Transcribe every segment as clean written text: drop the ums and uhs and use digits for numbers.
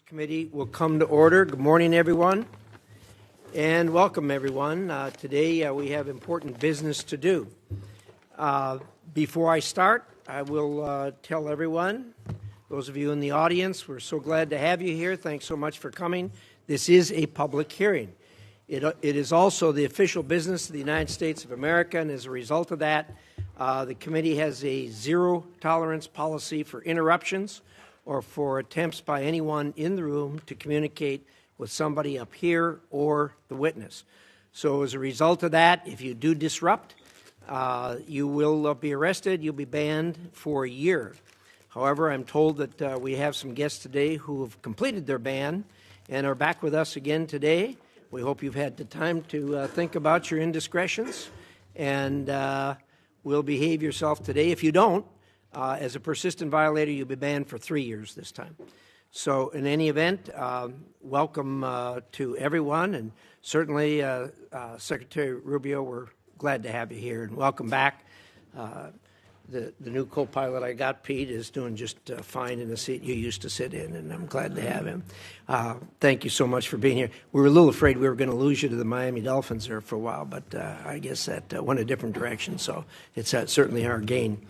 Committee will come to order. Good morning, everyone, and welcome, everyone. Today we have important business to do. Before I start, I will tell everyone, those of you in the audience, we're so glad to have you here. Thanks so much for coming. This is a public hearing. It is also the official business of the United States of America, and as a result of that, the committee has a zero-tolerance policy for interruptions or for attempts by anyone in the room to communicate with somebody up here or the witness. So as a result of that, if you do disrupt, you will be arrested. You'll be banned for a year. However, I'm told that we have some guests today who have completed their ban and are back with us again today. We hope you've had the time to think about your indiscretions and will behave yourself today. If you don't, as a persistent violator, you'll be banned for 3 years this time. So in any event, welcome to everyone, and certainly Secretary Rubio, we're glad to have you here, and welcome back. The new co-pilot I got, Pete, is doing just fine in the seat you used to sit in, and I'm glad to have him. Thank you so much for being here. We were a little afraid we were going to lose you to the Miami Dolphins there for a while, but I guess that went a different direction, so it's certainly our gain.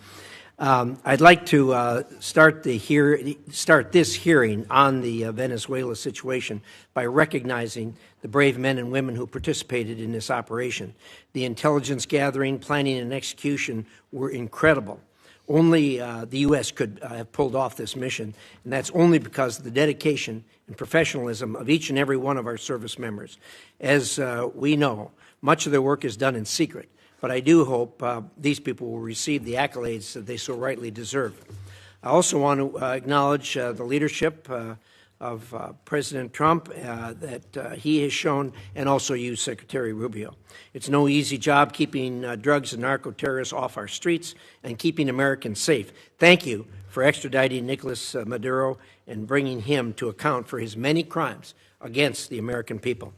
I'd like to start this hearing on the Venezuela situation by recognizing the brave men and women who participated in this operation. The intelligence gathering, planning, and execution were incredible. Only the U.S. could have pulled off this mission, and that's only because of the dedication and professionalism of each and every one of our service members. As we know, much of their work is done in secret. But I do hope these people will receive the accolades that they so rightly deserve. I also want to acknowledge the leadership of President Trump that he has shown, and also you, Secretary Rubio. It's no easy job keeping drugs and narco-terrorists off our streets and keeping Americans safe. Thank you for extraditing Nicolas Maduro and bringing him to account for his many crimes against the American people.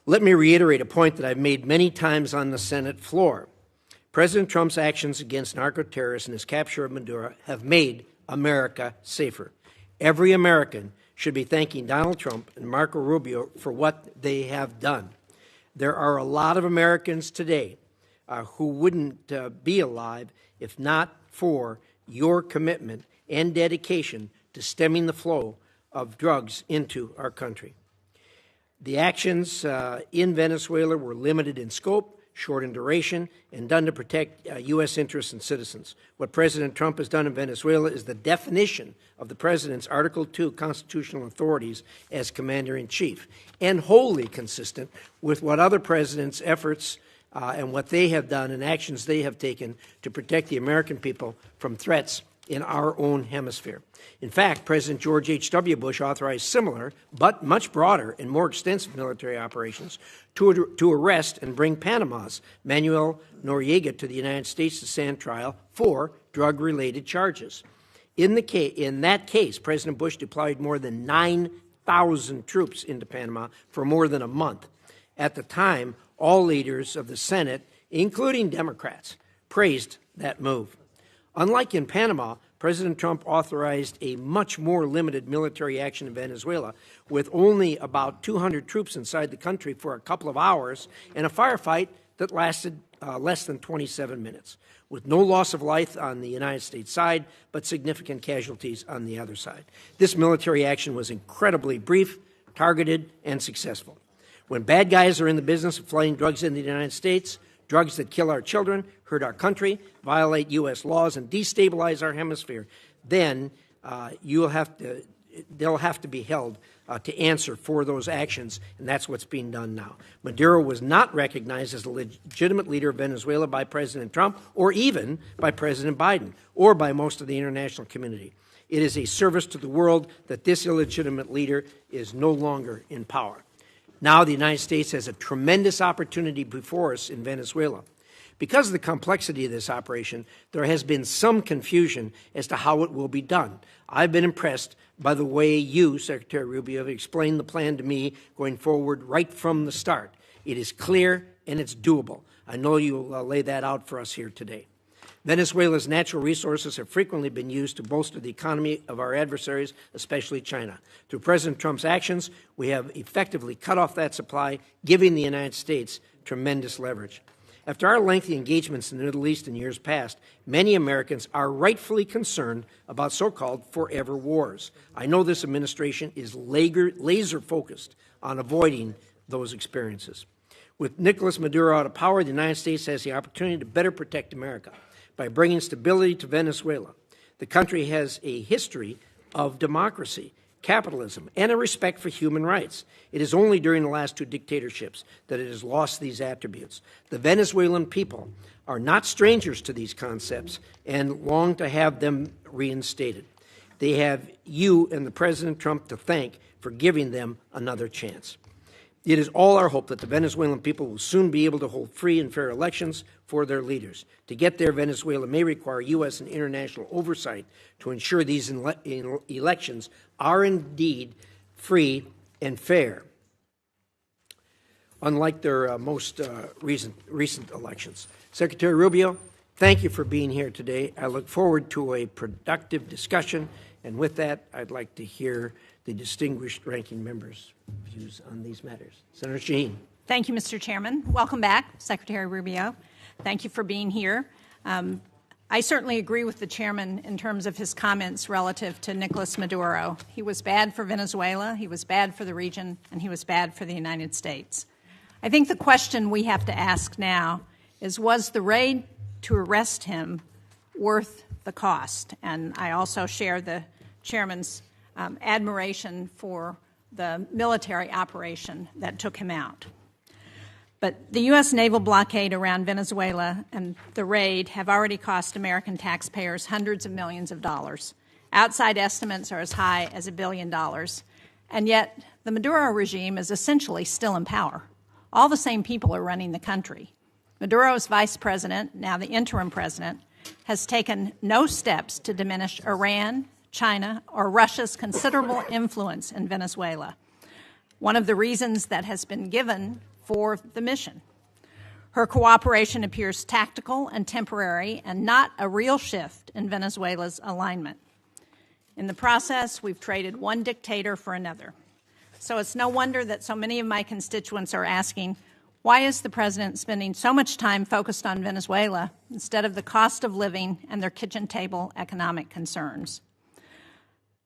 Let me reiterate a point that I've made many times on the Senate floor. President Trump's actions against narco-terrorists and his capture of Maduro have made America safer. Every American should be thanking Donald Trump and Marco Rubio for what they have done. There are a lot of Americans today who wouldn't be alive if not for your commitment and dedication to stemming the flow of drugs into our country. The actions in Venezuela were limited in scope, short in duration, and done to protect U.S. interests and citizens. What President Trump has done in Venezuela is the definition of the President's Article II constitutional authorities as Commander-in-Chief, and wholly consistent with what other presidents' efforts and what they have done and actions they have taken to protect the American people from threats in our own hemisphere. In fact, President George H.W. Bush authorized similar, but much broader and more extensive military operations to arrest and bring Panama's Manuel Noriega to the United States to stand trial for drug-related charges. In that case, President Bush deployed more than 9,000 troops into Panama for more than a month. At the time, all leaders of the Senate, including Democrats, praised that move. Unlike in Panama, President Trump authorized a much more limited military action in Venezuela, with only about 200 troops inside the country for a couple of hours and a firefight that lasted less than 27 minutes, with no loss of life on the United States side, but significant casualties on the other side. This military action was incredibly brief, targeted, and successful. When bad guys are in the business of flooding drugs into the United States, drugs that kill our children, hurt our country, violate U.S. laws, and destabilize our hemisphere, then they'll have to be held to answer for those actions, and that's what's being done now. Maduro was not recognized as a legitimate leader of Venezuela by President Trump or even by President Biden or by most of the international community. It is a service to the world that this illegitimate leader is no longer in power. Now the United States has a tremendous opportunity before us in Venezuela. Because of the complexity of this operation, there has been some confusion as to how it will be done. I've been impressed by the way you, Secretary Rubio, have explained the plan to me going forward right from the start. It is clear and it's doable. I know you'll lay that out for us here today. Venezuela's natural resources have frequently been used to bolster the economy of our adversaries, especially China. Through President Trump's actions, we have effectively cut off that supply, giving the United States tremendous leverage. After our lengthy engagements in the Middle East in years past, many Americans are rightfully concerned about so-called forever wars. I know this administration is laser-focused on avoiding those experiences. With Nicolas Maduro out of power, the United States has the opportunity to better protect America by bringing stability to Venezuela. The country has a history of democracy, capitalism, and a respect for human rights. It is only during the last two dictatorships that it has lost these attributes. The Venezuelan people are not strangers to these concepts and long to have them reinstated. They have you and the President Trump to thank for giving them another chance. It is all our hope that the Venezuelan people will soon be able to hold free and fair elections for their leaders. To get there, Venezuela may require U.S. and international oversight to ensure these elections are indeed free and fair, unlike their most recent elections. Secretary Rubio, thank you for being here today. I look forward to a productive discussion, and with that, I'd like to hear the distinguished ranking member's views on these matters. Senator Shaheen. Thank you, Mr. Chairman. Welcome back, Secretary Rubio. Thank you for being here. I certainly agree with the chairman in terms of his comments relative to Nicolas Maduro. He was bad for Venezuela, he was bad for the region, and he was bad for the United States. I think the question we have to ask now is, was the raid to arrest him worth the cost? And I also share the chairman's admiration for the military operation that took him out. But the U.S. naval blockade around Venezuela and the raid have already cost American taxpayers hundreds of millions of dollars. Outside estimates are as high as $1 billion. And yet the Maduro regime is essentially still in power. All the same people are running the country. Maduro's vice president, now the interim president, has taken no steps to diminish Iran, China, or Russia's considerable influence in Venezuela, one of the reasons that has been given for the mission. Her cooperation appears tactical and temporary and not a real shift in Venezuela's alignment. In the process, we've traded one dictator for another. So it's no wonder that so many of my constituents are asking, why is the president spending so much time focused on Venezuela instead of the cost of living and their kitchen table economic concerns?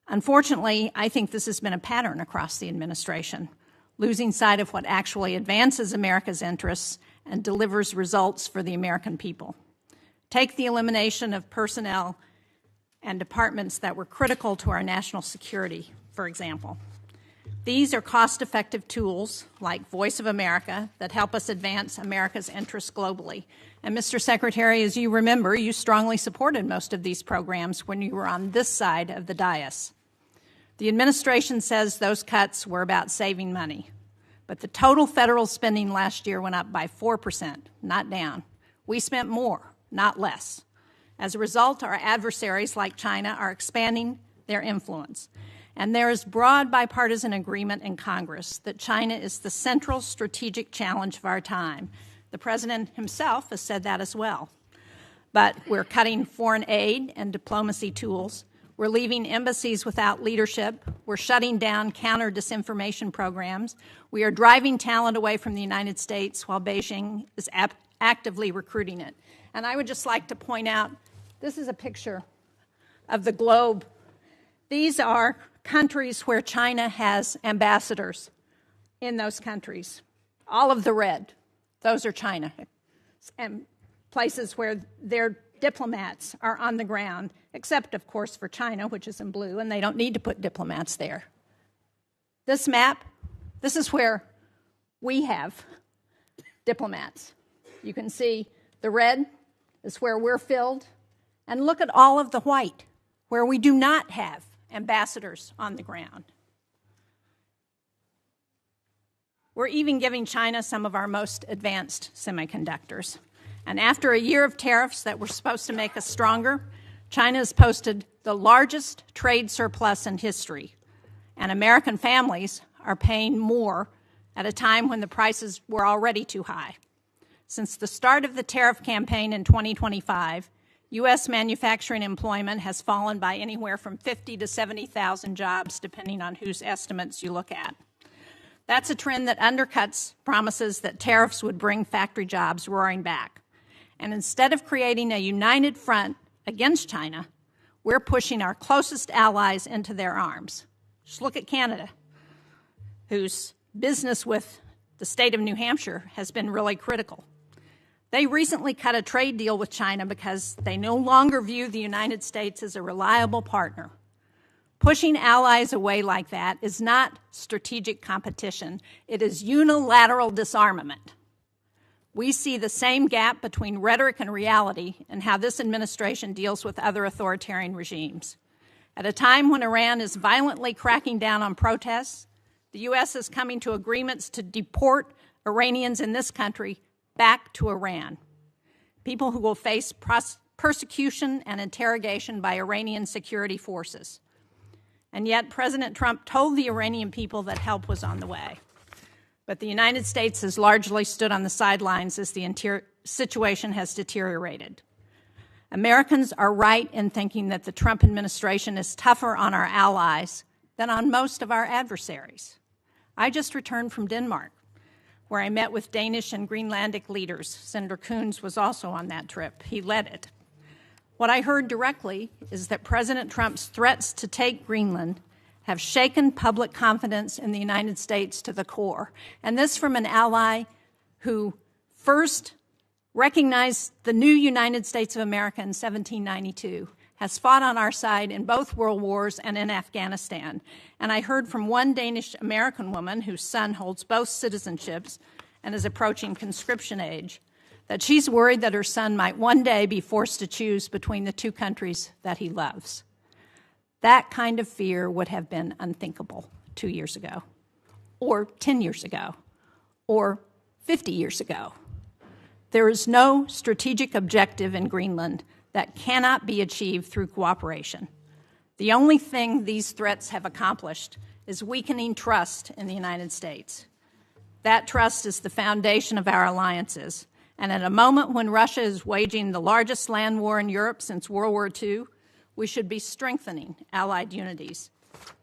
Unfortunately, I think this has been a pattern across the administration, losing sight of what actually advances America's interests and delivers results for the American people. Take the elimination of personnel and departments that were critical to our national security, for example. These are cost-effective tools like Voice of America that help us advance America's interests globally. And Mr. Secretary, as you remember, you strongly supported most of these programs when you were on this side of the dais. The administration says those cuts were about saving money, but the total federal spending last year went up by 4%, not down. We spent more, not less. As a result, our adversaries like China are expanding their influence. And there is broad bipartisan agreement in Congress that China is the central strategic challenge of our time. The president himself has said that as well. But we're cutting foreign aid and diplomacy tools. We're leaving embassies without leadership. We're shutting down counter-disinformation programs. We are driving talent away from the United States while Beijing is actively recruiting it. And I would just like to point out, this is a picture of the globe. These are countries where China has ambassadors in those countries. All of the red, those are China. And places where their diplomats are on the ground, except, of course, for China, which is in blue, and they don't need to put diplomats there. This map, this is where we have diplomats. You can see the red is where we're filled, and look at all of the white, where we do not have ambassadors on the ground. We're even giving China some of our most advanced semiconductors. And after a year of tariffs that were supposed to make us stronger, China has posted the largest trade surplus in history. And American families are paying more at a time when the prices were already too high. Since the start of the tariff campaign in 2025, U.S. manufacturing employment has fallen by anywhere from 50 to 70,000 jobs, depending on whose estimates you look at. That's a trend that undercuts promises that tariffs would bring factory jobs roaring back. And instead of creating a united front against China, we're pushing our closest allies into their arms. Just look at Canada, whose business with the state of New Hampshire has been really critical. They recently cut a trade deal with China because they no longer view the United States as a reliable partner. Pushing allies away like that is not strategic competition. It is unilateral disarmament. We see the same gap between rhetoric and reality in how this administration deals with other authoritarian regimes. At a time when Iran is violently cracking down on protests, the U.S. is coming to agreements to deport Iranians in this country back to Iran, people who will face persecution and interrogation by Iranian security forces. And yet President Trump told the Iranian people that help was on the way. But the United States has largely stood on the sidelines as the situation has deteriorated. Americans are right in thinking that the Trump administration is tougher on our allies than on most of our adversaries. I just returned from Denmark, where I met with Danish and Greenlandic leaders. Senator Coons was also on that trip. He led it. What I heard directly is that President Trump's threats to take Greenland have shaken public confidence in the United States to the core. And this from an ally who first recognized the new United States of America in 1792, has fought on our side in both world wars and in Afghanistan. And I heard from one Danish-American woman whose son holds both citizenships and is approaching conscription age, that she's worried that her son might one day be forced to choose between the two countries that he loves. That kind of fear would have been unthinkable 2 years ago, or 10 years ago, or 50 years ago. There is no strategic objective in Greenland that cannot be achieved through cooperation. The only thing these threats have accomplished is weakening trust in the United States. That trust is the foundation of our alliances. And at a moment when Russia is waging the largest land war in Europe since World War II, we should be strengthening allied unities.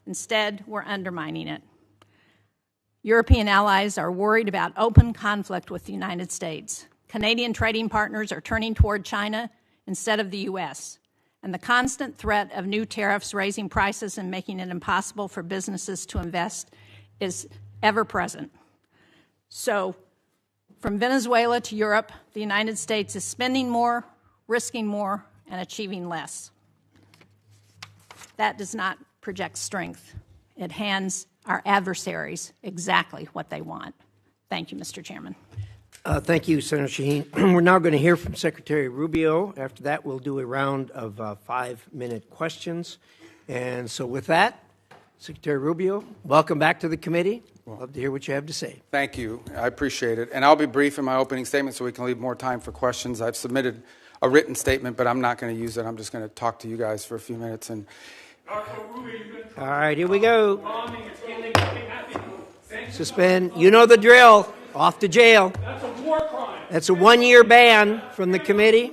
Instead, we're undermining it. European allies are worried about open conflict with the United States. Canadian trading partners are turning toward China instead of the U.S., and the constant threat of new tariffs raising prices and making it impossible for businesses to invest is ever present. So, from Venezuela to Europe, the United States is spending more, risking more, and achieving less. That does not project strength. It hands our adversaries exactly what they want. Thank you, Mr. Chairman. Thank you, Senator Shaheen. We're now going to hear from Secretary Rubio. After that, we'll do a round of 5-minute questions. And so with that, Secretary Rubio, welcome back to the committee. Love to hear what you have to say. Thank you. I appreciate it. And I'll be brief in my opening statement so we can leave more time for questions. I've submitted a written statement, but I'm not going to use it. I'm just going to talk to you guys for a few minutes. And all right, here we go. Suspend. You know the drill. Off to jail. That's a war crime. That's a 1-year ban from the committee.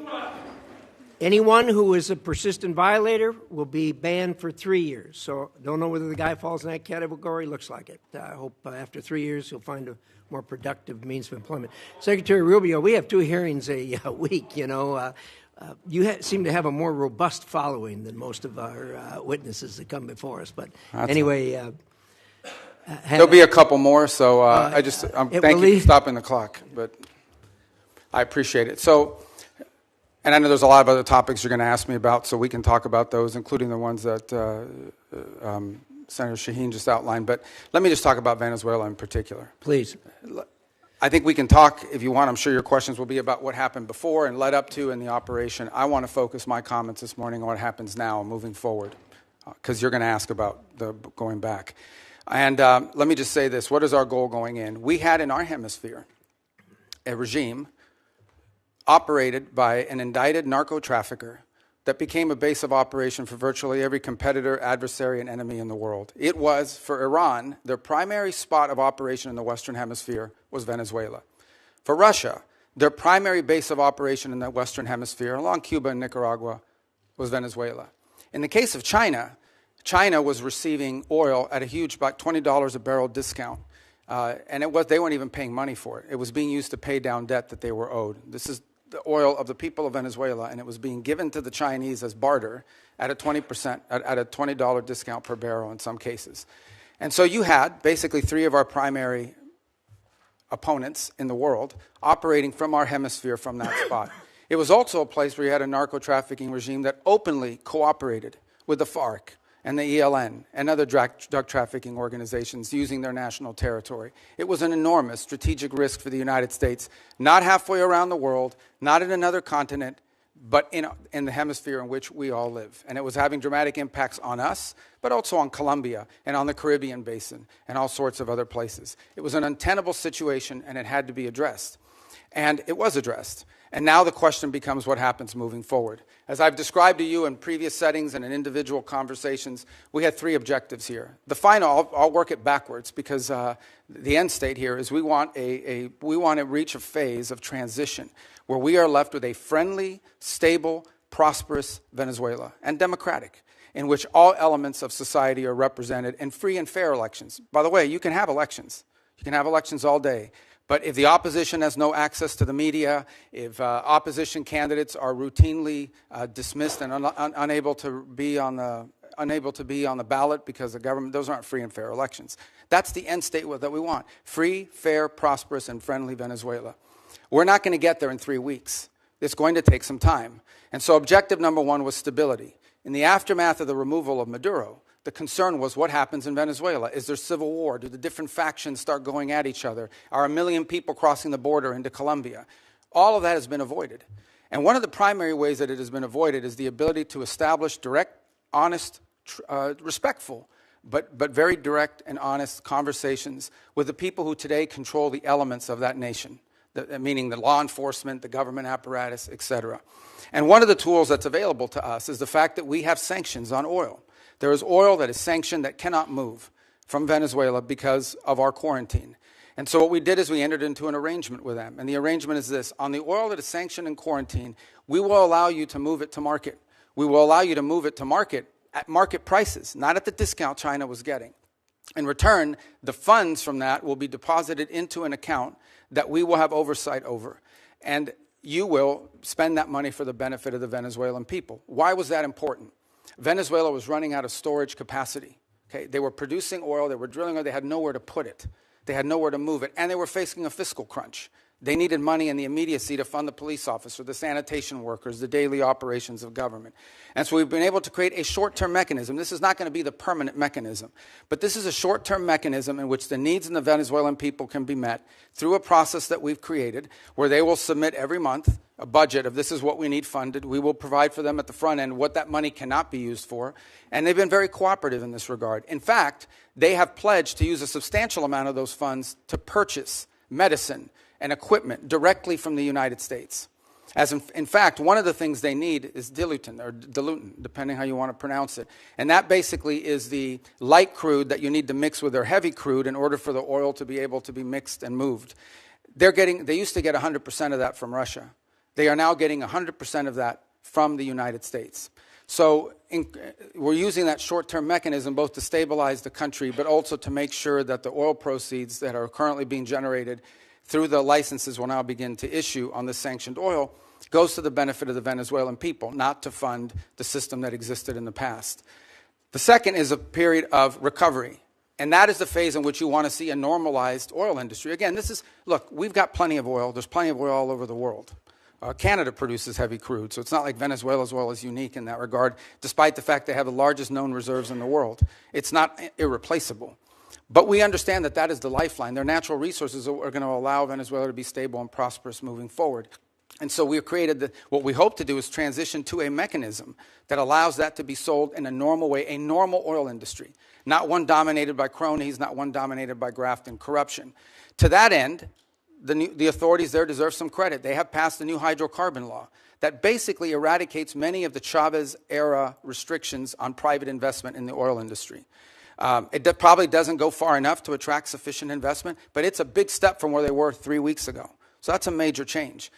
Anyone who is a persistent violator will be banned for 3 years. So don't know whether the guy falls in that category. Looks like it. I hope after 3 years he'll find a more productive means of employment. Secretary Rubio, we have 2 hearings a week. You know, you seem to have a more robust following than most of our witnesses that come before us. But anyway. There'll be a couple more, so thank you for stopping the clock, but I appreciate it. So, and I know there's a lot of other topics you're going to ask me about, so we can talk about those, including the ones that Senator Shaheen just outlined. But let me just talk about Venezuela in particular. Please. I think we can talk, if you want. I'm sure your questions will be about what happened before and led up to in the operation. I want to focus my comments this morning on what happens now moving forward, because you're going to ask about the going back. And let me just say this. What is our goal going in? We had in our hemisphere a regime operated by an indicted narco-trafficker that became a base of operation for virtually every competitor, adversary, and enemy in the world. It was, for Iran, their primary spot of operation in the Western Hemisphere was Venezuela. For Russia, Their primary base of operation in the Western Hemisphere, along Cuba and Nicaragua, was Venezuela. In the case of China, China was receiving oil at a huge, about $20 a barrel discount. And they weren't even paying money for it. It was being used to pay down debt that they were owed. This is the oil of the people of Venezuela, and it was being given to the Chinese as barter at a $20 discount per barrel in some cases. And so you had basically three of our primary opponents in the world operating from our hemisphere from that spot. It was also a place where you had a narco-trafficking regime that openly cooperated with the FARC and the ELN and other drug trafficking organizations using their national territory. It was an enormous strategic risk for the United States, not halfway around the world, not in another continent, but in the hemisphere in which we all live. And it was having dramatic impacts on us, but also on Colombia and on the Caribbean basin and all sorts of other places. It was an untenable situation, and it had to be addressed. And it was addressed. And now the question becomes what happens moving forward. As I've described to you in previous settings and in individual conversations, we had three objectives here. The final, I'll work it backwards because the end state here is we want to reach a phase of transition where we are left with a friendly, stable, prosperous Venezuela and democratic, in which all elements of society are represented in free and fair elections. By the way, you can have elections. You can have elections all day. But if the opposition has no access to the media, if opposition candidates are routinely dismissed and unable to be on the ballot because the government, those aren't free and fair elections. That's the end state that we want. Free, fair, prosperous, and friendly Venezuela. We're not going to get there in 3 weeks. It's going to take some time. And so objective number one was stability. In the aftermath of the removal of Maduro, the concern was what happens in Venezuela. Is there civil war? Do the different factions start going at each other? Are 1 million people crossing the border into Colombia? All of that has been avoided. And one of the primary ways that it has been avoided is the ability to establish direct, honest, respectful, but very direct and honest conversations with the people who today control the elements of that nation, meaning the law enforcement, the government apparatus, etc. And one of the tools that's available to us is the fact that we have sanctions on oil. There is oil that is sanctioned that cannot move from Venezuela because of our quarantine. And so what we did is we entered into an arrangement with them. And the arrangement is this. On the oil that is sanctioned and quarantined, we will allow you to move it to market. We will allow you to move it to market at market prices, not at the discount China was getting. In return, the funds from that will be deposited into an account that we will have oversight over. And you will spend that money for the benefit of the Venezuelan people. Why was that important? Venezuela was running out of storage capacity. Okay? They were producing oil, they were drilling oil, they had nowhere to put it. They had nowhere to move it, and they were facing a fiscal crunch. They needed money in the immediacy to fund the police officer, the sanitation workers, the daily operations of government. And so we've been able to create a short-term mechanism. This is not going to be the permanent mechanism, but this is a short-term mechanism in which the needs of the Venezuelan people can be met through a process that we've created where they will submit every month a budget of this is what we need funded. We will provide for them at the front end what that money cannot be used for. And they've been very cooperative in this regard. In fact, they have pledged to use a substantial amount of those funds to purchase medicine and equipment directly from the United States. As in fact, one of the things they need is diluent, depending how you want to pronounce it. And that basically is the light crude that you need to mix with their heavy crude in order for the oil to be able to be mixed and moved. They used to get 100% of that from Russia. They are now getting 100% of that from the United States. So we're using that short-term mechanism both to stabilize the country, but also to make sure that the oil proceeds that are currently being generated through the licenses we'll now begin to issue on the sanctioned oil goes to the benefit of the Venezuelan people, not to fund the system that existed in the past. The second is a period of recovery, and that is the phase in which you want to see a normalized oil industry. Again, look, we've got plenty of oil. There's plenty of oil all over the world. Canada produces heavy crude, so it's not like Venezuela's oil is unique in that regard, despite the fact they have the largest known reserves in the world. It's not irreplaceable. But we understand that that is the lifeline. Their natural resources are going to allow Venezuela to be stable and prosperous moving forward. And so we have created what we hope to do is transition to a mechanism that allows that to be sold in a normal way, a normal oil industry, not one dominated by cronies, not one dominated by graft and corruption. To that end, the authorities there deserve some credit. They have passed a new hydrocarbon law that basically eradicates many of the Chavez-era restrictions on private investment in the oil industry. It probably doesn't go far enough to attract sufficient investment, but it's a big step from where they were 3 weeks ago. So that's a major change.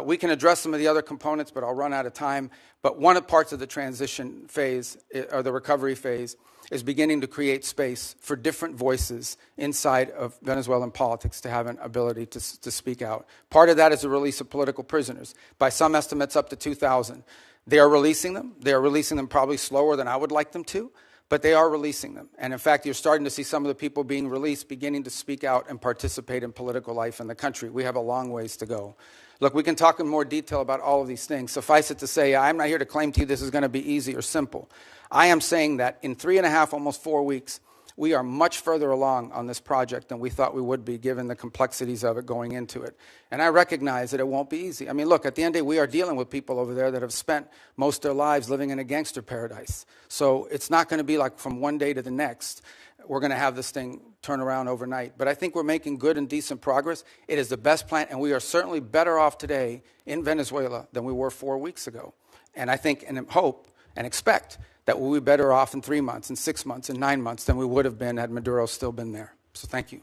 We can address some of the other components, but I'll run out of time. But one of the parts of the transition phase, or the recovery phase, is beginning to create space for different voices inside of Venezuelan politics to have an ability to speak out. Part of that is the release of political prisoners. By some estimates, up to 2,000. They are releasing them. They are releasing them probably slower than I would like them to, but they are releasing them. And in fact, you're starting to see some of the people being released beginning to speak out and participate in political life in the country. We have a long ways to go. Look, we can talk in more detail about all of these things. Suffice it to say, I'm not here to claim to you this is going to be easy or simple. I am saying that in 3.5, almost 4 weeks, we are much further along on this project than we thought we would be, given the complexities of it going into it. And I recognize that it won't be easy. I mean, look, at the end of the day, we are dealing with people over there that have spent most of their lives living in a gangster paradise. So it's not going to be like from one day to the next, we're going to have this thing turn around overnight. But I think we're making good and decent progress. It is the best plan, and we are certainly better off today in Venezuela than we were 4 weeks ago. And I think and hope and expect that we'll be better off in 3 months, in 6 months, in 9 months than we would have been had Maduro still been there. So thank you.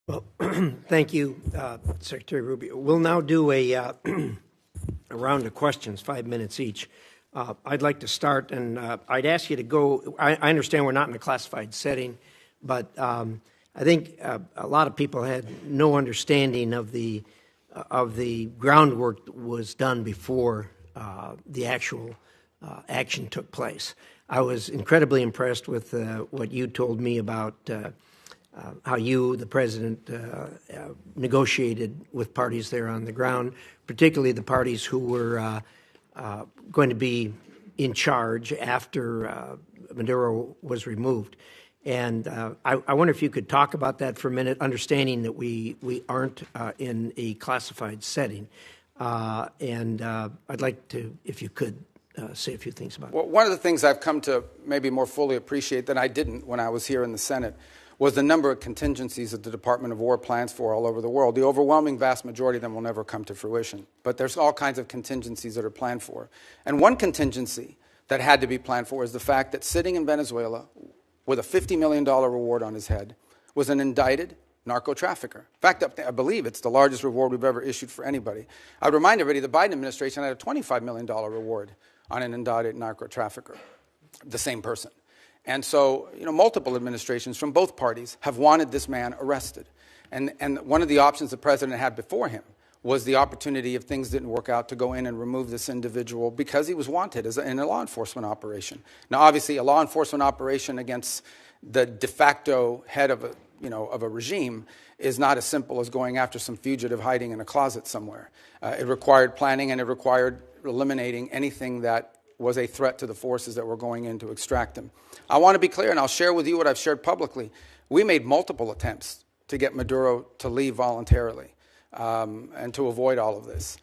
Well, thank you, Secretary Rubio. We'll now do a round of questions, 5 minutes each. I'd like to start, and I'd ask you to go. I understand we're not in a classified setting, but I think a lot of people had no understanding of the groundwork that was done before the actual action took place. I was incredibly impressed with what you told me about how you, the President, negotiated with parties there on the ground, particularly the parties who were going to be in charge after Maduro was removed. And I wonder if you could talk about that for a minute, understanding that we aren't in a classified setting. And I'd like to, if you could, say a few things about it. Well, one of the things I've come to maybe more fully appreciate than I didn't when I was here in the Senate was the number of contingencies that the Department of War plans for all over the world. The overwhelming vast majority of them will never come to fruition, but there's all kinds of contingencies that are planned for. And one contingency that had to be planned for is the fact that sitting in Venezuela with a $50 million reward on his head was an indicted narco-trafficker. In fact, I believe it's the largest reward we've ever issued for anybody. I would remind everybody the Biden administration had a $25 million reward on an indicted narco-trafficker, the same person. And so, multiple administrations from both parties have wanted this man arrested. And one of the options the president had before him was the opportunity, if things didn't work out, to go in and remove this individual because he was wanted in a law enforcement operation. Now, obviously, a law enforcement operation against the de facto head of a regime is not as simple as going after some fugitive hiding in a closet somewhere. It required planning, and it required eliminating anything that was a threat to the forces that were going in to extract them. I want to be clear, and I'll share with you what I've shared publicly. We made multiple attempts to get Maduro to leave voluntarily and to avoid all of this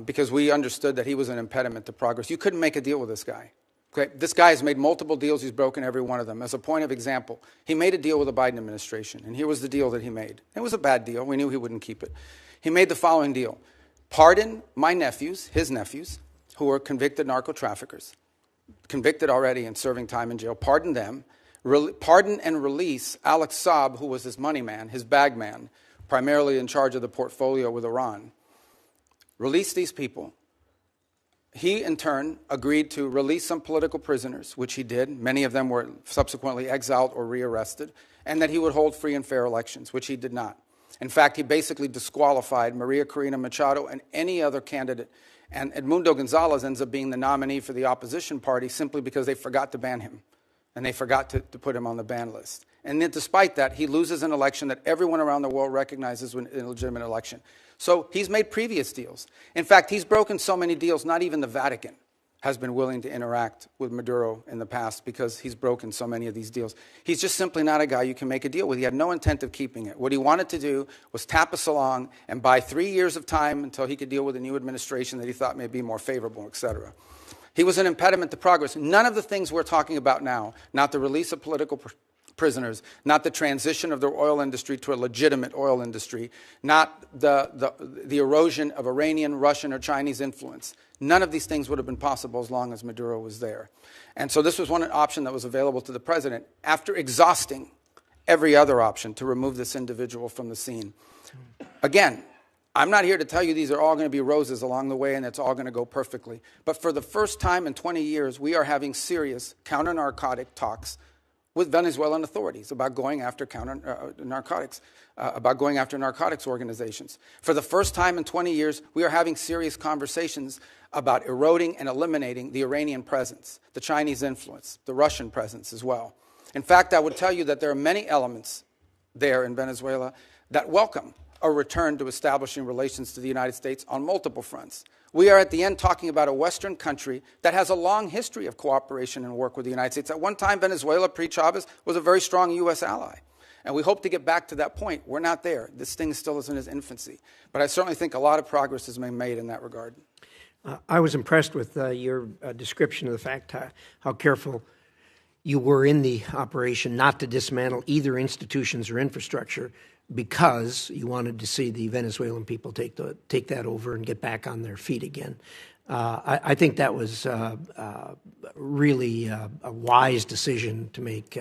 because we understood that he was an impediment to progress. You couldn't make a deal with this guy. Okay? This guy has made multiple deals. He's broken every one of them. As a point of example, he made a deal with the Biden administration, and here was the deal that he made. It was a bad deal. We knew he wouldn't keep it. He made the following deal. Pardon my nephews, his nephews, who were convicted narco-traffickers, convicted already and serving time in jail, pardon them, pardon and release Alex Saab, who was his money man, his bag man, primarily in charge of the portfolio with Iran. Release these people. He, in turn, agreed to release some political prisoners, which he did. Many of them were subsequently exiled or rearrested, and that he would hold free and fair elections, which he did not. In fact, he basically disqualified Maria Corina Machado and any other candidate. And Edmundo Gonzalez ends up being the nominee for the opposition party simply because they forgot to ban him. And they forgot to put him on the ban list. And then despite that, he loses an election that everyone around the world recognizes as an illegitimate election. So he's made previous deals. In fact, he's broken so many deals, not even the Vatican has been willing to interact with Maduro in the past because he's broken so many of these deals. He's just simply not a guy you can make a deal with. He had no intent of keeping it. What he wanted to do was tap us along and buy 3 years of time until he could deal with a new administration that he thought may be more favorable, et cetera. He was an impediment to progress. None of the things we're talking about now, not the release of political prisoners, not the transition of the oil industry to a legitimate oil industry, not the erosion of Iranian, Russian, or Chinese influence. None of these things would have been possible as long as Maduro was there. And so this was one option that was available to the president after exhausting every other option to remove this individual from the scene. Again, I'm not here to tell you these are all going to be roses along the way and it's all going to go perfectly. But for the first time in 20 years, we are having serious counter-narcotic talks with Venezuelan authorities about going after narcotics organizations. For the first time in 20 years, we are having serious conversations about eroding and eliminating the Iranian presence, the Chinese influence, the Russian presence as well. In fact, I would tell you that there are many elements there in Venezuela that welcome a return to establishing relations to the United States on multiple fronts. We are at the end talking about a Western country that has a long history of cooperation and work with the United States. At one time, Venezuela, pre-Chavez, was a very strong U.S. ally. And we hope to get back to that point. We're not there. This thing still is in its infancy. But I certainly think a lot of progress has been made in that regard. I was impressed with your description of the fact how careful you were in the operation not to dismantle either institutions or infrastructure, because you wanted to see the Venezuelan people take that over and get back on their feet again. I think that was really a wise decision to make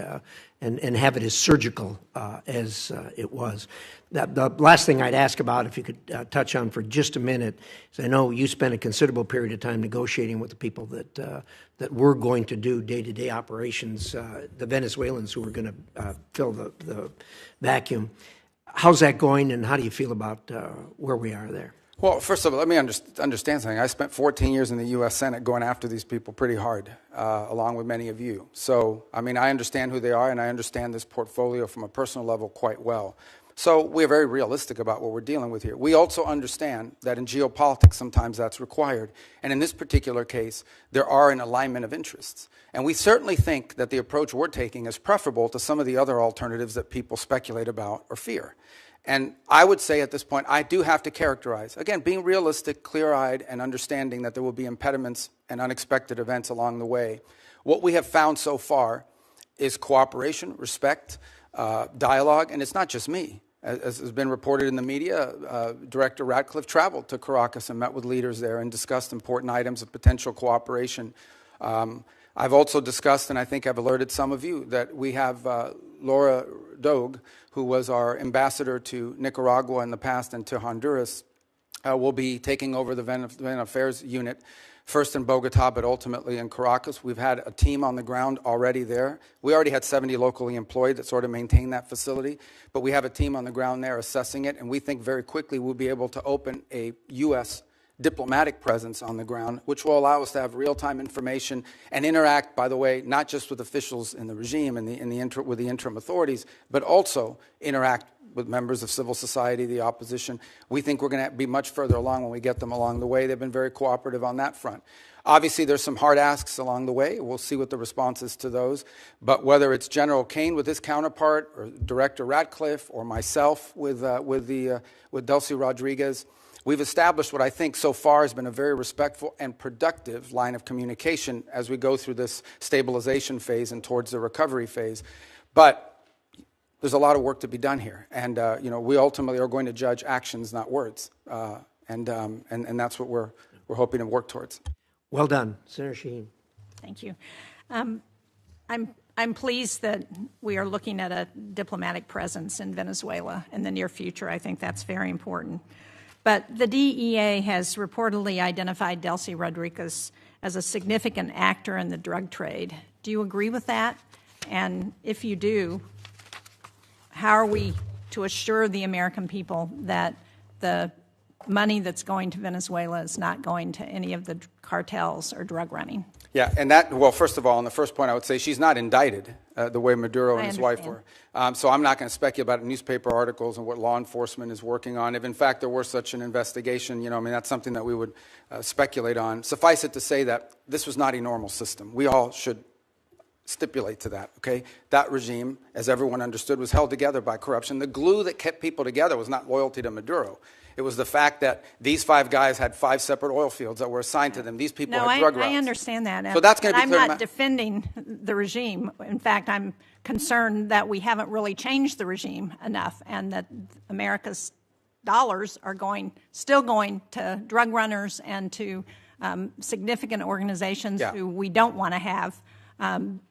and have it as surgical as it was. The last thing I'd ask about, if you could touch on for just a minute, is I know you spent a considerable period of time negotiating with the people that were going to do day-to-day operations, the Venezuelans who were going to fill the vacuum. How's that going, and how do you feel about where we are there? Well, first of all, let me understand something. I spent 14 years in the U.S. Senate going after these people pretty hard, along with many of you. So, I mean, I understand who they are, and I understand this portfolio from a personal level quite well. So we're very realistic about what we're dealing with here. We also understand that in geopolitics, sometimes that's required. And in this particular case, there are an alignment of interests. And we certainly think that the approach we're taking is preferable to some of the other alternatives that people speculate about or fear. And I would say at this point, I do have to characterize, again, being realistic, clear-eyed, and understanding that there will be impediments and unexpected events along the way. What we have found so far is cooperation, respect, dialogue, and it's not just me. As has been reported in the media, Director Ratcliffe traveled to Caracas and met with leaders there and discussed important items of potential cooperation. I've also discussed, and I think I've alerted some of you, that we have Laura Dogue, who was our ambassador to Nicaragua in the past and to Honduras, will be taking over the Venezuelan Affairs unit, first in Bogota, but ultimately in Caracas. We've had a team on the ground already there. We already had 70 locally employed that sort of maintain that facility, but we have a team on the ground there assessing it, and we think very quickly we'll be able to open a U.S. diplomatic presence on the ground, which will allow us to have real-time information and interact, by the way, not just with officials in the regime and with the interim authorities, but also interact with members of civil society, the opposition. We think we're going to be much further along when we get them along the way. They've been very cooperative on that front. Obviously, there's some hard asks along the way. We'll see what the response is to those. But whether it's General Kane with his counterpart, or Director Ratcliffe, or myself with Delcy Rodriguez, we've established what I think so far has been a very respectful and productive line of communication as we go through this stabilization phase and towards the recovery phase. But there's a lot of work to be done here, and we ultimately are going to judge actions, not words, and that's what we're hoping to work towards. Well done, Senator Shaheen. Thank you. I'm pleased that we are looking at a diplomatic presence in Venezuela in the near future. I think that's very important. But the DEA has reportedly identified Delcy Rodriguez as a significant actor in the drug trade. Do you agree with that? And if you do, how are we to assure the American people that the money that's going to Venezuela is not going to any of the cartels or drug running? Yeah, and well, first of all, on the first point, I would say she's not indicted the way Maduro and his wife were. So I'm not going to speculate about newspaper articles and what law enforcement is working on. If, in fact, there were such an investigation, that's something that we would speculate on. Suffice it to say that this was not a normal system. We all should stipulate to that, okay? That regime, as everyone understood, was held together by corruption. The glue that kept people together was not loyalty to Maduro. It was the fact that these 5 guys had 5 separate oil fields that were assigned to them. These people had drug routes. I understand that. So that's going to be I'm not defending the regime. In fact, I'm concerned that we haven't really changed the regime enough, and that America's dollars are still going to drug runners and to significant organizations who we don't want to have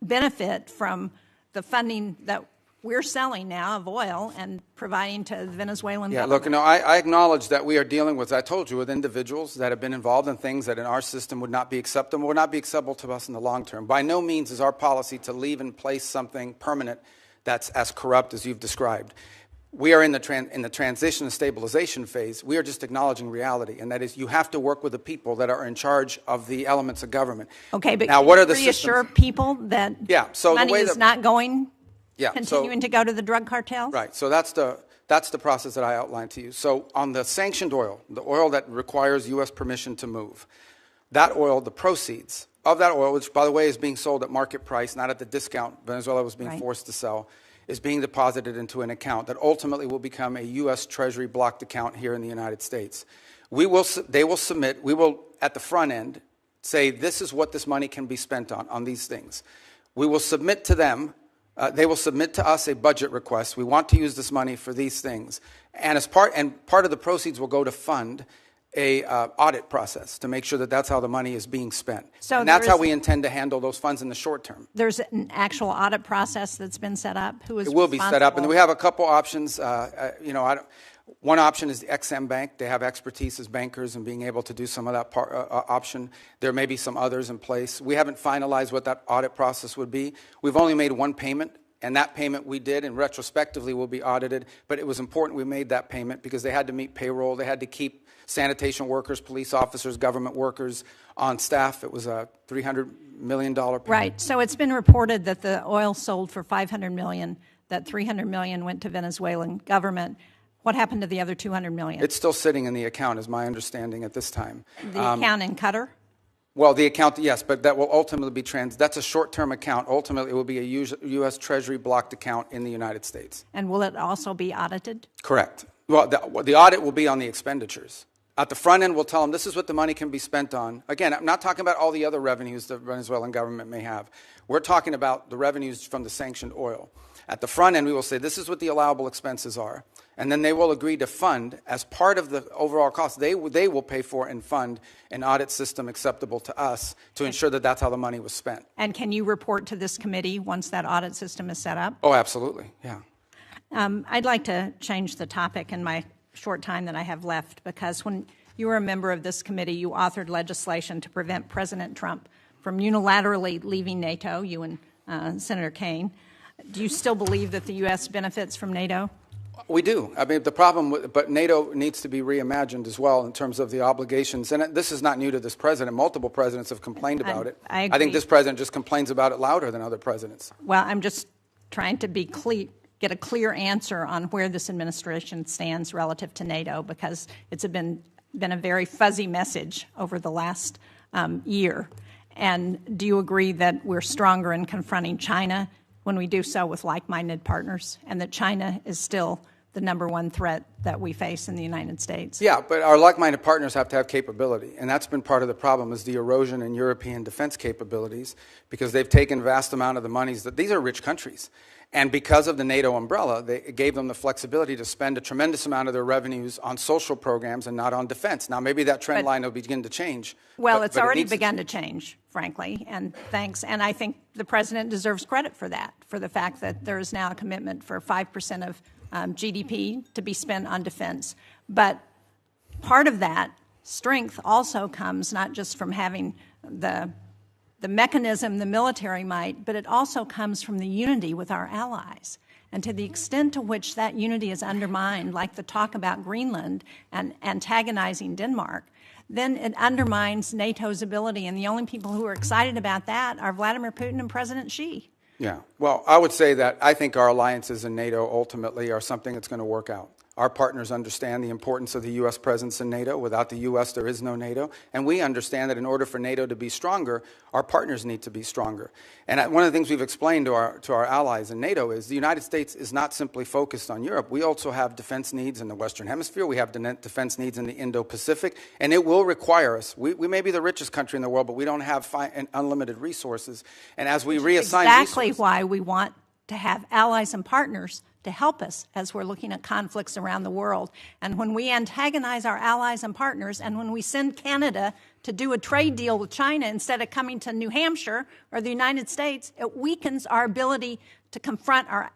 benefit from the funding that we're selling now of oil and providing to the Venezuelan Yeah, government. look, I acknowledge that we are dealing with, I told you, with individuals that have been involved in things that in our system would not be acceptable to us in the long term. By no means is our policy to leave in place something permanent that's as corrupt as you've described. We are in the transition and stabilization phase. We are just acknowledging reality, and that is you have to work with the people that are in charge of the elements of government. Okay, but now, can what you are the reassure systems? people that money is not going, continuing to go to the drug cartels? Right. So that's the process that I outlined to you. So on the sanctioned oil, the oil that requires U.S. permission to move, that oil, the proceeds of that oil, which, by the way, is being sold at market price, not at the discount Venezuela was being forced to sell, is being deposited into an account that ultimately will become a U.S. Treasury blocked account here in the United States. They will submit, we will, at the front end, say this is what this money can be spent on these things. We will submit to them, they will submit to us a budget request. We want to use this money for these things. And part of the proceeds will go to fund a audit process to make sure that that's how the money is being spent. So and that's how we intend to handle those funds in the short term. There's an actual audit process that's been set up? It will be set up, and we have a couple options. One option is the XM Bank. They have expertise as bankers and being able to do some of that option. There may be some others in place. We haven't finalized what that audit process would be. We've only made one payment, and that payment we did, and retrospectively will be audited. But it was important we made that payment because they had to meet payroll. They had to keep sanitation workers, police officers, government workers on staff. It was a $300 million payment. Right. So it's been reported that the oil sold for $500 million, that $300 million went to Venezuelan government. What happened to the other $200 million? It's still sitting in the account, is my understanding at this time. The account in Qatar? Well, the account, yes, but that will ultimately be that's a short-term account. Ultimately, it will be a U.S. Treasury blocked account in the United States. And will it also be audited? Correct. Well, the audit will be on the expenditures. At the front end, we'll tell them this is what the money can be spent on. Again, I'm not talking about all the other revenues the Venezuelan government may have. We're talking about the revenues from the sanctioned oil. At the front end, we will say this is what the allowable expenses are. And then they will agree to fund, as part of the overall cost, they will pay for and fund an audit system acceptable to us to ensure that that's how the money was spent. And can you report to this committee once that audit system is set up? Oh, absolutely, yeah. I'd like to change the topic in my short time that I have left, because when you were a member of this committee, you authored legislation to prevent President Trump from unilaterally leaving NATO, you and Senator Kaine. Do you still believe that the U.S. benefits from NATO? We do. I mean, but NATO needs to be reimagined as well in terms of the obligations. And this is not new to this president. Multiple presidents have complained about it. I agree. I think this president just complains about it louder than other presidents. Well, I'm just trying to be get a clear answer on where this administration stands relative to NATO, because it's been a very fuzzy message over the last year. And do you agree that we're stronger in confronting China when we do so with like-minded partners, and that China is still the number one threat that we face in the United States? Yeah, but our like-minded partners have to have capability, and that's been part of the problem, is the erosion in European defense capabilities, because they've taken vast amount of the monies. These are rich countries, and because of the NATO umbrella, it gave them the flexibility to spend a tremendous amount of their revenues on social programs and not on defense. Now, maybe that trend line will begin to change. Well, it's already begun to change, frankly, and thanks. And I think the president deserves credit for that, for the fact that there is now a commitment for 5% of GDP to be spent on defense. But part of that strength also comes not just from having the mechanism, the military might, but it also comes from the unity with our allies. And to the extent to which that unity is undermined, like the talk about Greenland and antagonizing Denmark, then it undermines NATO's ability. And the only people who are excited about that are Vladimir Putin and President Xi. Yeah. Well, I would say that I think our alliances in NATO ultimately are something that's going to work out. Our partners understand the importance of the U.S. presence in NATO. Without the U.S., there is no NATO. And we understand that in order for NATO to be stronger, our partners need to be stronger. And one of the things we've explained to our allies in NATO is the United States is not simply focused on Europe. We also have defense needs in the Western Hemisphere. We have defense needs in the Indo-Pacific. And it will require us. We may be the richest country in the world, but we don't have unlimited resources. And as we reassign exactly why we want to have allies and partners to help us as we're looking at conflicts around the world. And when we antagonize our allies and partners, and when we send Canada to do a trade deal with China instead of coming to New Hampshire or the United States, it weakens our ability to confront our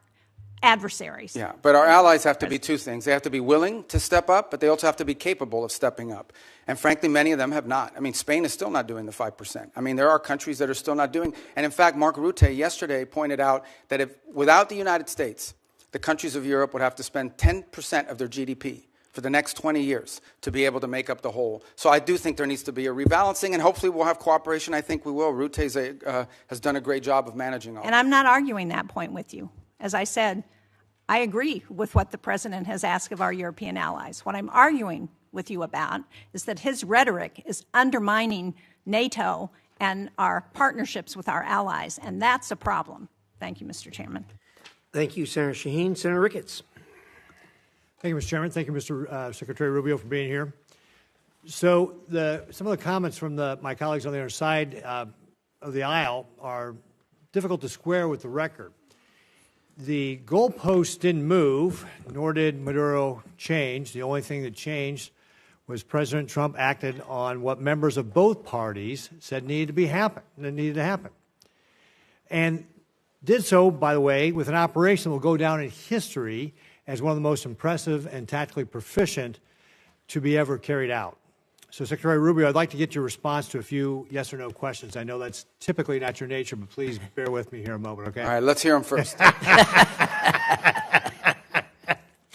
adversaries. Yeah, but our allies have to be two things. They have to be willing to step up, but they also have to be capable of stepping up. And frankly, many of them have not. I mean, Spain is still not doing the 5%. I mean, there are countries that are still not doing. And in fact, Mark Rutte yesterday pointed out that if without the United States, the countries of Europe would have to spend 10% of their GDP for the next 20 years to be able to make up the whole. So I do think there needs to be a rebalancing, and hopefully we'll have cooperation. I think we will. Rutte has done a great job of managing all And I'm not arguing that point with you. As I said, I agree with what the President has asked of our European allies. What I'm arguing with you about is that his rhetoric is undermining NATO and our partnerships with our allies, and that's a problem. Thank you, Mr. Chairman. Thank you, Senator Shaheen. Senator Ricketts. Thank you, Mr. Chairman. Thank you, Mr. Secretary Rubio, for being here. So some of the comments from my colleagues on the other side of the aisle are difficult to square with the record. The goalposts didn't move, nor did Maduro change. The only thing that changed was President Trump acted on what members of both parties said needed to happen. And did so, by the way, with an operation that will go down in history as one of the most impressive and tactically proficient to be ever carried out. So, Secretary Rubio, I'd like to get your response to a few yes or no questions. I know that's typically not your nature, but please bear with me here a moment, okay? All right, let's hear them first.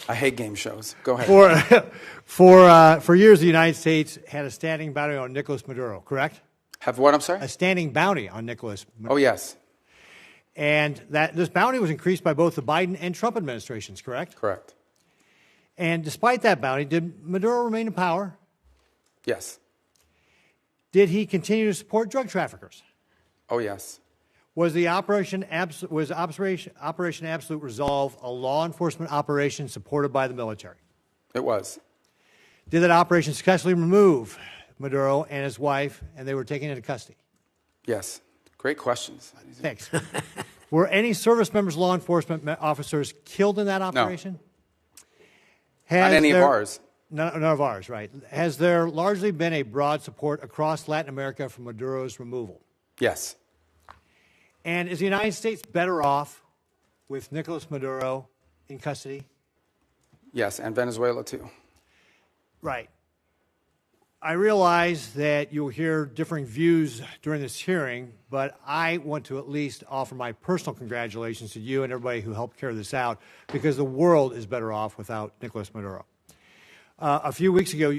I hate game shows. Go ahead. For years, the United States had a standing bounty on Nicolas Maduro, correct? Have what, I'm sorry? A standing bounty on Nicolas Maduro. Oh, yes. And this bounty was increased by both the Biden and Trump administrations, correct? Correct. And despite that bounty, did Maduro remain in power? Yes. Did he continue to support drug traffickers? Oh, yes. Was the Operation Absolute Resolve a law enforcement operation supported by the military? It was. Did that operation successfully remove Maduro and his wife, and they were taken into custody? Yes. Great questions. Thanks. Were any service members, law enforcement officers killed in that operation? No. Not any of ours. None of ours, right. Has there largely been a broad support across Latin America for Maduro's removal? Yes. And is the United States better off with Nicolas Maduro in custody? Yes, and Venezuela too. Right. I realize that you'll hear differing views during this hearing, but I want to at least offer my personal congratulations to you and everybody who helped carry this out, because the world is better off without Nicolas Maduro. A few weeks ago,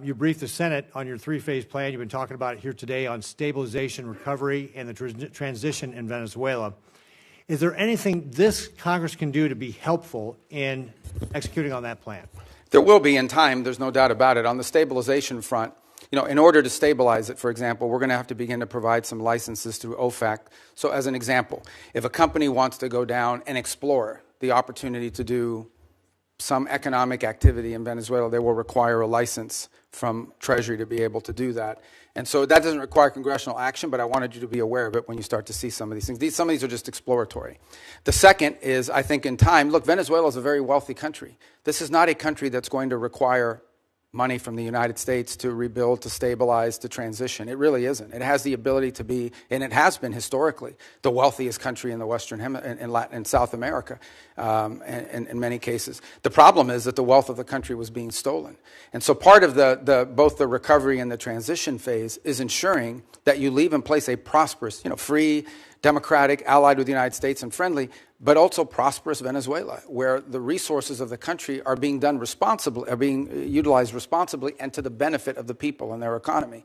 you briefed the Senate on your three-phase plan. You've been talking about it here today on stabilization, recovery, and the transition in Venezuela. Is there anything this Congress can do to be helpful in executing on that plan? There will be in time, there's no doubt about it. On the stabilization front, in order to stabilize it, for example, we're going to have to begin to provide some licenses through OFAC. So as an example, if a company wants to go down and explore the opportunity to do some economic activity in Venezuela, they will require a license from Treasury to be able to do that. And so that doesn't require congressional action, but I wanted you to be aware of it when you start to see some of these things. Some of these are just exploratory. The second is, I think in time, look, Venezuela is a very wealthy country. This is not a country that's going to require money from the United States to rebuild, to stabilize, to transition. It really isn't. It has the ability to be, and it has been historically, the wealthiest country in the Western in Latin and South America, in many cases. The problem is that the wealth of the country was being stolen. And so part of both the recovery and the transition phase is ensuring that you leave in place a prosperous, free, democratic, allied with the United States and friendly, but also prosperous Venezuela, where the resources of the country are being done responsibly, are being utilized responsibly and to the benefit of the people and their economy.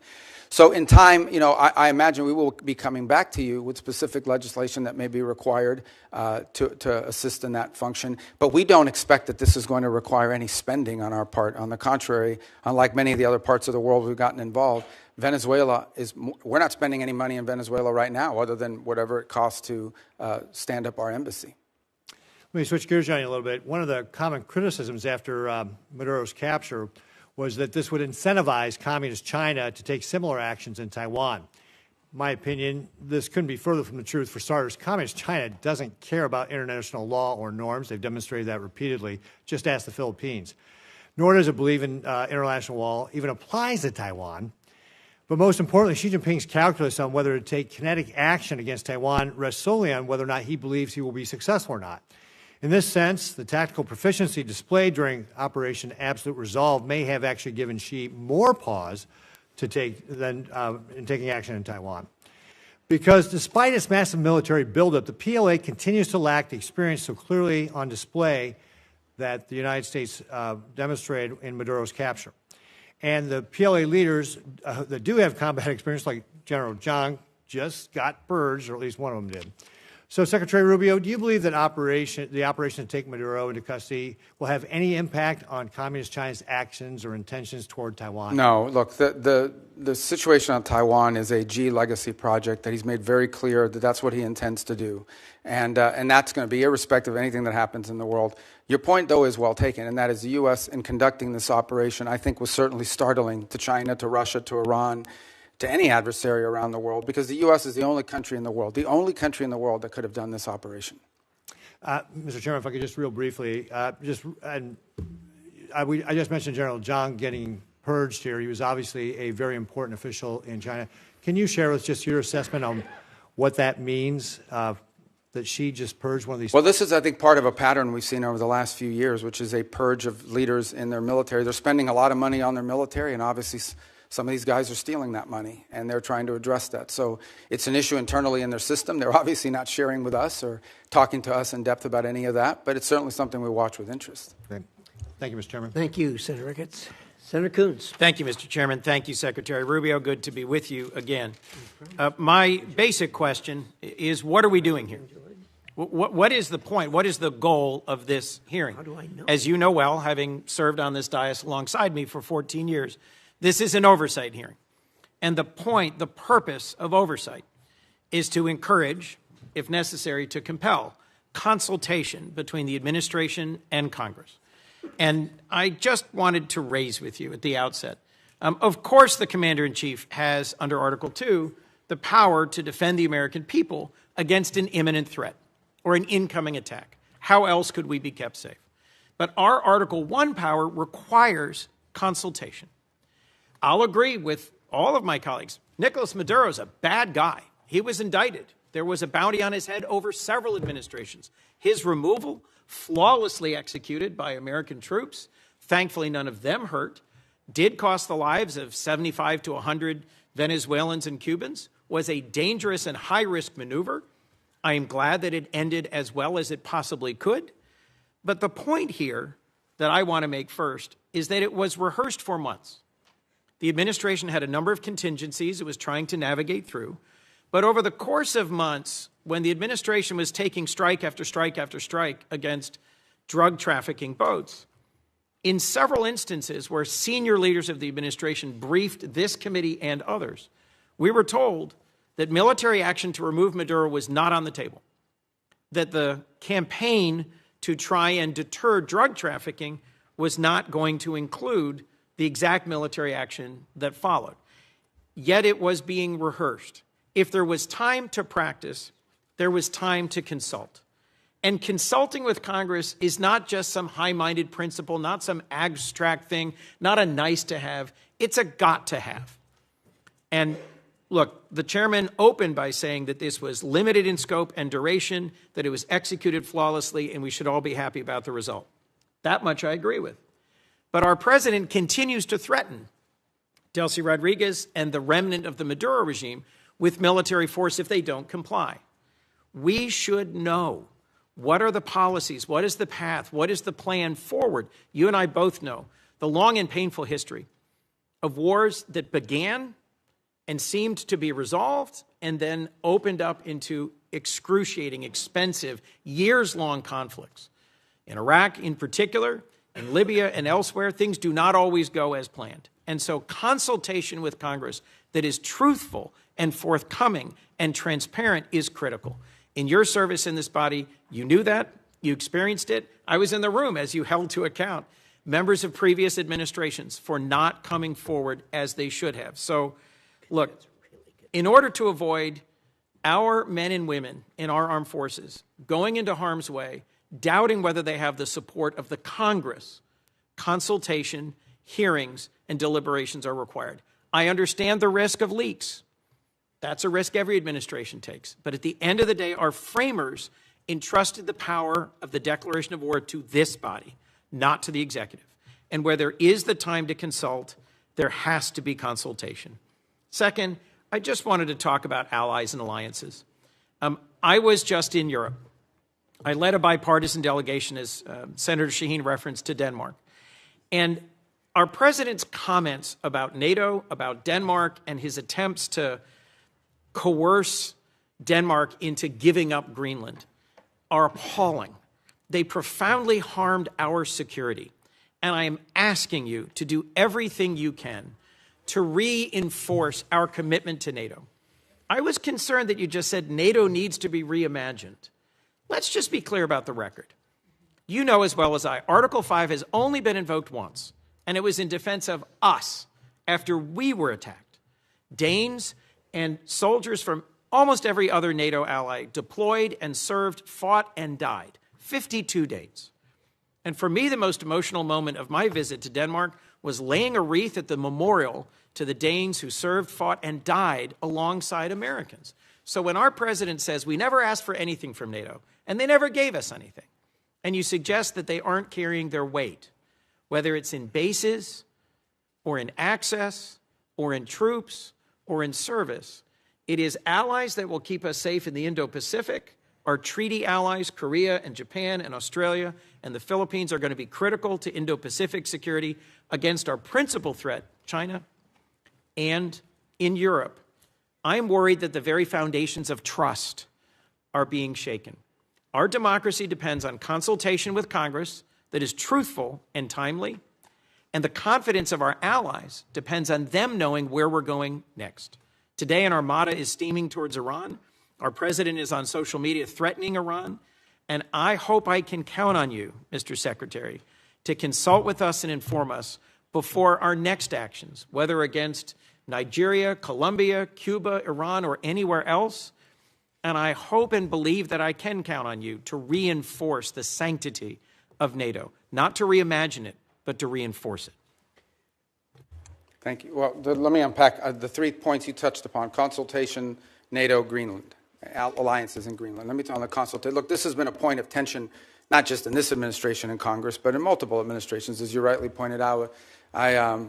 So in time, I imagine we will be coming back to you with specific legislation that may be required to assist in that function. But we don't expect that this is going to require any spending on our part. On the contrary, unlike many of the other parts of the world we've gotten involved, Venezuela we're not spending any money in Venezuela right now other than whatever it costs to stand up our embassy. Let me switch gears on you a little bit. One of the common criticisms after Maduro's capture was that this would incentivize communist China to take similar actions in Taiwan. In my opinion, this couldn't be further from the truth. For starters, communist China doesn't care about international law or norms. They've demonstrated that repeatedly. Just ask the Philippines. Nor does it believe in international law, even applies to Taiwan. But most importantly, Xi Jinping's calculus on whether to take kinetic action against Taiwan rests solely on whether or not he believes he will be successful or not. In this sense, the tactical proficiency displayed during Operation Absolute Resolve may have actually given Xi more pause to take than in taking action in Taiwan. Because despite its massive military buildup, the PLA continues to lack the experience so clearly on display that the United States demonstrated in Maduro's capture. And the PLA leaders that do have combat experience, like General Zhang, just got purged, or at least one of them did. So, Secretary Rubio, do you believe that the operation to take Maduro into custody will have any impact on Communist China's actions or intentions toward Taiwan? No. Look, the situation on Taiwan is a Xi legacy project that he's made very clear that that's what he intends to do. And that's going to be irrespective of anything that happens in the world. Your point, though, is well taken, and that is the U.S. in conducting this operation, I think, was certainly startling to China, to Russia, to Iran, to any adversary around the world, because the U.S. is the only country in the world that could have done this operation. Mr. Chairman, if I could just real briefly, I just mentioned General Zhang getting purged here. He was obviously a very important official in China. Can you share with us just your assessment on what that means, that she just purged one of these? Well, this is, I think, part of a pattern we've seen over the last few years, which is a purge of leaders in their military. They're spending a lot of money on their military, and obviously some of these guys are stealing that money, and they're trying to address that. So it's an issue internally in their system. They're obviously not sharing with us or talking to us in depth about any of that, but it's certainly something we watch with interest. Okay. Thank you, Mr. Chairman. Thank you, Senator Ricketts. Senator Coons. Thank you, Mr. Chairman. Thank you, Secretary Rubio. Good to be with you again. My basic question is, what are we doing here? What is the point? What is the goal of this hearing? How do I know? As you know well, having served on this dais alongside me for 14 years, this is an oversight hearing. And the purpose of oversight is to encourage, if necessary, to compel consultation between the administration and Congress. And I just wanted to raise with you at the outset, of course the Commander-in-Chief has, under Article 2, the power to defend the American people against an imminent threat or an incoming attack. How else could we be kept safe? But our Article 1 power requires consultation. I'll agree with all of my colleagues. Nicolas Maduro is a bad guy. He was indicted. There was a bounty on his head over several administrations. His removal, flawlessly executed by American troops, thankfully none of them hurt, did cost the lives of 75 to 100 Venezuelans and Cubans, was a dangerous and high-risk maneuver. I am glad that it ended as well as it possibly could. But the point here that I want to make first is that it was rehearsed for months. The administration had a number of contingencies it was trying to navigate through. But over the course of months, when the administration was taking strike after strike after strike against drug trafficking boats, in several instances where senior leaders of the administration briefed this committee and others, we were told that military action to remove Maduro was not on the table, that the campaign to try and deter drug trafficking was not going to include the exact military action that followed. Yet it was being rehearsed. If there was time to practice, there was time to consult. And consulting with Congress is not just some high-minded principle, not some abstract thing, not a nice to have. It's a got to have. And look, the chairman opened by saying that this was limited in scope and duration, that it was executed flawlessly, and we should all be happy about the result. That much I agree with. But our president continues to threaten Delcy Rodriguez and the remnant of the Maduro regime with military force if they don't comply. We should know what are the policies, what is the path, what is the plan forward. You and I both know the long and painful history of wars that began and seemed to be resolved and then opened up into excruciating, expensive, years-long conflicts. In Iraq in particular, in Libya and elsewhere, things do not always go as planned. And so consultation with Congress that is truthful and forthcoming and transparent is critical. In your service in this body, you knew that, you experienced it. I was in the room as you held to account members of previous administrations for not coming forward as they should have. So, look, in order to avoid our men and women in our armed forces going into harm's way, doubting whether they have the support of the Congress, consultation, hearings, and deliberations are required. I understand the risk of leaks. That's a risk every administration takes. But at the end of the day, our framers entrusted the power of the declaration of war to this body, not to the executive. And where there is the time to consult, there has to be consultation. Second, I just wanted to talk about allies and alliances. I was just in Europe. I led a bipartisan delegation, as Senator Shaheen referenced, to Denmark. And our president's comments about NATO, about Denmark, and his attempts to coerce Denmark into giving up Greenland are appalling. They profoundly harmed our security. And I am asking you to do everything you can to reinforce our commitment to NATO. I was concerned that you just said NATO needs to be reimagined. Let's just be clear about the record. You know as well as I, Article 5 has only been invoked once, and it was in defense of us after we were attacked. Danes and soldiers from almost every other NATO ally deployed and served, fought, and died. 52 days. And for me, the most emotional moment of my visit to Denmark was laying a wreath at the memorial to the Danes who served, fought, and died alongside Americans. So when our president says we never asked for anything from NATO, and they never gave us anything, and you suggest that they aren't carrying their weight, whether it's in bases, or in access, or in troops, or in service, it is allies that will keep us safe in the Indo-Pacific. Our treaty allies, Korea and Japan and Australia and the Philippines, are going to be critical to Indo-Pacific security against our principal threat, China. And in Europe, I'm worried that the very foundations of trust are being shaken. Our democracy depends on consultation with Congress that is truthful and timely, and the confidence of our allies depends on them knowing where we're going next. Today, an armada is steaming towards Iran. Our president is on social media threatening Iran. And I hope I can count on you, Mr. Secretary, to consult with us and inform us before our next actions, whether against Nigeria, Colombia, Cuba, Iran, or anywhere else. And I hope and believe that I can count on you to reinforce the sanctity of NATO, not to reimagine it, but to reinforce it. Thank you. Well, let me unpack the 3 points you touched upon: consultation, NATO, Greenland, alliances in Greenland. Let me tell you on the consultation. Look, this has been a point of tension, not just in this administration and Congress, but in multiple administrations. As you rightly pointed out, I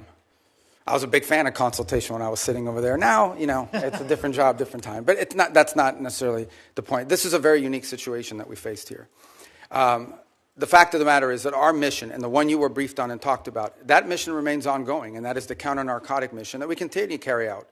was a big fan of consultation when I was sitting over there. Now, you know, it's a different job, different time. But it's not, that's not necessarily the point. This is a very unique situation that we faced here. The fact of the matter is that our mission, and the one you were briefed on and talked about, that mission remains ongoing, and that is the counter-narcotic mission that we continue to carry out.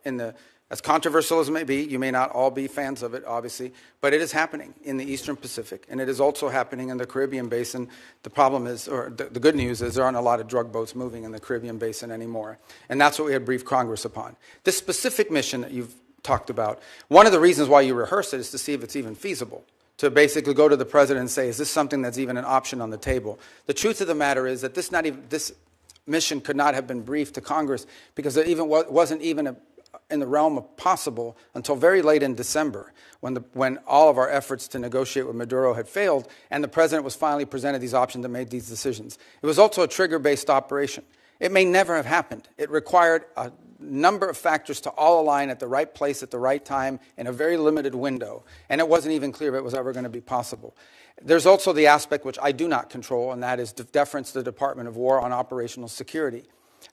As controversial as it may be, you may not all be fans of it, obviously, but it is happening in the Eastern Pacific, and it is also happening in the Caribbean Basin. The problem is, or the good news is, there aren't a lot of drug boats moving in the Caribbean Basin anymore, and that's what we had briefed Congress upon. This specific mission that you've talked about, one of the reasons why you rehearse it is to see if it's even feasible, to basically go to the president and say, is this something that's even an option on the table? The truth of the matter is that this mission could not have been briefed to Congress because it wasn't even in the realm of possible until very late in December, when all of our efforts to negotiate with Maduro had failed, and the president was finally presented these options and made these decisions. It was also a trigger-based operation. It may never have happened. It required a number of factors to all align at the right place at the right time in a very limited window, and it wasn't even clear if it was ever going to be possible. There's also the aspect which I do not control, and that is deference to the Department of War on operational security.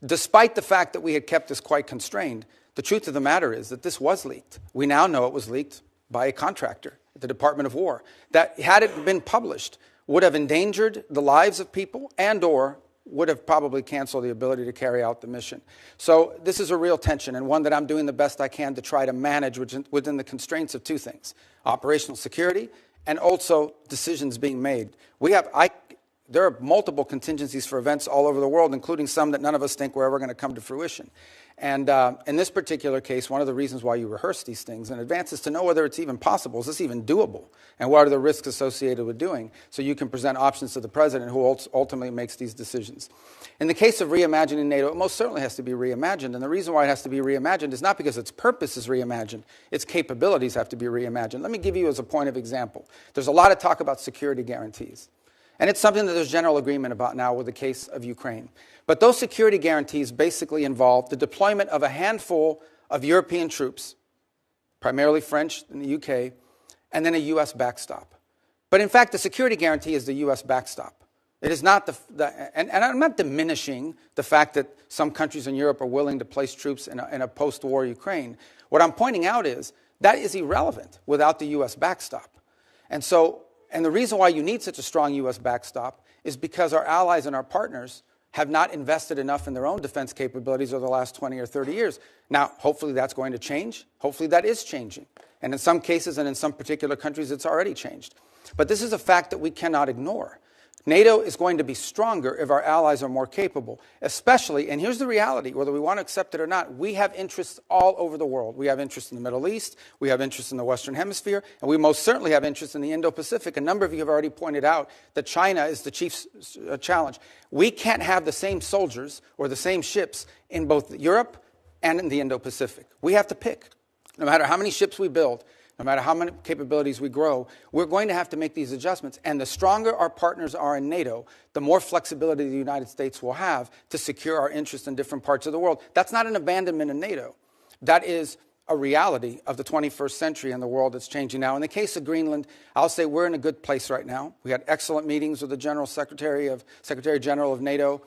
Despite the fact that we had kept this quite constrained, the truth of the matter is that this was leaked. We now know it was leaked by a contractor at the Department of War that, had it been published, would have endangered the lives of people and/or would have probably canceled the ability to carry out the mission. So this is a real tension, and one that I'm doing the best I can to try to manage within the constraints of two things: operational security and also decisions being made. There are multiple contingencies for events all over the world, including some that none of us think were ever going to come to fruition. And in this particular case, one of the reasons why you rehearse these things in advance is to know whether it's even possible. Is this even doable? And what are the risks associated with doing? So you can present options to the president, who ultimately makes these decisions. In the case of reimagining NATO, it most certainly has to be reimagined. And the reason why it has to be reimagined is not because its purpose is reimagined. Its capabilities have to be reimagined. Let me give you as a point of example. There's a lot of talk about security guarantees. And it's something that there's general agreement about now with the case of Ukraine. But those security guarantees basically involve the deployment of a handful of European troops, primarily French in the UK, and then a U.S. backstop. But in fact, the security guarantee is the U.S. backstop. It is not and I'm not diminishing the fact that some countries in Europe are willing to place troops in a post-war Ukraine. What I'm pointing out is that is irrelevant without the U.S. backstop. And the reason why you need such a strong U.S. backstop is because our allies and our partners have not invested enough in their own defense capabilities over the last 20 or 30 years. Now, hopefully that's going to change. Hopefully that is changing. And in some cases and in some particular countries, it's already changed. But this is a fact that we cannot ignore. NATO is going to be stronger if our allies are more capable, especially, and here's the reality, whether we want to accept it or not, we have interests all over the world. We have interests in the Middle East, we have interests in the Western Hemisphere, and we most certainly have interests in the Indo-Pacific. A number of you have already pointed out that China is the chief challenge. We can't have the same soldiers or the same ships in both Europe and in the Indo-Pacific. We have to pick. No matter how many ships we build, no matter how many capabilities we grow, we're going to have to make these adjustments. And the stronger our partners are in NATO, the more flexibility the United States will have to secure our interests in different parts of the world. That's not an abandonment of NATO. That is a reality of the 21st century and the world that's changing now. In the case of Greenland, I'll say we're in a good place right now. We had excellent meetings with the Secretary General of NATO.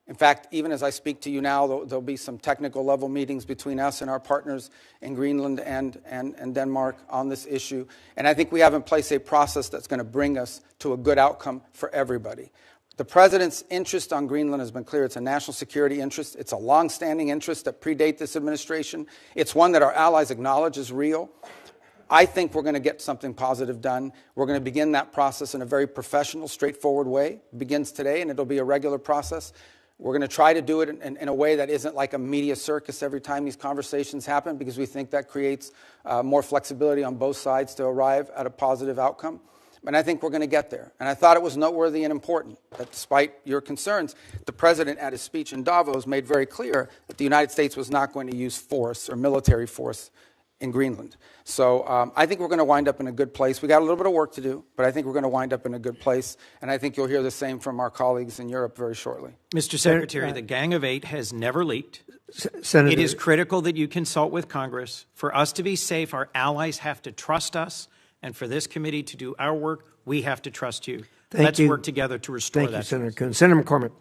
In fact, even as I speak to you now, there'll be some technical level meetings between us and our partners in Greenland and Denmark on this issue. And I think we have in place a process that's going to bring us to a good outcome for everybody. The President's interest on Greenland has been clear. It's a national security interest. It's a long-standing interest that predate this administration. It's one that our allies acknowledge is real. I think we're going to get something positive done. We're going to begin that process in a very professional, straightforward way. It begins today, and it'll be a regular process. We're going to try to do it in a way that isn't like a media circus every time these conversations happen, because we think that creates more flexibility on both sides to arrive at a positive outcome. And I think we're going to get there. And I thought it was noteworthy and important that despite your concerns, the President at his speech in Davos made very clear that the United States was not going to use force or military force in Greenland. So I think we're going to wind up in a good place. We got a little bit of work to do, but I think we're going to wind up in a good place. And I think you'll hear the same from our colleagues in Europe very shortly. Mr. Secretary, the Gang of Eight has never leaked. Senator, it is critical that you consult with Congress. For us to be safe, our allies have to trust us. And for this committee to do our work, we have to trust you. Let's work together to restore that. Thank you, Senator Coons. Senator McCormick.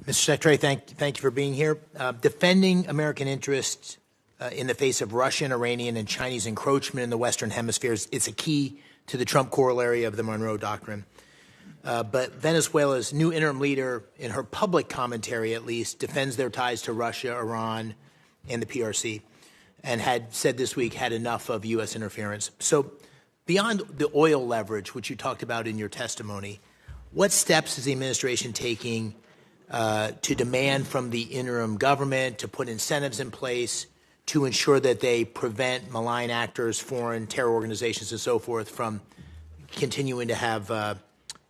Mr. Secretary, thank you for being here. Defending American interests in the face of Russian, Iranian, and Chinese encroachment in the Western Hemisphere is a key to the Trump corollary of the Monroe Doctrine. But Venezuela's new interim leader, in her public commentary at least, defends their ties to Russia, Iran, and the PRC, and had said this week had enough of U.S. interference. So beyond the oil leverage, which you talked about in your testimony, what steps is the administration taking to demand from the interim government to put incentives in place to ensure that they prevent malign actors, foreign terror organizations, and so forth from continuing to have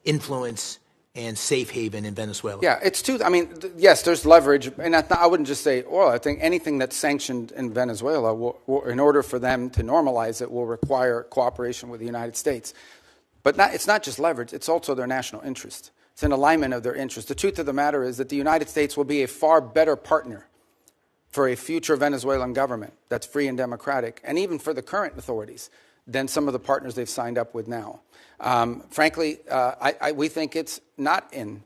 influence and safe haven in Venezuela? Yeah, it's I mean, yes, there's leverage. And I wouldn't just say oil. I think anything that's sanctioned in Venezuela, will, in order for them to normalize it, will require cooperation with the United States. But it's not just leverage. It's also their national interest. It's an alignment of their interest. The truth of the matter is that the United States will be a far better partner for a future Venezuelan government that's free and democratic, and even for the current authorities, than some of the partners they've signed up with now. Frankly, we think it's not in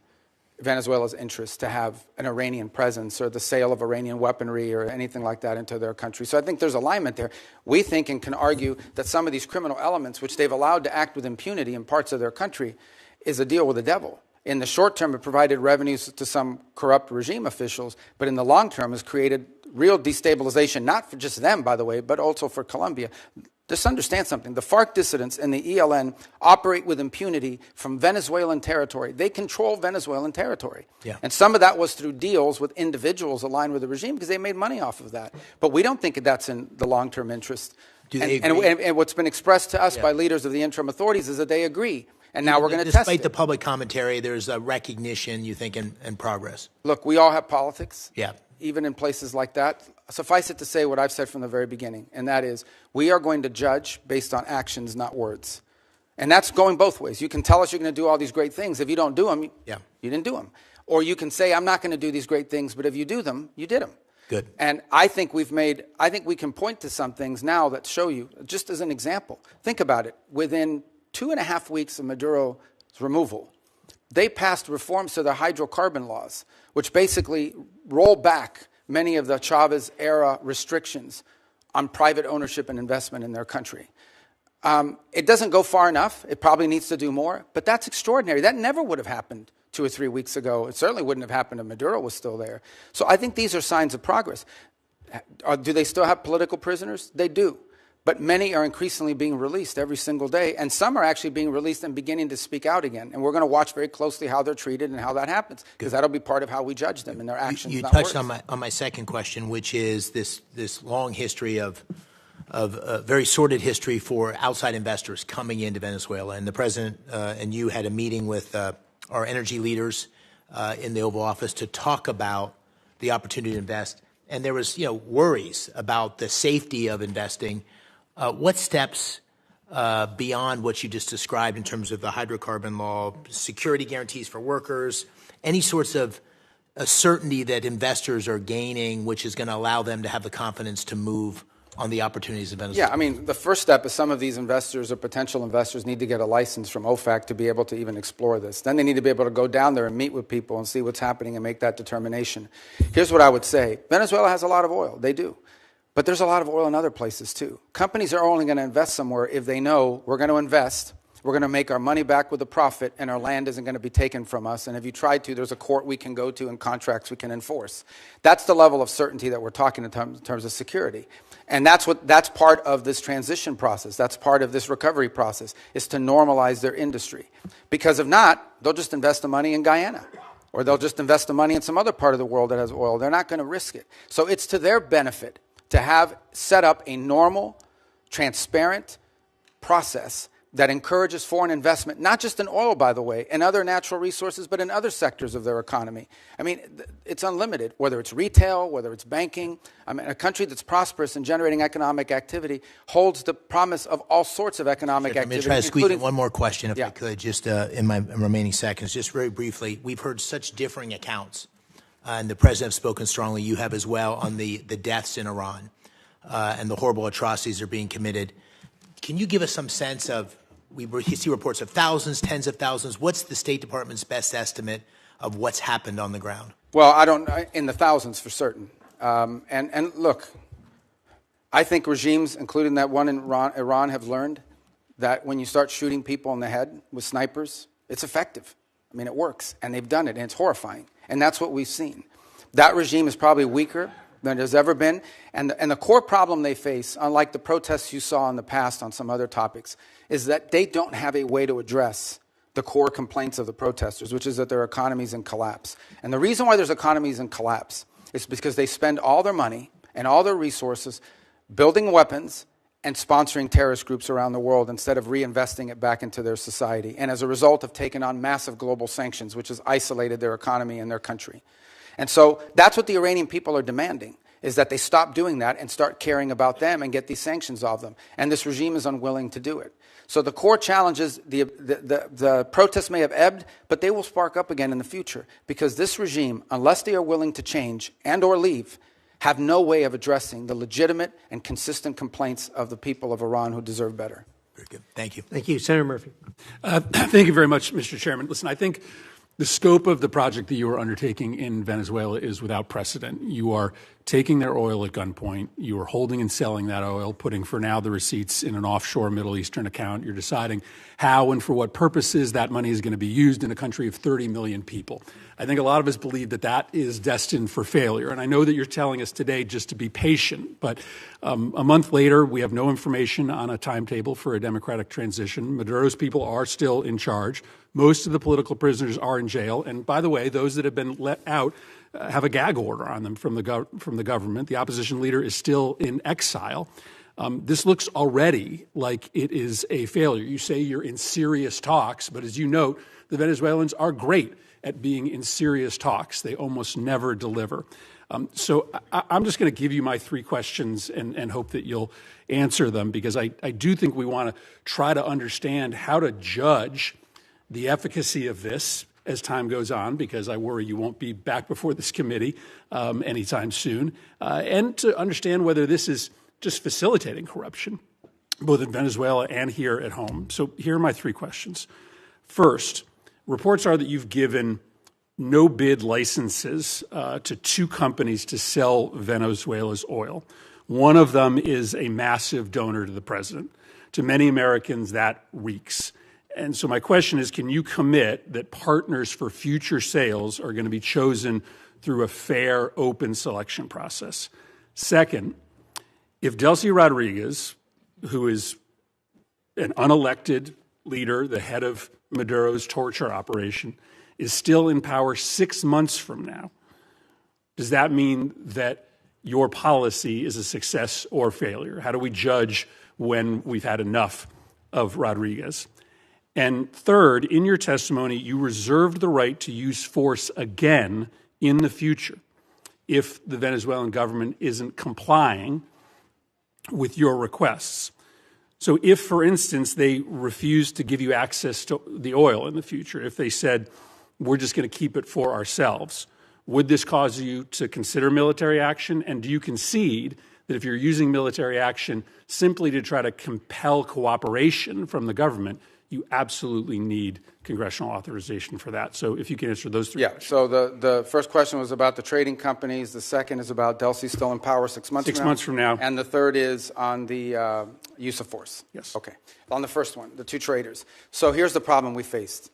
Venezuela's interest to have an Iranian presence or the sale of Iranian weaponry or anything like that into their country. So I think there's alignment there. We think and can argue that some of these criminal elements, which they've allowed to act with impunity in parts of their country, is a deal with the devil. In the short term, it provided revenues to some corrupt regime officials, but in the long term has created real destabilization, not for just them, by the way, but also for Colombia. Just understand something. The FARC dissidents and the ELN operate with impunity from Venezuelan territory. They control Venezuelan territory. Yeah. And some of that was through deals with individuals aligned with the regime because they made money off of that. But we don't think that's in the long-term interest. Do they agree? And what's been expressed to us by leaders of the interim authorities is that they agree. And now we're going to test it. Despite the public commentary, there's a recognition, you think, and progress. Look, we all have politics. Yeah. Even in places like that. Suffice it to say what I've said from the very beginning, and that is we are going to judge based on actions, not words. And that's going both ways. You can tell us you're going to do all these great things. If you don't do them, you didn't do them. Or you can say, I'm not going to do these great things, but if you do them, you did them. Good. And I think we can point to some things now that show you, just as an example. Think about it. Within 2.5 weeks of Maduro's removal, they passed reforms to their hydrocarbon laws, which basically roll back many of the Chavez-era restrictions on private ownership and investment in their country. It doesn't go far enough. It probably needs to do more, but that's extraordinary. That never would have happened 2 or 3 weeks ago. It certainly wouldn't have happened if Maduro was still there. So I think these are signs of progress. Do they still have political prisoners? They do. But many are increasingly being released every single day, and some are actually being released and beginning to speak out again. And we're going to watch very closely how they're treated and how that happens, because that'll be part of how we judge them and their actions. You touched on my second question, which is this long history of a very sordid history for outside investors coming into Venezuela. And the president and you had a meeting with our energy leaders in the Oval Office to talk about the opportunity to invest. And there was, worries about the safety of investing. What steps beyond what you just described in terms of the hydrocarbon law, security guarantees for workers, any sorts of certainty that investors are gaining, which is going to allow them to have the confidence to move on the opportunities in Venezuela? Yeah, I mean, the first step is some of these investors or potential investors need to get a license from OFAC to be able to even explore this. Then they need to be able to go down there and meet with people and see what's happening and make that determination. Here's what I would say. Venezuela has a lot of oil. They do. But there's a lot of oil in other places, too. Companies are only going to invest somewhere if they know we're going to invest, we're going to make our money back with a profit, and our land isn't going to be taken from us. And if you try to, there's a court we can go to and contracts we can enforce. That's the level of certainty that we're talking in terms of security. And that's part of this transition process. That's part of this recovery process, is to normalize their industry. Because if not, they'll just invest the money in Guyana, or they'll just invest the money in some other part of the world that has oil. They're not going to risk it. So it's to their benefit to have set up a normal, transparent process that encourages foreign investment, not just in oil, by the way, and other natural resources, but in other sectors of their economy. I mean, it's unlimited, whether it's retail, whether it's banking. I mean, a country that's prosperous and generating economic activity holds the promise of all sorts of economic activity. Let me try to squeeze in one more question, if I could, just in my remaining seconds. Just very briefly, we've heard such differing accounts, and the president has spoken strongly, you have as well, on the deaths in Iran and the horrible atrocities that are being committed. Can you give us some sense of, we see reports of thousands, tens of thousands. What's the State Department's best estimate of what's happened on the ground? Well, in the thousands for certain. And look, I think regimes, including that one in Iran, have learned that when you start shooting people in the head with snipers, it's effective. I mean, it works, and they've done it, and it's horrifying. And that's what we've seen. That regime is probably weaker than it has ever been. And the core problem they face, unlike the protests you saw in the past on some other topics, is that they don't have a way to address the core complaints of the protesters, which is that their economy's in collapse. And the reason why there's economies in collapse is because they spend all their money and all their resources building weapons and sponsoring terrorist groups around the world instead of reinvesting it back into their society. And as a result, have taken on massive global sanctions, which has isolated their economy and their country. And so that's what the Iranian people are demanding, is that they stop doing that and start caring about them and get these sanctions off them. And this regime is unwilling to do it. So the core challenge is the protests may have ebbed, but they will spark up again in the future, because this regime, unless they are willing to change and or leave, have no way of addressing the legitimate and consistent complaints of the people of Iran who deserve better. Very good. Thank you. Thank you. Senator Murphy. Thank you very much, Mr. Chairman. Listen, I think the scope of the project that you are undertaking in Venezuela is without precedent. You are taking their oil at gunpoint. You are holding and selling that oil, putting for now the receipts in an offshore Middle Eastern account. You're deciding how and for what purposes that money is going to be used in a country of 30 million people. I think a lot of us believe that that is destined for failure. And I know that you're telling us today just to be patient. But a month later, we have no information on a timetable for a democratic transition. Maduro's people are still in charge. Most of the political prisoners are in jail. And by the way, those that have been let out have a gag order on them from the government. The opposition leader is still in exile. This looks already like it is a failure. You say you're in serious talks, but as you note, the Venezuelans are great at being in serious talks. They almost never deliver. So I'm just going to give you my three questions and hope that you'll answer them, because I do think we want to try to understand how to judge the efficacy of this as time goes on, because I worry you won't be back before this committee anytime soon, and to understand whether this is just facilitating corruption. both in Venezuela and here at home. So here are my three questions. First, reports are that you've given no-bid licenses to two companies to sell Venezuela's oil. One of them is a massive donor to the president. To many Americans, that reeks. And so my question is, can you commit that partners for future sales are going to be chosen through a fair, open selection process? Second, if Delcy Rodriguez, who is an unelected leader, the head of Maduro's torture operation, is still in power 6 months from now, does that mean that your policy is a success or failure? How do we judge when we've had enough of Rodriguez? And third, in your testimony, you reserved the right to use force again in the future if the Venezuelan government isn't complying with your requests. So if, for instance, they refused to give you access to the oil in the future, if they said, we're just going to keep it for ourselves, would this cause you to consider military action? And do you concede that if you're using military action simply to try to compel cooperation from the government, you absolutely need congressional authorization for that? So if you can answer those three questions. So the first question was about the trading companies. The second is about Delcy still in power 6 months from now. 6 months from now. And the third is on the use of force. Yes. Okay. On the first one, the two traders. So here's the problem we faced.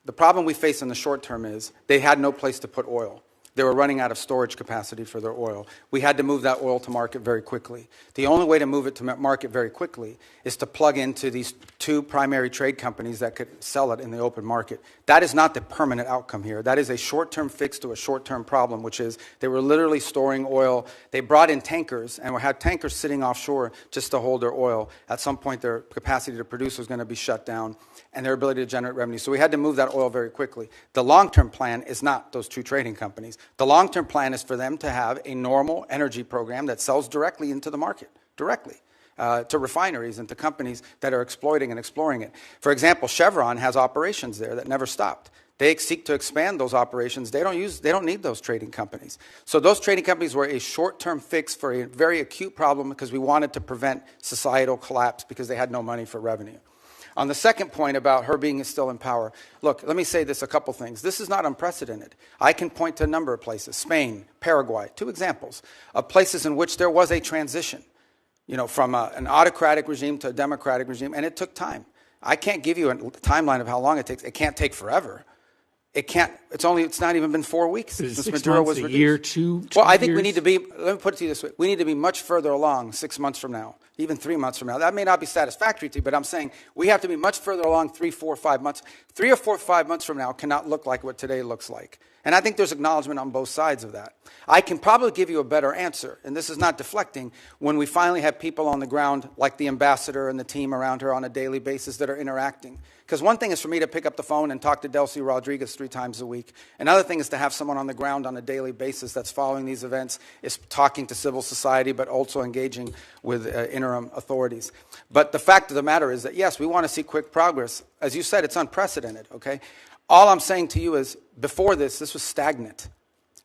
The problem we faced in the short term is they had no place to put oil. They were running out of storage capacity for their oil. We had to move that oil to market very quickly. The only way to move it to market very quickly is to plug into these two primary trade companies that could sell it in the open market. That is not the permanent outcome here. That is a short-term fix to a short-term problem, which is they were literally storing oil. They brought in tankers and had tankers sitting offshore just to hold their oil. At some point, their capacity to produce was going to be shut down and their ability to generate revenue. So we had to move that oil very quickly. The long-term plan is not those two trading companies. The long-term plan is for them to have a normal energy program that sells directly into the market, directly, to refineries and to companies that are exploiting and exploring it. For example, Chevron has operations there that never stopped. They seek to expand those operations. They don't need those trading companies. So those trading companies were a short-term fix for a very acute problem because we wanted to prevent societal collapse because they had no money for revenue. On the second point about her being still in power, look, let me say this, a couple things. This is not unprecedented. I can point to a number of places, Spain, Paraguay, two examples of places in which there was a transition, from an autocratic regime to a democratic regime, and it took time. I can't give you a timeline of how long it takes. It can't take forever. It's not even been 4 weeks since Maduro was reduced. A year, two Well, I think years? we need to be, let me put it to you this way, we need to be much further along 6 months from now, even 3 months from now. That may not be satisfactory to you, but I'm saying we have to be much further along 3, 4, 5 months. 3 or 4, 5 months from now cannot look like what today looks like. And I think there's acknowledgement on both sides of that. I can probably give you a better answer, and this is not deflecting, when we finally have people on the ground like the ambassador and the team around her on a daily basis that are interacting. Because one thing is for me to pick up the phone and talk to Delcy Rodriguez 3 times a week. Another thing is to have someone on the ground on a daily basis that's following these events, is talking to civil society, but also engaging with interim authorities. But the fact of the matter is that, yes, we want to see quick progress. As you said, it's unprecedented, okay? All I'm saying to you is, before this was stagnant.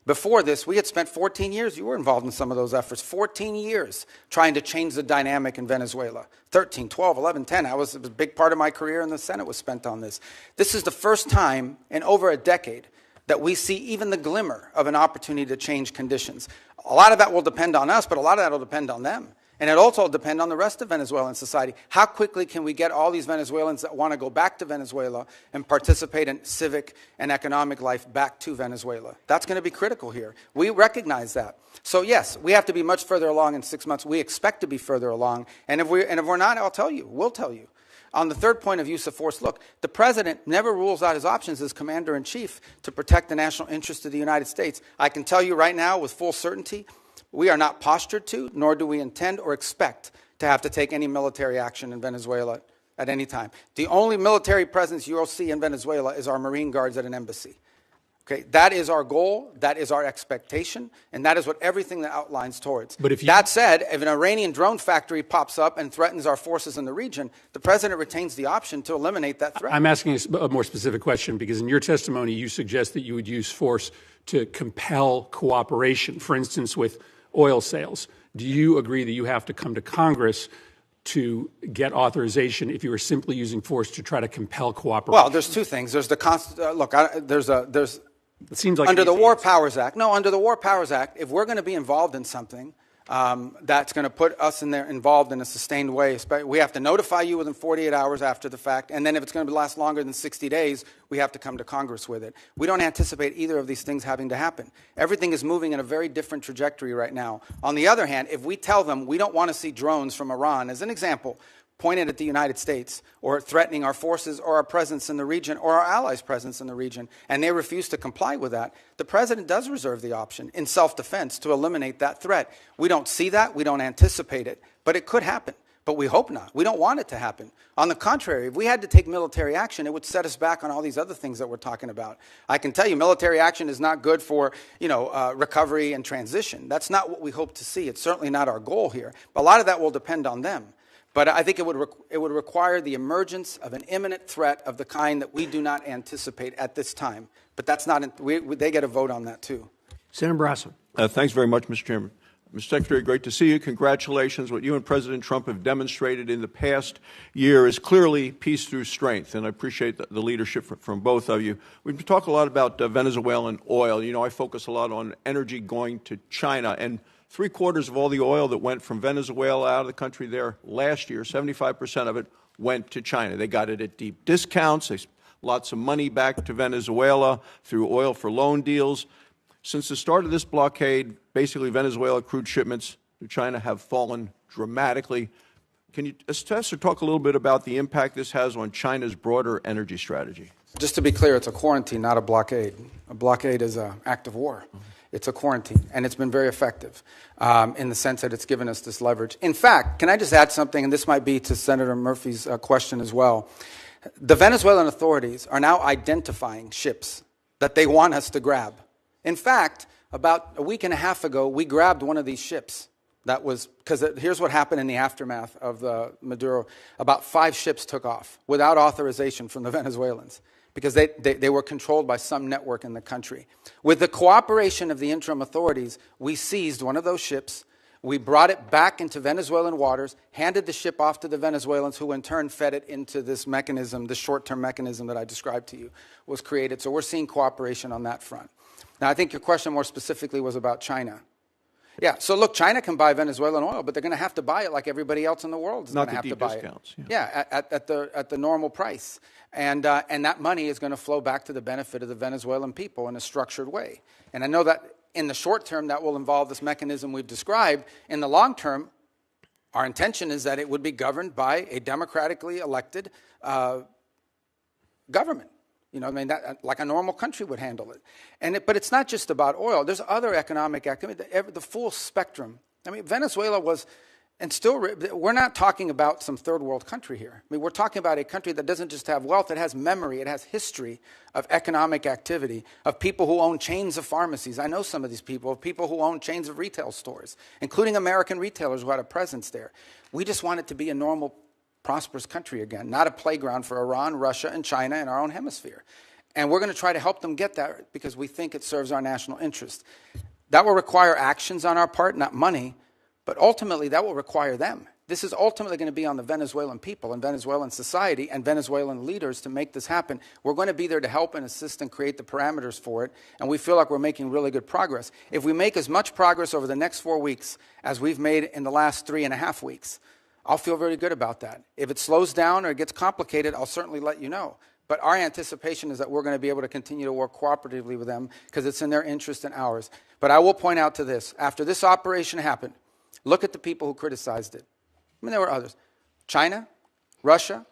Before this, we had spent 14 years, you were involved in some of those efforts, 14 years trying to change the dynamic in Venezuela. 13, 12, 11, 10. It was a big part of my career in the Senate was spent on this. This is the first time in over a decade that we see even the glimmer of an opportunity to change conditions. A lot of that will depend on us, but a lot of that will depend on them. And it also will depend on the rest of Venezuelan society. How quickly can we get all these Venezuelans that want to go back to Venezuela and participate in civic and economic life back to Venezuela? That's going to be critical here. We recognize that. So yes, we have to be much further along in 6 months. We expect to be further along. And if we're not, I'll tell you. We'll tell you. On the third point of use of force, look, the president never rules out his options as commander-in-chief to protect the national interest of the United States. I can tell you right now with full certainty, we are not postured to, nor do we intend or expect to have to take any military action in Venezuela at any time. The only military presence you will see in Venezuela is our Marine Guards at an embassy. Okay, that is our goal, that is our expectation, and that is what everything that outlines towards. But that said, if an Iranian drone factory pops up and threatens our forces in the region, the president retains the option to eliminate that threat. I'm asking a more specific question because in your testimony you suggest that you would use force to compel cooperation, for instance, with oil sales. Do you agree that you have to come to Congress to get authorization if you were simply using force to try to compel cooperation? Well, there's two things. There's the it seems like under the War Powers Act. No, under the War Powers Act, if we're going to be involved in something that's going to put us involved in a sustained way, we have to notify you within 48 hours after the fact, and then if it's going to last longer than 60 days, we have to come to Congress with it. We don't anticipate either of these things having to happen. Everything is moving in a very different trajectory right now. On the other hand, if we tell them we don't want to see drones from Iran, as an example, pointed at the United States or threatening our forces or our presence in the region or our allies' presence in the region, and they refuse to comply with that, the president does reserve the option in self-defense to eliminate that threat. We don't see that. We don't anticipate it. But it could happen. But we hope not. We don't want it to happen. On the contrary, if we had to take military action, it would set us back on all these other things that we're talking about. I can tell you military action is not good for recovery and transition. That's not what we hope to see. It's certainly not our goal here. But a lot of that will depend on them. But I think it would require the emergence of an imminent threat of the kind that we do not anticipate at this time. But that's not. They get a vote on that too. Senator Brasso. Thanks very much, Mr. Chairman. Mr. Secretary, great to see you. Congratulations. What you and President Trump have demonstrated in the past year is clearly peace through strength, and I appreciate the leadership from both of you. We've talked a lot about Venezuelan oil. You know, I focus a lot on energy going to China, and 3/4 of all the oil that went from Venezuela out of the country there last year, 75% of it went to China. They got it at deep discounts. Lots of money back to Venezuela through oil for loan deals. Since the start of this blockade, basically Venezuela crude shipments to China have fallen dramatically. Can you assess or talk a little bit about the impact this has on China's broader energy strategy? Just to be clear, it's a quarantine, not a blockade. A blockade is an act of war. It's a quarantine, and it's been very effective in the sense that it's given us this leverage. In fact, can I just add something, and this might be to Senator Murphy's question as well. The Venezuelan authorities are now identifying ships that they want us to grab. In fact, about a week and a half ago, we grabbed one of these ships. That was because here's what happened in the aftermath of the Maduro. About 5 ships took off without authorization from the Venezuelans, because they were controlled by some network in the country. With the cooperation of the interim authorities, we seized one of those ships. We brought it back into Venezuelan waters, handed the ship off to the Venezuelans, who in turn fed it into this mechanism, the short-term mechanism that I described to you was created. So we're seeing cooperation on that front. Now, I think your question more specifically was about China. Yeah, so look, China can buy Venezuelan oil, but they're going to have to buy it like everybody else in the world is going to have to buy discounts, it. Yeah, at the normal price. And that money is going to flow back to the benefit of the Venezuelan people in a structured way. And I know that in the short term that will involve this mechanism we've described. In the long term, our intention is that it would be governed by a democratically elected government. You know, I mean, that, like a normal country would handle it. But it's not just about oil. There's other economic activity, the full spectrum. I mean, Venezuela was, and still, we're not talking about some third world country here. I mean, we're talking about a country that doesn't just have wealth, it has memory, it has history of economic activity, of people who own chains of pharmacies. I know some of these people, of people who own chains of retail stores, including American retailers who had a presence there. We just want it to be a normal, prosperous country again, not a playground for Iran, Russia, and China in our own hemisphere. And we're going to try to help them get that because we think it serves our national interest. That will require actions on our part, not money, but ultimately that will require them. This is ultimately going to be on the Venezuelan people and Venezuelan society and Venezuelan leaders to make this happen. We're going to be there to help and assist and create the parameters for it, and we feel like we're making really good progress. If we make as much progress over the next 4 weeks as we've made in the last 3.5 weeks, I'll feel very good about that. If it slows down or it gets complicated, I'll certainly let you know. But our anticipation is that we're going to be able to continue to work cooperatively with them because it's in their interest and ours. But I will point out to this. After this operation happened, look at the people who criticized it. I mean, there were others. China, Russia,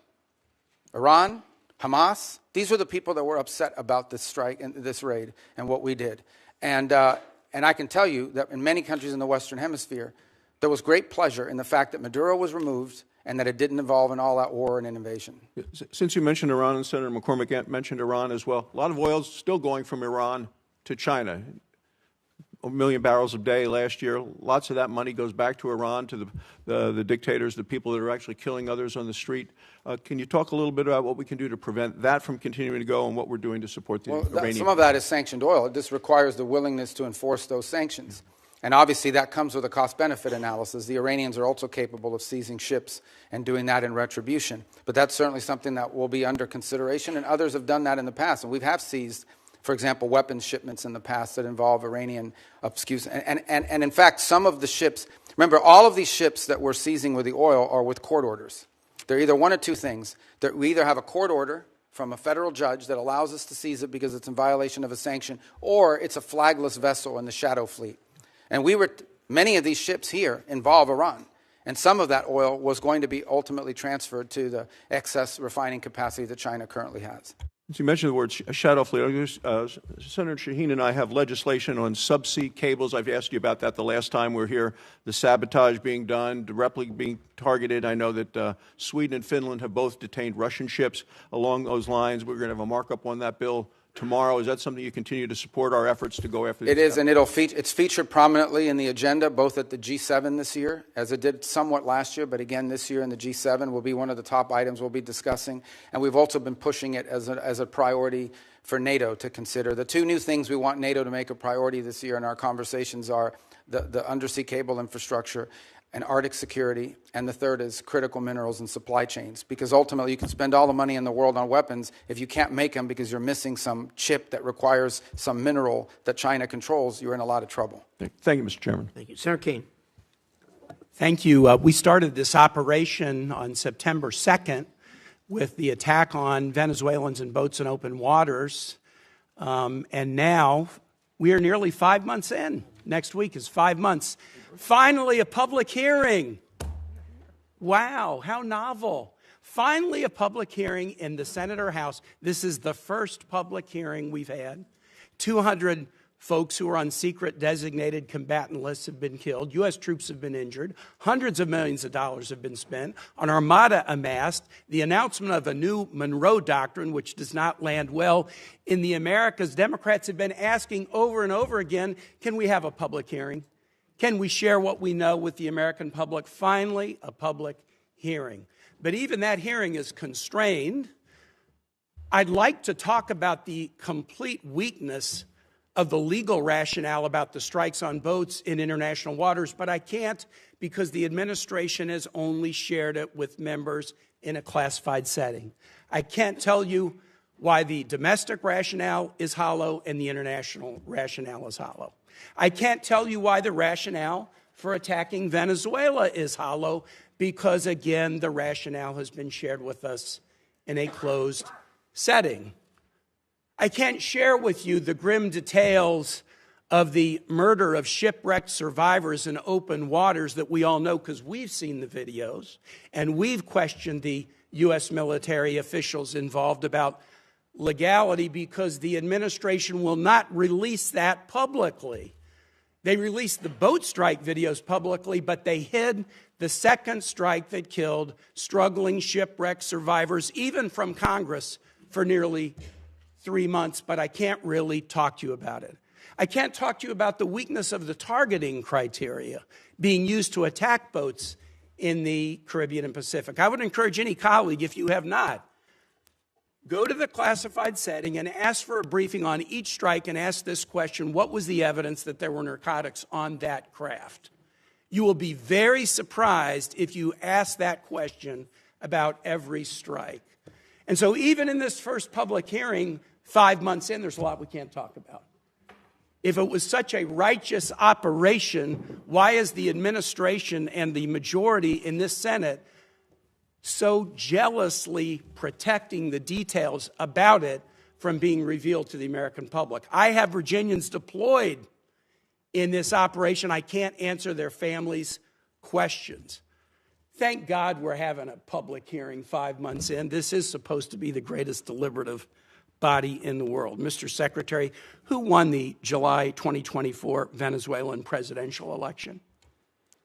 Iran, Hamas. These were the people that were upset about this strike and this raid and what we did. And I can tell you that in many countries in the Western Hemisphere, there was great pleasure in the fact that Maduro was removed and that it didn't involve an all-out war and an invasion. Since you mentioned Iran, and Senator McCormick mentioned Iran as well, a lot of oil is still going from Iran to China. 1 million barrels a day last year. Lots of that money goes back to Iran, to the dictators, the people that are actually killing others on the street. Can you talk a little bit about what we can do to prevent that from continuing to go and what we're doing to support the Iranian? Some of that is sanctioned oil. This requires the willingness to enforce those sanctions. And obviously that comes with a cost-benefit analysis. The Iranians are also capable of seizing ships and doing that in retribution. But that's certainly something that will be under consideration, and others have done that in the past. And we have seized, for example, weapons shipments in the past that involve Iranian, and in fact, some of the ships, remember, all of these ships that we're seizing with the oil are with court orders. They're either one of two things. We either have a court order from a federal judge that allows us to seize it because it's in violation of a sanction, or it's a flagless vessel in the shadow fleet. And many of these ships here involve Iran. And some of that oil was going to be ultimately transferred to the excess refining capacity that China currently has. You mentioned the word shadow fleet. Senator Shaheen and I have legislation on subsea cables. I've asked you about that the last time we were here. The sabotage being done, directly being targeted. I know that Sweden and Finland have both detained Russian ships along those lines. We're going to have a markup on that bill tomorrow. Is that something you continue to support our efforts to go after? It is, and it's featured prominently in the agenda, both at the G7 this year, as it did somewhat last year, but again this year in the G7 will be one of the top items we'll be discussing. And we've also been pushing it as a priority for NATO to consider. The two new things we want NATO to make a priority this year in our conversations are the undersea cable infrastructure and Arctic security, and the third is critical minerals and supply chains, because ultimately you can spend all the money in the world on weapons. If you can't make them because you're missing some chip that requires some mineral that China controls, you're in a lot of trouble. Thank you, Mr. Chairman. Thank you. Senator Kaine. Thank you. We started this operation on September 2nd with the attack on Venezuelans and boats in open waters, and now we are nearly 5 months in. Next week is 5 months. Finally, a public hearing. Wow, how novel. Finally, a public hearing in the Senate or House. This is the first public hearing we've had. 200 folks who are on secret designated combatant lists have been killed. U.S. troops have been injured. Hundreds of millions of dollars have been spent. An armada amassed. The announcement of a new Monroe Doctrine, which does not land well in the Americas. Democrats have been asking over and over again, can we have a public hearing? Can we share what we know with the American public? Finally, a public hearing. But even that hearing is constrained. I'd like to talk about the complete weakness of the legal rationale about the strikes on boats in international waters, but I can't because the administration has only shared it with members in a classified setting. I can't tell you why the domestic rationale is hollow and the international rationale is hollow. I can't tell you why the rationale for attacking Venezuela is hollow because, again, the rationale has been shared with us in a closed setting. I can't share with you the grim details of the murder of shipwrecked survivors in open waters that we all know because we've seen the videos and we've questioned the U.S. military officials involved about legality because the administration will not release that publicly. They released the boat strike videos publicly, but they hid the second strike that killed struggling shipwreck survivors, even from Congress, for nearly 3 months, but I can't really talk to you about it. I can't talk to you about the weakness of the targeting criteria being used to attack boats in the Caribbean and Pacific. I would encourage any colleague, if you have not, go to the classified setting and ask for a briefing on each strike and ask this question: what was the evidence that there were narcotics on that craft? You will be very surprised if you ask that question about every strike. And so even in this first public hearing, 5 months in, there's a lot we can't talk about. If it was such a righteous operation, why is the administration and the majority in this Senate so jealously protecting the details about it from being revealed to the American public? I have Virginians deployed in this operation. I can't answer their families' questions. Thank God we're having a public hearing 5 months in. This is supposed to be the greatest deliberative body in the world. Mr. Secretary, who won the July 2024 Venezuelan presidential election?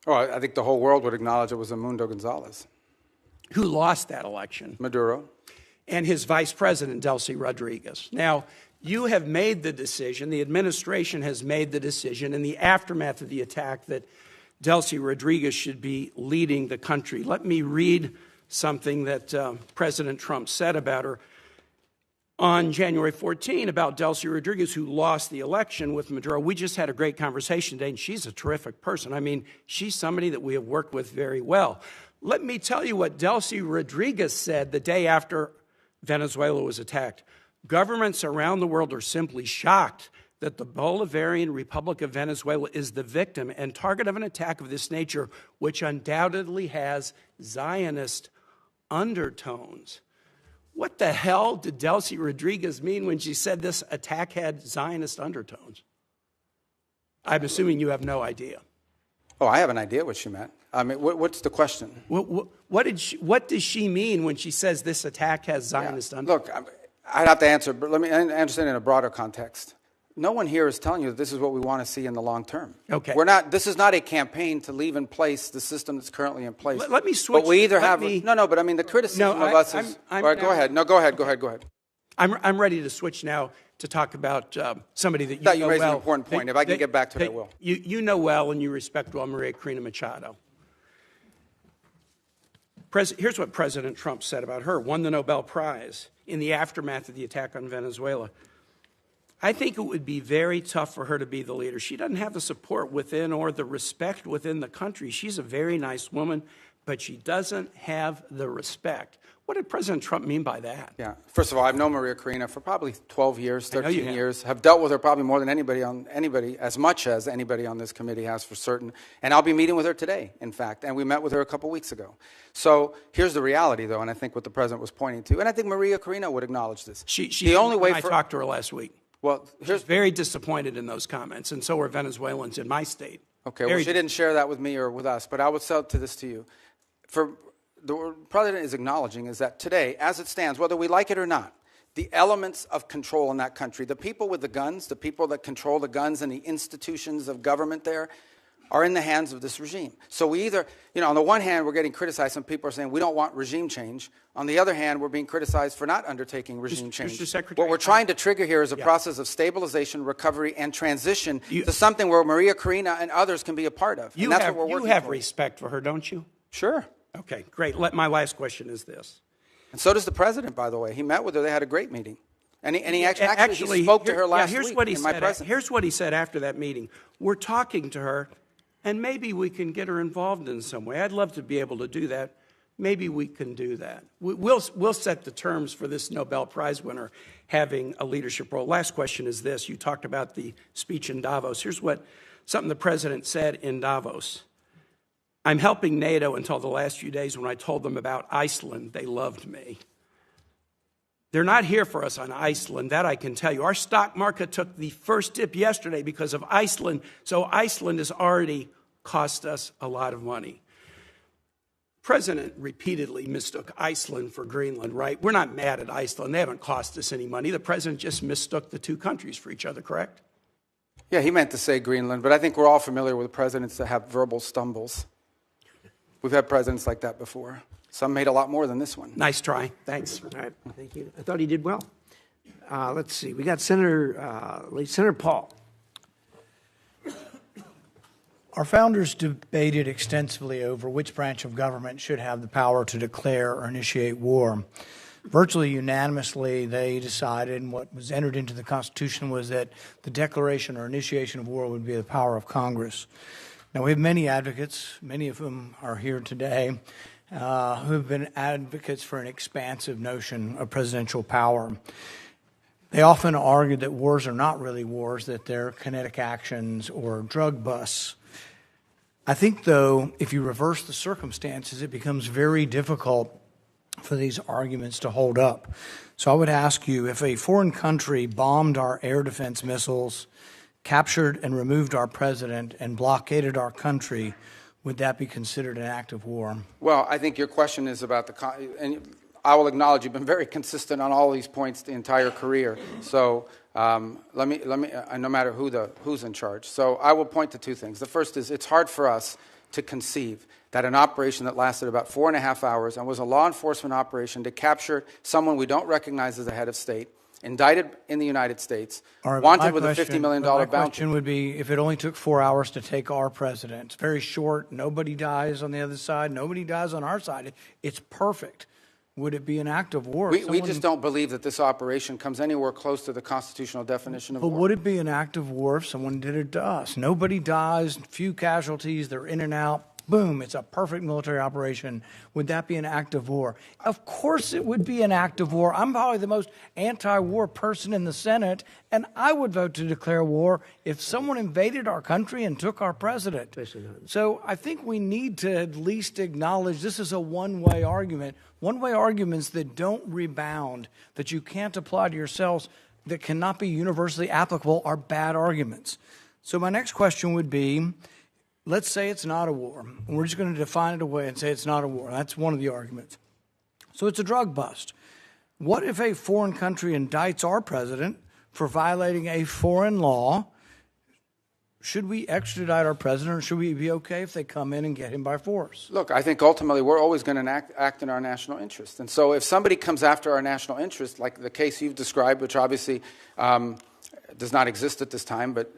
Oh, I think the whole world would acknowledge it was Edmundo Gonzalez. Who lost that election? Maduro. And his vice president, Delcy Rodriguez. Now, you have made the decision, the administration has made the decision in the aftermath of the attack that Delcy Rodriguez should be leading the country. Let me read something that President Trump said about her. on January 14 about Delcy Rodriguez, who lost the election with Maduro. We just had a great conversation today, and she's a terrific person. I mean, she's somebody that we have worked with very well. Let me tell you what Delcy Rodriguez said the day after Venezuela was attacked. Governments around the world are simply shocked that the Bolivarian Republic of Venezuela is the victim and target of an attack of this nature, which undoubtedly has Zionist undertones. What the hell did Delcy Rodriguez mean when she said this attack had Zionist undertones? I'm assuming you have no idea. Oh, I have an idea what she meant. I mean, what's the question? What does she mean when she says this attack has Zionist undertones? Look, I'd have to answer, but let me understand in a broader context. No one here is telling you that this is what we want to see in the long term. Okay. This is not a campaign to leave in place the system that's currently in place. Let me switch. But we either have but I mean the criticism of us is. All right, go ahead. No, go ahead. I'm ready to switch now to talk about somebody that you know well. You raised an important point. If I can get back to it, I will. You know well and you respect well Maria Corina Machado. Here's what President Trump said about her. Won the Nobel Prize in the aftermath of the attack on Venezuela. I think it would be very tough for her to be the leader. She doesn't have the support within or the respect within the country. She's a very nice woman, but she doesn't have the respect. What did President Trump mean by that? Yeah. First of all, I've known Maria Corina for probably 12 years, 13 years. Have dealt with her probably more than as much as anybody on this committee has for certain. And I'll be meeting with her today, in fact. And we met with her a couple weeks ago. So here's the reality, though, and I think what the president was pointing to. And I think Maria Corina would acknowledge this. I talked to her last week. Well, she's very disappointed in those comments, and so are Venezuelans in my state. Okay, well, she didn't share that with me or with us, but I would sell this to you. The president is acknowledging is that today, as it stands, whether we like it or not, the elements of control in that country, the people with the guns, the people that control the guns and the institutions of government there, are in the hands of this regime. So we either, on the one hand, we're getting criticized. Some people are saying we don't want regime change. On the other hand, we're being criticized for not undertaking regime change. Mr. Secretary, what we're trying to trigger here is a process of stabilization, recovery, and transition to something where Maria Corina and others can be a part of. You have respect for her, don't you? Sure. Okay, great. My last question is this. And so does the president, by the way. He met with her. They had a great meeting. And he actually spoke to her last week in my presence. Here's what he said after that meeting. We're talking to her, and maybe we can get her involved in some way. I'd love to be able to do that. Maybe we can do that. We'll set the terms for this Nobel Prize winner having a leadership role. Last question is this. You talked about the speech in Davos. Here's something the president said in Davos. I'm helping NATO until the last few days. When I told them about Iceland, they loved me. They're not here for us on Iceland, that I can tell you. Our stock market took the first dip yesterday because of Iceland, so Iceland has already cost us a lot of money. President repeatedly mistook Iceland for Greenland, right? We're not mad at Iceland. They haven't cost us any money. The president just mistook the two countries for each other, correct? Yeah, he meant to say Greenland, but I think we're all familiar with presidents that have verbal stumbles. We've had presidents like that before. Some made a lot more than this one. Nice try. Thanks. All right. Thank you. I thought he did well. Let's see. We got Senator Paul. Our founders debated extensively over which branch of government should have the power to declare or initiate war. Virtually unanimously, they decided, and what was entered into the Constitution was that the declaration or initiation of war would be the power of Congress. Now, we have many advocates, many of whom are here today, who have been advocates for an expansive notion of presidential power. They often argue that wars are not really wars, that they're kinetic actions or drug busts. I think, though, if you reverse the circumstances, it becomes very difficult for these arguments to hold up. So I would ask you, if a foreign country bombed our air defense missiles, captured and removed our president, and blockaded our country, would that be considered an act of war? Well, I think your question is about and I will acknowledge you've been very consistent on all these points the entire career. So let me. No matter who's in charge. So I will point to two things. The first is it's hard for us to conceive that an operation that lasted about 4.5 hours and was a law enforcement operation to capture someone we don't recognize as a head of state, indicted in the United States, wanted with a $50 million bounty. My question would be, if it only took 4 hours to take our president, it's very short, nobody dies on the other side, nobody dies on our side, it's perfect. Would it be an act of war? We just don't believe that this operation comes anywhere close to the constitutional definition of war. But would it be an act of war if someone did it to us? Nobody dies, few casualties, they're in and out. Boom, it's a perfect military operation. Would that be an act of war? Of course it would be an act of war. I'm probably the most anti-war person in the Senate, and I would vote to declare war if someone invaded our country and took our president. So I think we need to at least acknowledge this is a one-way argument. One-way arguments that don't rebound, that you can't apply to yourselves, that cannot be universally applicable are bad arguments. So my next question would be, let's say it's not a war. We're just going to define it away and say it's not a war. That's one of the arguments. So it's a drug bust. What if a foreign country indicts our president for violating a foreign law? Should we extradite our president, or should we be okay if they come in and get him by force? Look, I think ultimately we're always going to act in our national interest. And so if somebody comes after our national interest, like the case you've described, which obviously does not exist at this time, but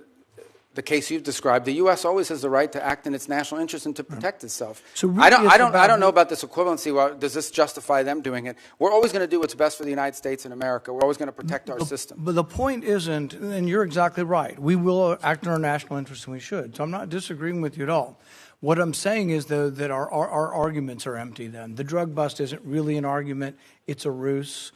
the case you've described, the U.S. always has the right to act in its national interest and to protect itself. So really I don't know about this equivalency. Well, does this justify them doing it? We're always going to do what's best for the United States and America. We're always going to protect our system. But the point isn't, and you're exactly right, we will act in our national interest, and we should. So I'm not disagreeing with you at all. What I'm saying is, though, that our arguments are empty then. The drug bust isn't really an argument. It's a ruse.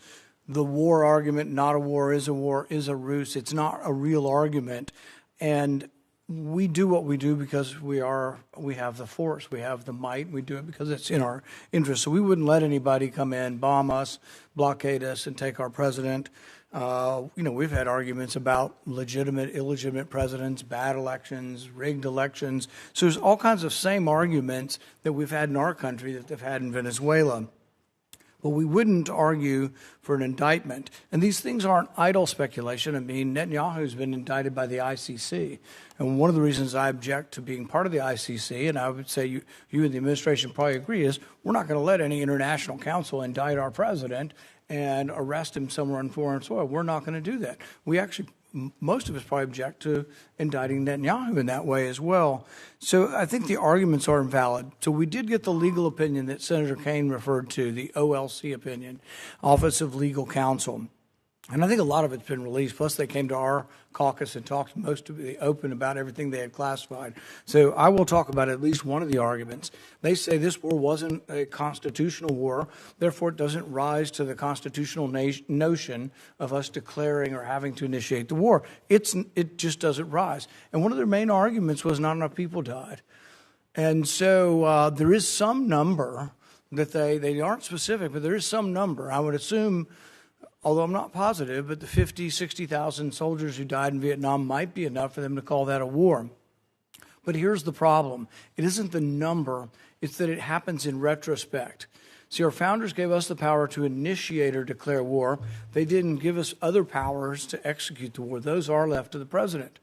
The war argument, not a war, is a ruse. It's not a real argument. And we do what we do because we have the force, we have the might, we do it because it's in our interest. So we wouldn't let anybody come in, bomb us, blockade us, and take our president. We've had arguments about legitimate, illegitimate presidents, bad elections, rigged elections. So there's all kinds of same arguments that we've had in our country that they've had in Venezuela. But we wouldn't argue for an indictment. And these things aren't idle speculation. I mean, Netanyahu's been indicted by the ICC. And one of the reasons I object to being part of the ICC, and I would say you and the administration probably agree, is we're not going to let any international council indict our president and arrest him somewhere on foreign soil. We're not going to do that. We actually, most of us probably object to indicting Netanyahu in that way as well. So I think the arguments are invalid. So we did get the legal opinion that Senator Kaine referred to, the OLC opinion, Office of Legal Counsel. And I think a lot of it's been released. Plus, they came to our caucus and talked most of it open about everything they had classified. So I will talk about at least one of the arguments. They say this war wasn't a constitutional war. Therefore, it doesn't rise to the constitutional notion of us declaring or having to initiate the war. It just doesn't rise. And one of their main arguments was not enough people died. And so there is some number that they aren't specific, but there is some number. I would assume, although I'm not positive, but the 50, 60,000 soldiers who died in Vietnam might be enough for them to call that a war. But here's the problem. It isn't the number, it's that it happens in retrospect. See, our founders gave us the power to initiate or declare war. They didn't give us other powers to execute the war. Those are left to the president.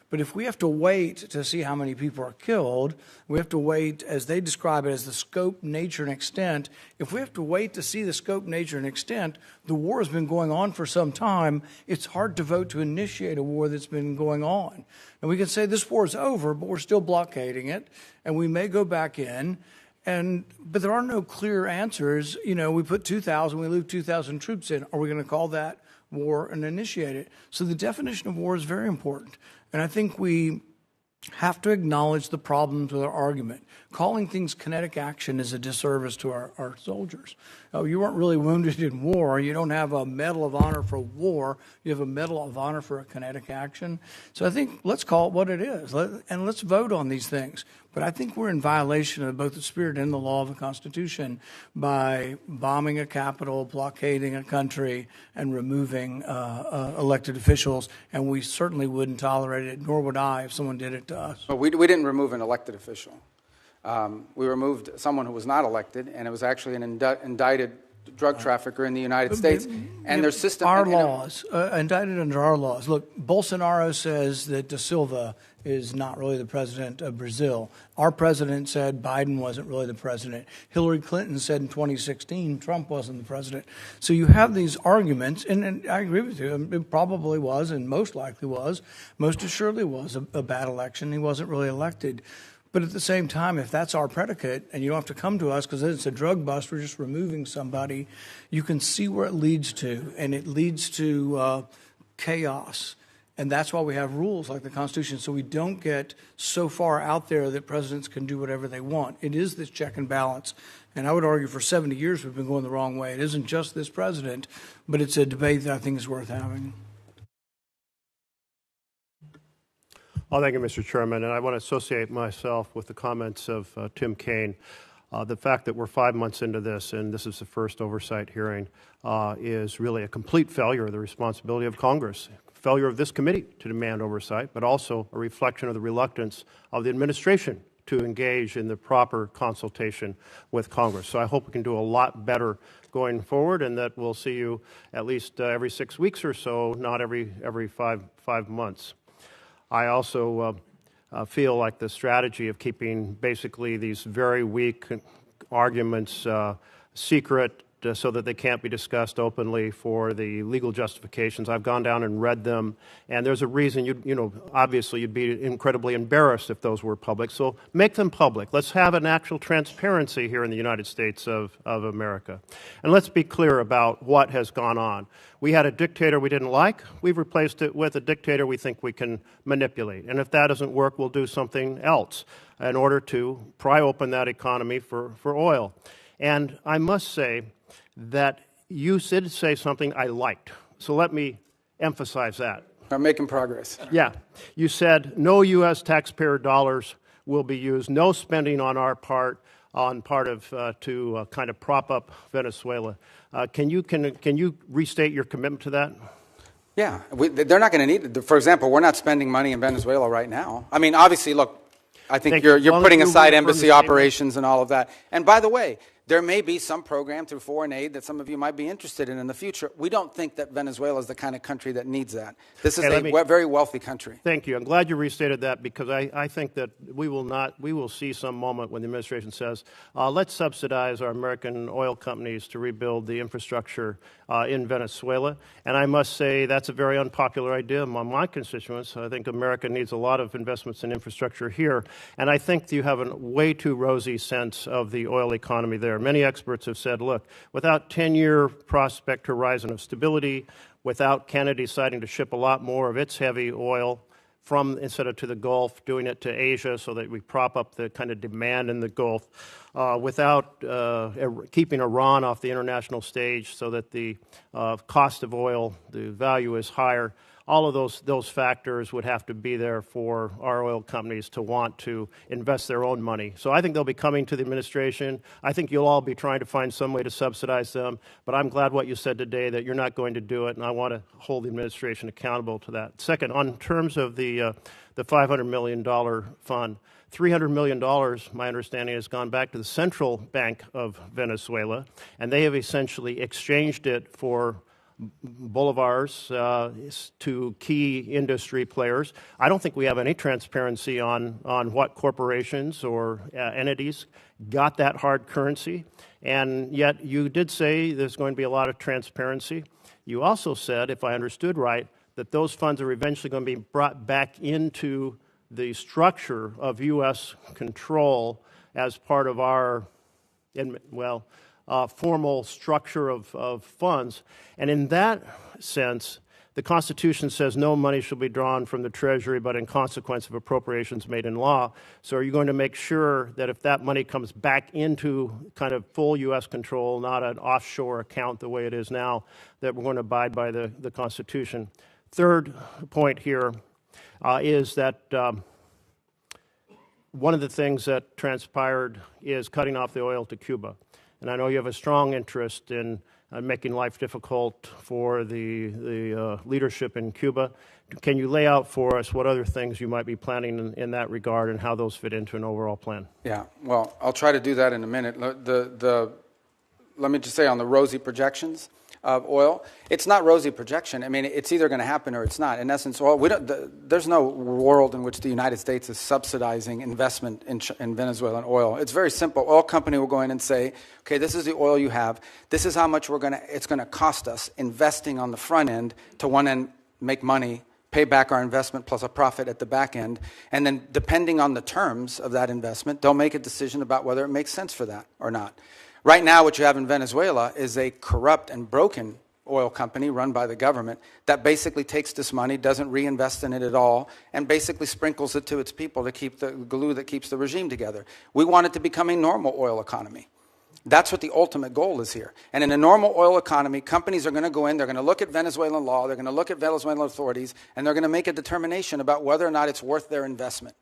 But if we have to wait to see how many people are killed, we have to wait, as they describe it, as the scope, nature, and extent. If we have to wait to see the scope, nature, and extent, the war has been going on for some time. It's hard to vote to initiate a war that's been going on. And we can say this war is over, but we're still blockading it, and we may go back in. But there are no clear answers. You know, we put 2,000, we leave 2,000 troops in. Are we going to call that war and initiate it? So the definition of war is very important. And I think we have to acknowledge the problems with our argument. Calling things kinetic action is a disservice to our soldiers. Oh, you weren't really wounded in war. You don't have a Medal of Honor for war. You have a Medal of Honor for a kinetic action. So I think let's call it what it is, and let's vote on these things. But I think we're in violation of both the spirit and the law of the Constitution by bombing a capital, blockading a country, and removing elected officials. And we certainly wouldn't tolerate it, nor would I if someone did it to us. Well, we didn't remove an elected official. We removed someone who was not elected, and it was actually an indicted drug trafficker in the United States. And their system... Our laws, indicted under our laws. Look, Bolsonaro says that Da Silva is not really the president of Brazil. Our president said Biden wasn't really the president. Hillary Clinton said in 2016 Trump wasn't the president. So you have these arguments, and I agree with you. It probably was, and most likely was, most assuredly was a bad election. He wasn't really elected. But at the same time, if that's our predicate, and you don't have to come to us because it's a drug bust, we're just removing somebody, you can see where it leads to, and it leads to chaos. And that's why we have rules like the Constitution, so we don't get so far out there that presidents can do whatever they want. It is this check and balance. And I would argue for 70 years we've been going the wrong way. It isn't just this president, but it's a debate that I think is worth having. Well, thank you, Mr. Chairman. And I want to associate myself with the comments of Tim Kaine. The fact that we're 5 months into this and this is the first oversight hearing is really a complete failure of the responsibility of Congress, failure of this committee to demand oversight, but also a reflection of the reluctance of the administration to engage in the proper consultation with Congress. So I hope we can do a lot better going forward, and that we'll see you at least every 6 weeks or so, not every five months. I also feel like the strategy of keeping basically these very weak arguments secret so that they can't be discussed openly for the legal justifications. I've gone down and read them, and there's a reason, obviously you'd be incredibly embarrassed if those were public, so make them public. Let's have an actual transparency here in the United States of America. And let's be clear about what has gone on. We had a dictator we didn't like. We've replaced it with a dictator we think we can manipulate. And if that doesn't work, we'll do something else in order to pry open that economy for oil. And I must say that you did say something I liked. So let me emphasize that. I'm making progress. Yeah. You said no U.S. taxpayer dollars will be used, no spending on our part, to kind of prop up Venezuela. Can you restate your commitment to that? Yeah. They're not going to need it. For example, we're not spending money in Venezuela right now. I mean, obviously, look, I think you're putting aside embassy operations and all of that. And by the way, there may be some program through foreign aid that some of you might be interested in the future. We don't think that Venezuela is the kind of country that needs that. This is a very wealthy country. Thank you. I'm glad you restated that, because I think that we will see some moment when the administration says, let's subsidize our American oil companies to rebuild the infrastructure in Venezuela. And I must say that's a very unpopular idea among my constituents. I think America needs a lot of investments in infrastructure here. And I think you have a way too rosy sense of the oil economy there. Many experts have said, look, without 10-year prospect horizon of stability, without Canada deciding to ship a lot more of its heavy oil instead of to the Gulf, doing it to Asia so that we prop up the kind of demand in the Gulf, without keeping Iran off the international stage so that the cost of oil, the value is higher. All of those factors would have to be there for our oil companies to want to invest their own money. So I think they'll be coming to the administration. I think you'll all be trying to find some way to subsidize them. But I'm glad what you said today, that you're not going to do it, and I want to hold the administration accountable to that. Second, on terms of the $500 million fund, $300 million, my understanding, has gone back to the Central Bank of Venezuela, and they have essentially exchanged it for bolivars to key industry players. I don't think we have any transparency on what corporations or entities got that hard currency, and yet you did say there's going to be a lot of transparency. You also said, if I understood right, that those funds are eventually going to be brought back into the structure of U.S. control as part of our, formal structure of funds. And in that sense, the Constitution says no money shall be drawn from the Treasury but in consequence of appropriations made in law. So are you going to make sure that if that money comes back into kind of full U.S. control, not an offshore account the way it is now, that we're going to abide by the Constitution? Third point here is that one of the things that transpired is cutting off the oil to Cuba. And I know you have a strong interest in making life difficult for the leadership in Cuba. Can you lay out for us what other things you might be planning in that regard and how those fit into an overall plan? Yeah, well, I'll try to do that in a minute. Let me just say on the rosy projections of oil, it's not rosy projection. I mean, it's either going to happen or it's not. In essence, there's no world in which the United States is subsidizing investment in Venezuelan oil. It's very simple. Oil company will go in and say, okay, this is the oil you have. This is how much it's going to cost us investing on the front end to one end make money pay back our investment plus a profit at the back end, and then depending on the terms of that investment, they'll make a decision about whether it makes sense for that or not. Right now, what you have in Venezuela is a corrupt and broken oil company run by the government that basically takes this money, doesn't reinvest in it at all, and basically sprinkles it to its people to keep the glue that keeps the regime together. We want it to become a normal oil economy. That's what the ultimate goal is here. And in a normal oil economy, companies are going to go in, they're going to look at Venezuelan law, they're going to look at Venezuelan authorities, and they're going to make a determination about whether or not it's worth their investment.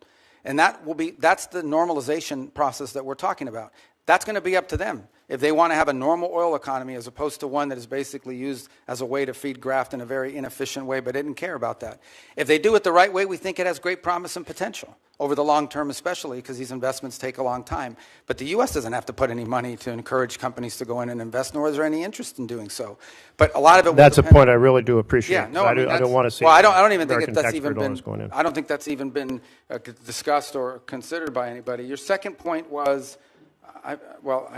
And that's the normalization process that we're talking about. That's going to be up to them if they want to have a normal oil economy as opposed to one that is basically used as a way to feed graft in a very inefficient way, but they didn't care about that. If they do it the right way, we think it has great promise and potential over the long term, especially because these investments take a long time. But the U.S. doesn't have to put any money to encourage companies to go in and invest, nor is there any interest in doing so. But a lot of it that's a point I really do appreciate. Yeah, no, I don't want to see. Well, I don't even think American that's even taxpayer been. dollars going in. I don't think that's even been discussed or considered by anybody. Your second point was, I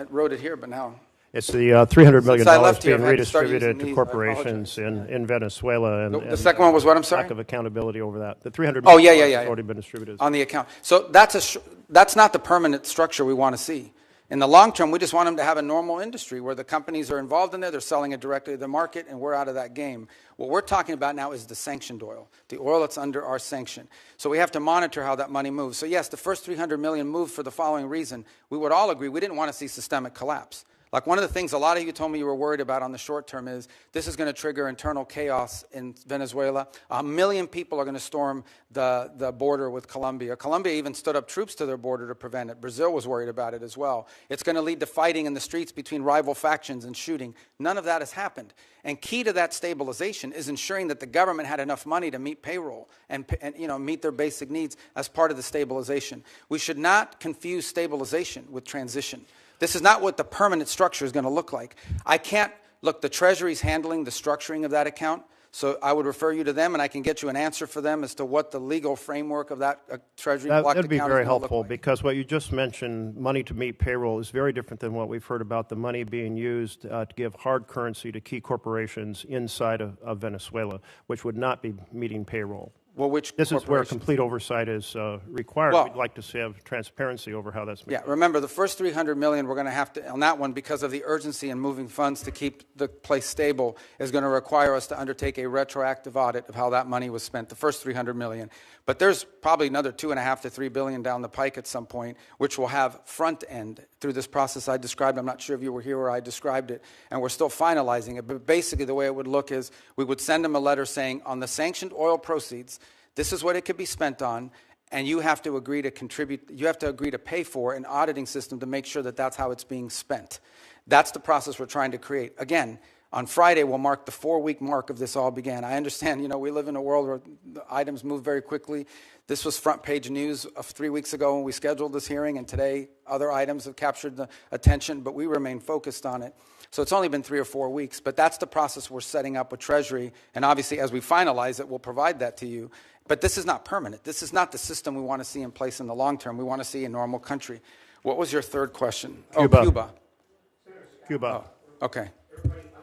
wrote it here, but now. It's the $300 million Since I left here, being I've had to start redistributed using to these. corporations in Venezuela. And The second one was what, I'm sorry? Lack of accountability over that. The $300 million Oh, yeah. has already been distributed. On the account. So that's not the permanent structure we want to see. In the long term, we just want them to have a normal industry where the companies are involved in there, they're selling it directly to the market, and we're out of that game. What we're talking about now is the sanctioned oil, the oil that's under our sanction. So we have to monitor how that money moves. So yes, the first $300 million moved for the following reason. We would all agree we didn't want to see systemic collapse. Like one of the things a lot of you told me you were worried about on the short term is this is going to trigger internal chaos in Venezuela. 1 million people are going to storm the border with Colombia. Colombia even stood up troops to their border to prevent it. Brazil was worried about it as well. It's going to lead to fighting in the streets between rival factions and shooting. None of that has happened. And key to that stabilization is ensuring that the government had enough money to meet payroll and meet their basic needs as part of the stabilization. We should not confuse stabilization with transition. This is not what the permanent structure is going to look like. The Treasury's handling the structuring of that account, so I would refer you to them, and I can get you an answer for them as to what the legal framework of that Treasury blocked account is going to look like. That would be very helpful, because what you just mentioned, money to meet payroll, is very different than what we've heard about the money being used to give hard currency to key corporations inside of Venezuela, which would not be meeting payroll. Well, this is where complete oversight is required. We'd like to have transparency over how that's made. Yeah, remember, the first $300 million we're going to have to, on that one, because of the urgency in moving funds to keep the place stable, is going to require us to undertake a retroactive audit of how that money was spent, the first $300 million. But there's probably another $2.5 to $3 billion down the pike at some point, which will have front end through this process I described. I'm not sure if you were here where I described it, and we're still finalizing it. But basically, the way it would look is we would send them a letter saying, on the sanctioned oil proceeds, this is what it could be spent on, and you have to agree to contribute, you have to agree to pay for an auditing system to make sure that that's how it's being spent. That's the process we're trying to create. Again, on Friday will mark the 4-week mark of this all began. I understand, we live in a world where the items move very quickly. This was front page news of 3 weeks ago when we scheduled this hearing, and today other items have captured the attention, but we remain focused on it. So it's only been 3 or 4 weeks, but that's the process we're setting up with Treasury, and obviously as we finalize it, we'll provide that to you. But this is not permanent. This is not the system we want to see in place in the long term. We want to see a normal country. What was your third question? Cuba. Oh, Cuba. Cuba. Oh, okay.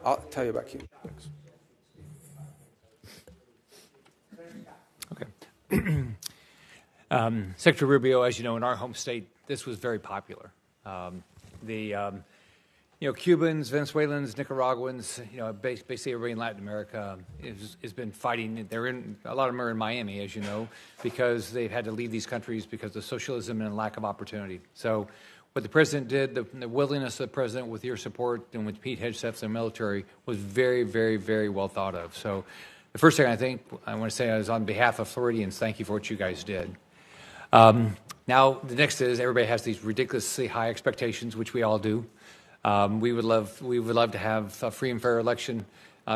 I'll tell you about Cuba. Thanks. Okay. Secretary Rubio, as you know, in our home state, this was very popular. Cubans, Venezuelans, Nicaraguans, basically everybody in Latin America has been fighting. A lot of them are in Miami, as you know, because they've had to leave these countries because of socialism and lack of opportunity. So what the president did, the willingness of the president with your support and with Pete Hegseth's and military was very, very, very well thought of. So the first thing I want to say is on behalf of Floridians, thank you for what you guys did. Now, the next is everybody has these ridiculously high expectations, which we all do. We would love to have a free and fair election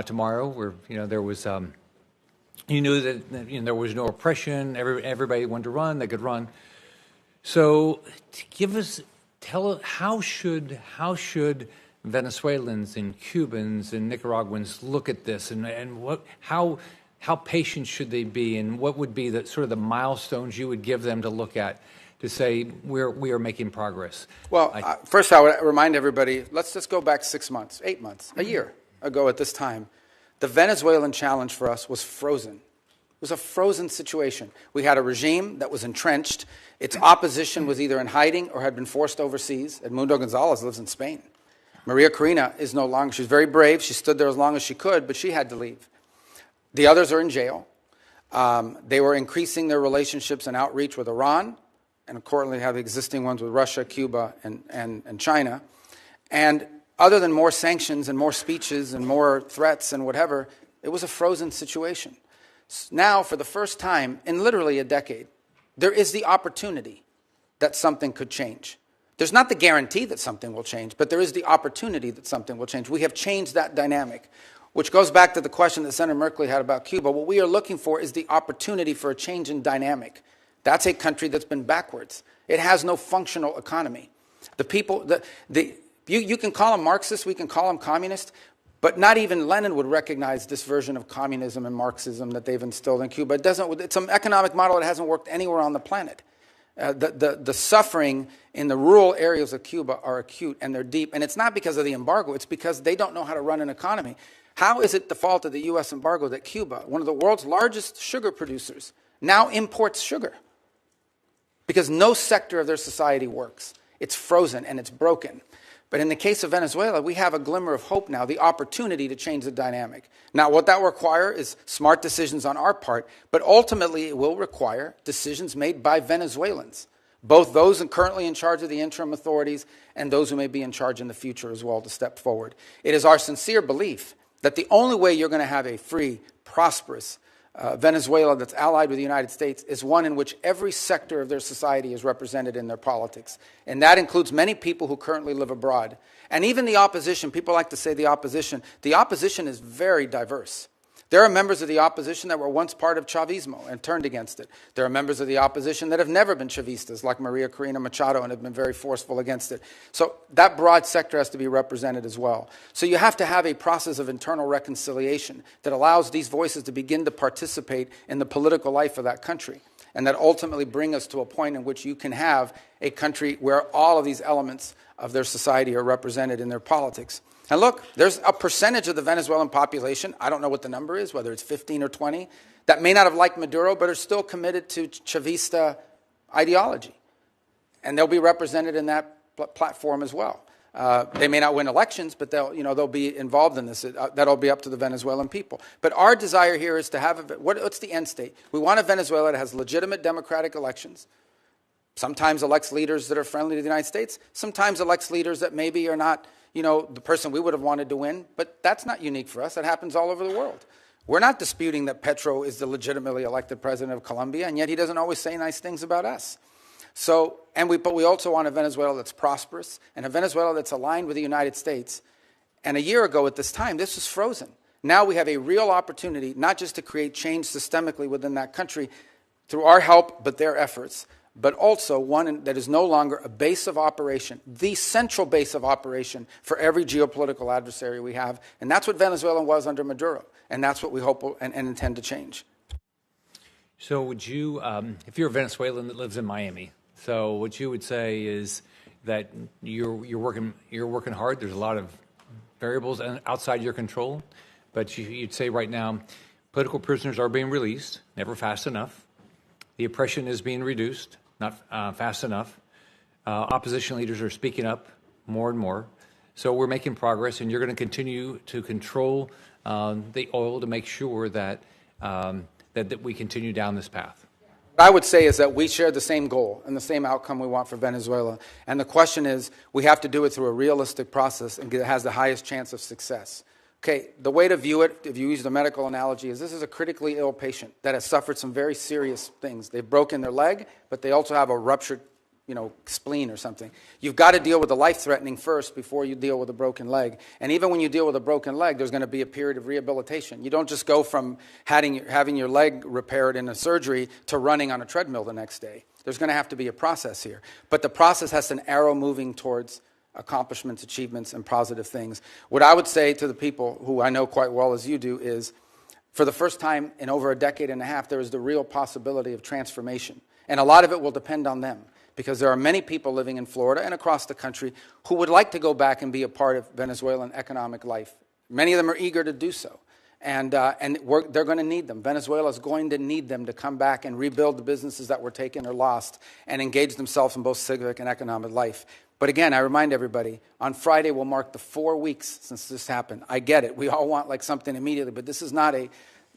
tomorrow, where there was you knew that there was no oppression. Everybody wanted to run; they could run. So, tell us how should Venezuelans and Cubans and Nicaraguans look at this, and how patient should they be, and what would be the milestones you would give them to look at to say we are making progress? Well, first I would remind everybody, let's just go back 6 months, 8 months, a year ago at this time. The Venezuelan challenge for us was frozen It was a frozen situation. We had a regime that was entrenched. Its opposition was either in hiding or had been forced overseas. Edmundo Gonzalez lives in Spain. Maria Corina is no longer, she's very brave. She stood there as long as she could, but she had to leave. The others are in jail. They were increasing their relationships and outreach with Iran, and currently have existing ones with Russia, Cuba, and China. And other than more sanctions and more speeches and more threats and whatever, it was a frozen situation. Now, for the first time in literally a decade, there is the opportunity that something could change. There's not the guarantee that something will change, but there is the opportunity that something will change. We have changed that dynamic, which goes back to the question that Senator Merkley had about Cuba. What we are looking for is the opportunity for a change in dynamic. That's a country that's been backwards. It has no functional economy. The people, you can call them Marxist, we can call them communist, but not even Lenin would recognize this version of communism and Marxism that they've instilled in Cuba. It's an economic model that hasn't worked anywhere on the planet. The suffering in the rural areas of Cuba are acute and they're deep. And it's not because of the embargo. It's because they don't know how to run an economy. How is it the fault of the U.S. embargo that Cuba, one of the world's largest sugar producers, now imports sugar? Because no sector of their society works. It's frozen and it's broken. But in the case of Venezuela, we have a glimmer of hope now, the opportunity to change the dynamic. Now, what that will require is smart decisions on our part, but ultimately it will require decisions made by Venezuelans, both those currently in charge of the interim authorities and those who may be in charge in the future as well to step forward. It is our sincere belief that the only way you're going to have a free, prosperous Venezuela that's allied with the United States is one in which every sector of their society is represented in their politics. And that includes many people who currently live abroad. And even the opposition, people like to say the opposition is very diverse. There are members of the opposition that were once part of Chavismo and turned against it. There are members of the opposition that have never been Chavistas, like Maria Corina Machado, and have been very forceful against it. So that broad sector has to be represented as well. So you have to have a process of internal reconciliation that allows these voices to begin to participate in the political life of that country, and that ultimately bring us to a point in which you can have a country where all of these elements of their society are represented in their politics. And look, there's a percentage of the Venezuelan population, I don't know what the number is, whether it's 15 or 20, that may not have liked Maduro, but are still committed to Chavista ideology. And they'll be represented in that platform as well. They may not win elections, but they'll be involved in this. That'll be up to the Venezuelan people. But our desire here is to have what's the end state? We want a Venezuela that has legitimate democratic elections, sometimes elects leaders that are friendly to the United States, sometimes elects leaders that maybe are not the person we would have wanted to win, but that's not unique for us. That happens all over the world. We're not disputing that Petro is the legitimately elected president of Colombia, and yet he doesn't always say nice things about us. But we also want a Venezuela that's prosperous and a Venezuela that's aligned with the United States. And a year ago at this time, this was frozen. Now we have a real opportunity not just to create change systemically within that country through our help, but their efforts, but also one that is no longer a base of operation, the central base of operation for every geopolitical adversary we have. And that's what Venezuela was under Maduro, and that's what we hope and intend to change. So would you, if you're a Venezuelan that lives in Miami, so what you would say is that you're working hard, there's a lot of variables outside your control, but you'd say right now, political prisoners are being released, never fast enough. The oppression is being reduced, not fast enough. Opposition leaders are speaking up more and more. So we're making progress, and you're going to continue to control the oil to make sure that, that we continue down this path. What I would say is that we share the same goal and the same outcome we want for Venezuela. And the question is, we have to do it through a realistic process and it has the highest chance of success. Okay, the way to view it, if you use the medical analogy, is this is a critically ill patient that has suffered some very serious things. They've broken their leg, but they also have a ruptured, spleen or something. You've got to deal with the life-threatening first before you deal with a broken leg. And even when you deal with a broken leg, there's going to be a period of rehabilitation. You don't just go from having your leg repaired in a surgery to running on a treadmill the next day. There's going to have to be a process here. But the process has an arrow moving towards accomplishments, achievements, and positive things. What I would say to the people who I know quite well as you do is, for the first time in over a decade and a half, there is the real possibility of transformation. And a lot of it will depend on them, because there are many people living in Florida and across the country who would like to go back and be a part of Venezuelan economic life. Many of them are eager to do so. And they're going to need them. Venezuela is going to need them to come back and rebuild the businesses that were taken or lost and engage themselves in both civic and economic life. But again, I remind everybody, on Friday will mark the 4 weeks since this happened. I get it. We all want like something immediately, but this is not a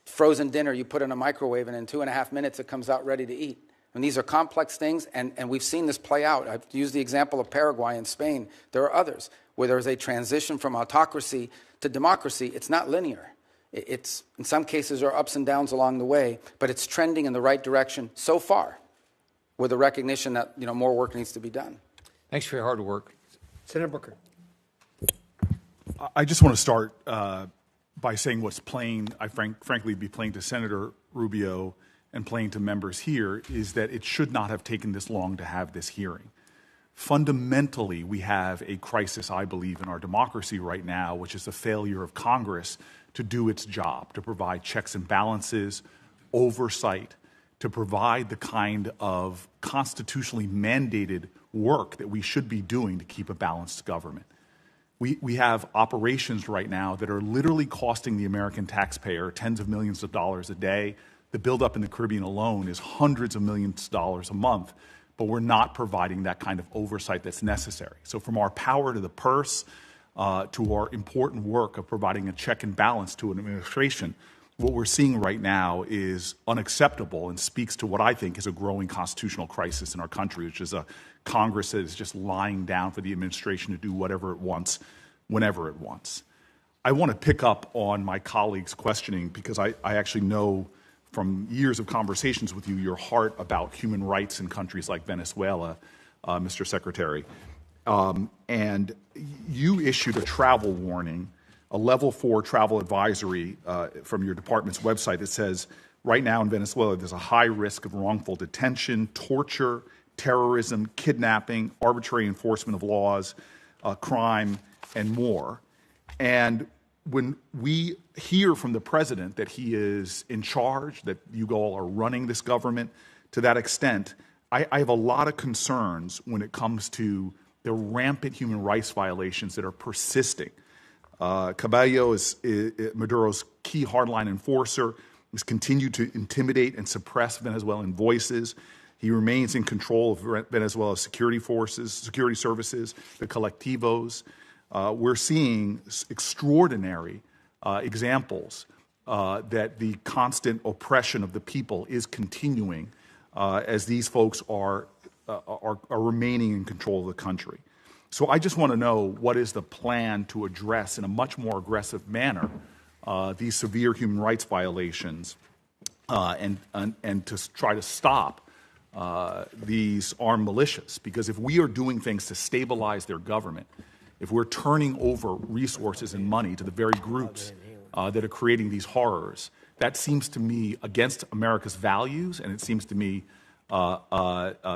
frozen dinner you put in a microwave and in 2.5 minutes it comes out ready to eat. And these are complex things, and we've seen this play out. I've used the example of Paraguay and Spain. There are others where there is a transition from autocracy to democracy. It's not linear. It's, in some cases, there are ups and downs along the way, but it's trending in the right direction so far, with the recognition that more work needs to be done. Thanks for your hard work. Senator Booker. I just want to start by saying what's plain, frankly, be plain to Senator Rubio and plain to members here, is that it should not have taken this long to have this hearing. Fundamentally, we have a crisis, I believe, in our democracy right now, which is the failure of Congress to do its job, to provide checks and balances, oversight, to provide the kind of constitutionally mandated work that we should be doing to keep a balanced government. We have operations right now that are literally costing the American taxpayer tens of millions of dollars a day. The buildup in the Caribbean alone is hundreds of millions of dollars a month, but we're not providing that kind of oversight that's necessary. So from our power to the purse, to our important work of providing a check and balance to an administration, what we're seeing right now is unacceptable and speaks to what I think is a growing constitutional crisis in our country, which is a Congress that is just lying down for the administration to do whatever it wants, whenever it wants. I want to pick up on my colleague's questioning because I actually know from years of conversations with you your heart about human rights in countries like Venezuela, Mr. Secretary. And you issued a travel warning, a level 4 travel advisory from your department's website that says, right now in Venezuela, there's a high risk of wrongful detention, torture, terrorism, kidnapping, arbitrary enforcement of laws, crime, and more. And when we hear from the president that he is in charge, that you all are running this government to that extent, I have a lot of concerns when it comes to the rampant human rights violations that are persisting. Cabello is Maduro's key hardline enforcer. He's continued to intimidate and suppress Venezuelan voices. He remains in control of Venezuela's security services, the colectivos. We're seeing extraordinary examples that the constant oppression of the people is continuing as these folks are remaining in control of the country. So I just want to know what is the plan to address in a much more aggressive manner these severe human rights violations and to try to stop these armed militias. Because if we are doing things to stabilize their government, if we're turning over resources and money to the very groups that are creating these horrors, that seems to me against America's values, and it seems to me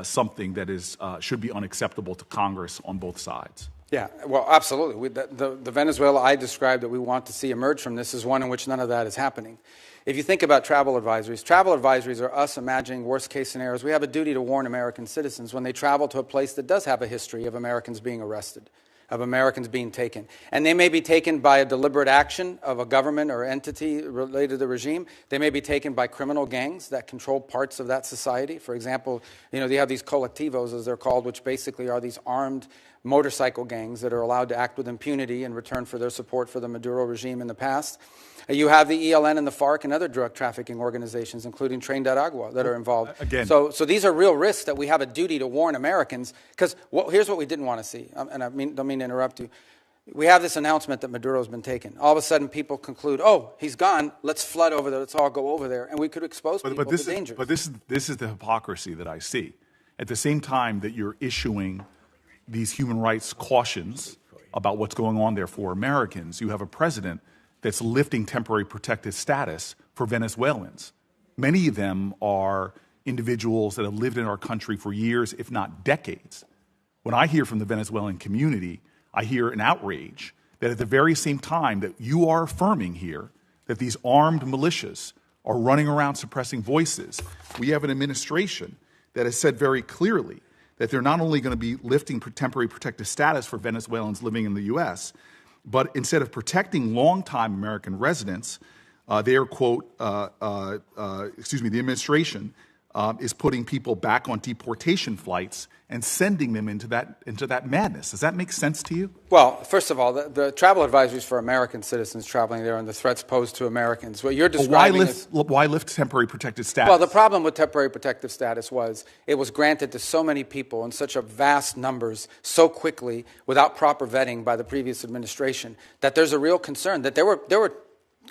something that is should be unacceptable to Congress on both sides. Yeah, well, absolutely. The Venezuela I described that we want to see emerge from this is one in which none of that is happening. If you think about travel advisories are us imagining worst-case scenarios. We have a duty to warn American citizens when they travel to a place that does have a history of Americans being arrested, of Americans being taken. And they may be taken by a deliberate action of a government or entity related to the regime. They may be taken by criminal gangs that control parts of that society. For example, you have these colectivos, as they're called, which basically are these armed motorcycle gangs that are allowed to act with impunity in return for their support for the Maduro regime in the past. You have the ELN and the FARC and other drug trafficking organizations, including Tren de Aragua, that are involved. Again. So these are real risks that we have a duty to warn Americans. Because here's what we didn't want to see, and I don't mean to interrupt you. We have this announcement that Maduro's been taken. All of a sudden, people conclude, "Oh, he's gone. Let's flood over there. Let's all go over there," and we could expose people to danger. But this is the hypocrisy that I see. At the same time that you're issuing these human rights cautions about what's going on there for Americans, you have a president that's lifting temporary protected status for Venezuelans. Many of them are individuals that have lived in our country for years, if not decades. When I hear from the Venezuelan community, I hear an outrage that at the very same time that you are affirming here that these armed militias are running around suppressing voices, we have an administration that has said very clearly that they're not only going to be lifting temporary protected status for Venezuelans living in the U.S., but instead of protecting longtime American residents, Their quote, the administration is putting people back on deportation flights and sending them into that madness. Does that make sense to you? Well, first of all, the travel advisories for American citizens traveling there and the threats posed to Americans. What you're describing why lift temporary protected status? Well, the problem with temporary protective status was it was granted to so many people in such a vast numbers so quickly without proper vetting by the previous administration that there's a real concern that there were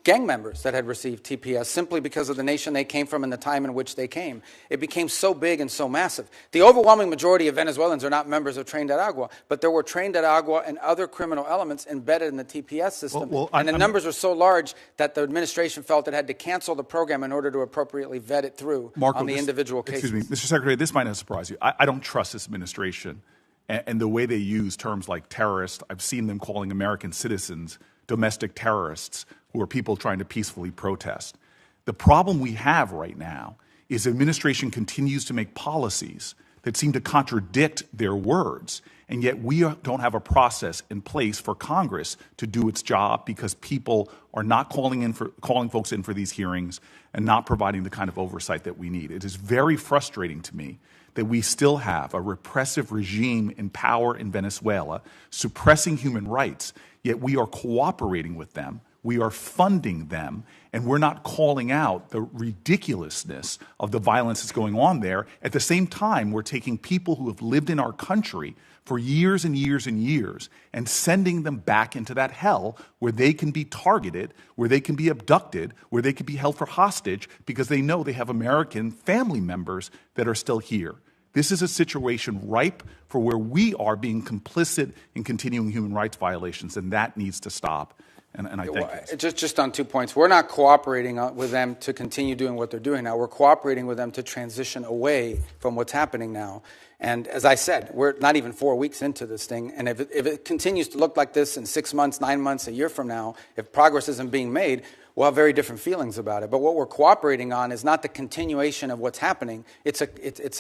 gang members that had received TPS simply because of the nation they came from and the time in which they came. It became so big and so massive. The overwhelming majority of Venezuelans are not members of Trained at Agua, but there were Trained at Agua and other criminal elements embedded in the TPS system. And the numbers were so large that the administration felt it had to cancel the program in order to appropriately vet it through on the individual cases. Excuse me, Mr. Secretary, this might not surprise you. I don't trust this administration and the way they use terms like terrorist. I've seen them calling American citizens domestic terrorists who are people trying to peacefully protest. The problem we have right now is the administration continues to make policies that seem to contradict their words, and yet we don't have a process in place for Congress to do its job because people are not calling folks in for these hearings and not providing the kind of oversight that we need. It is very frustrating to me that we still have a repressive regime in power in Venezuela suppressing human rights, yet we are cooperating with them, we are funding them, and we're not calling out the ridiculousness of the violence that's going on there. At the same time, we're taking people who have lived in our country for years and years and years and sending them back into that hell where they can be targeted, where they can be abducted, where they can be held for hostage because they know they have American family members that are still here. This is a situation ripe for where we are being complicit in continuing human rights violations, and that needs to stop. And I thank you. Just on 2 points. We're not cooperating with them to continue doing what they're doing now. We're cooperating with them to transition away from what's happening now. And as I said, we're not even 4 weeks into this thing. And if it continues to look like this in 6 months, 9 months, a year from now, if progress isn't being made, we'll have very different feelings about it. But what we're cooperating on is not the continuation of what's happening. It's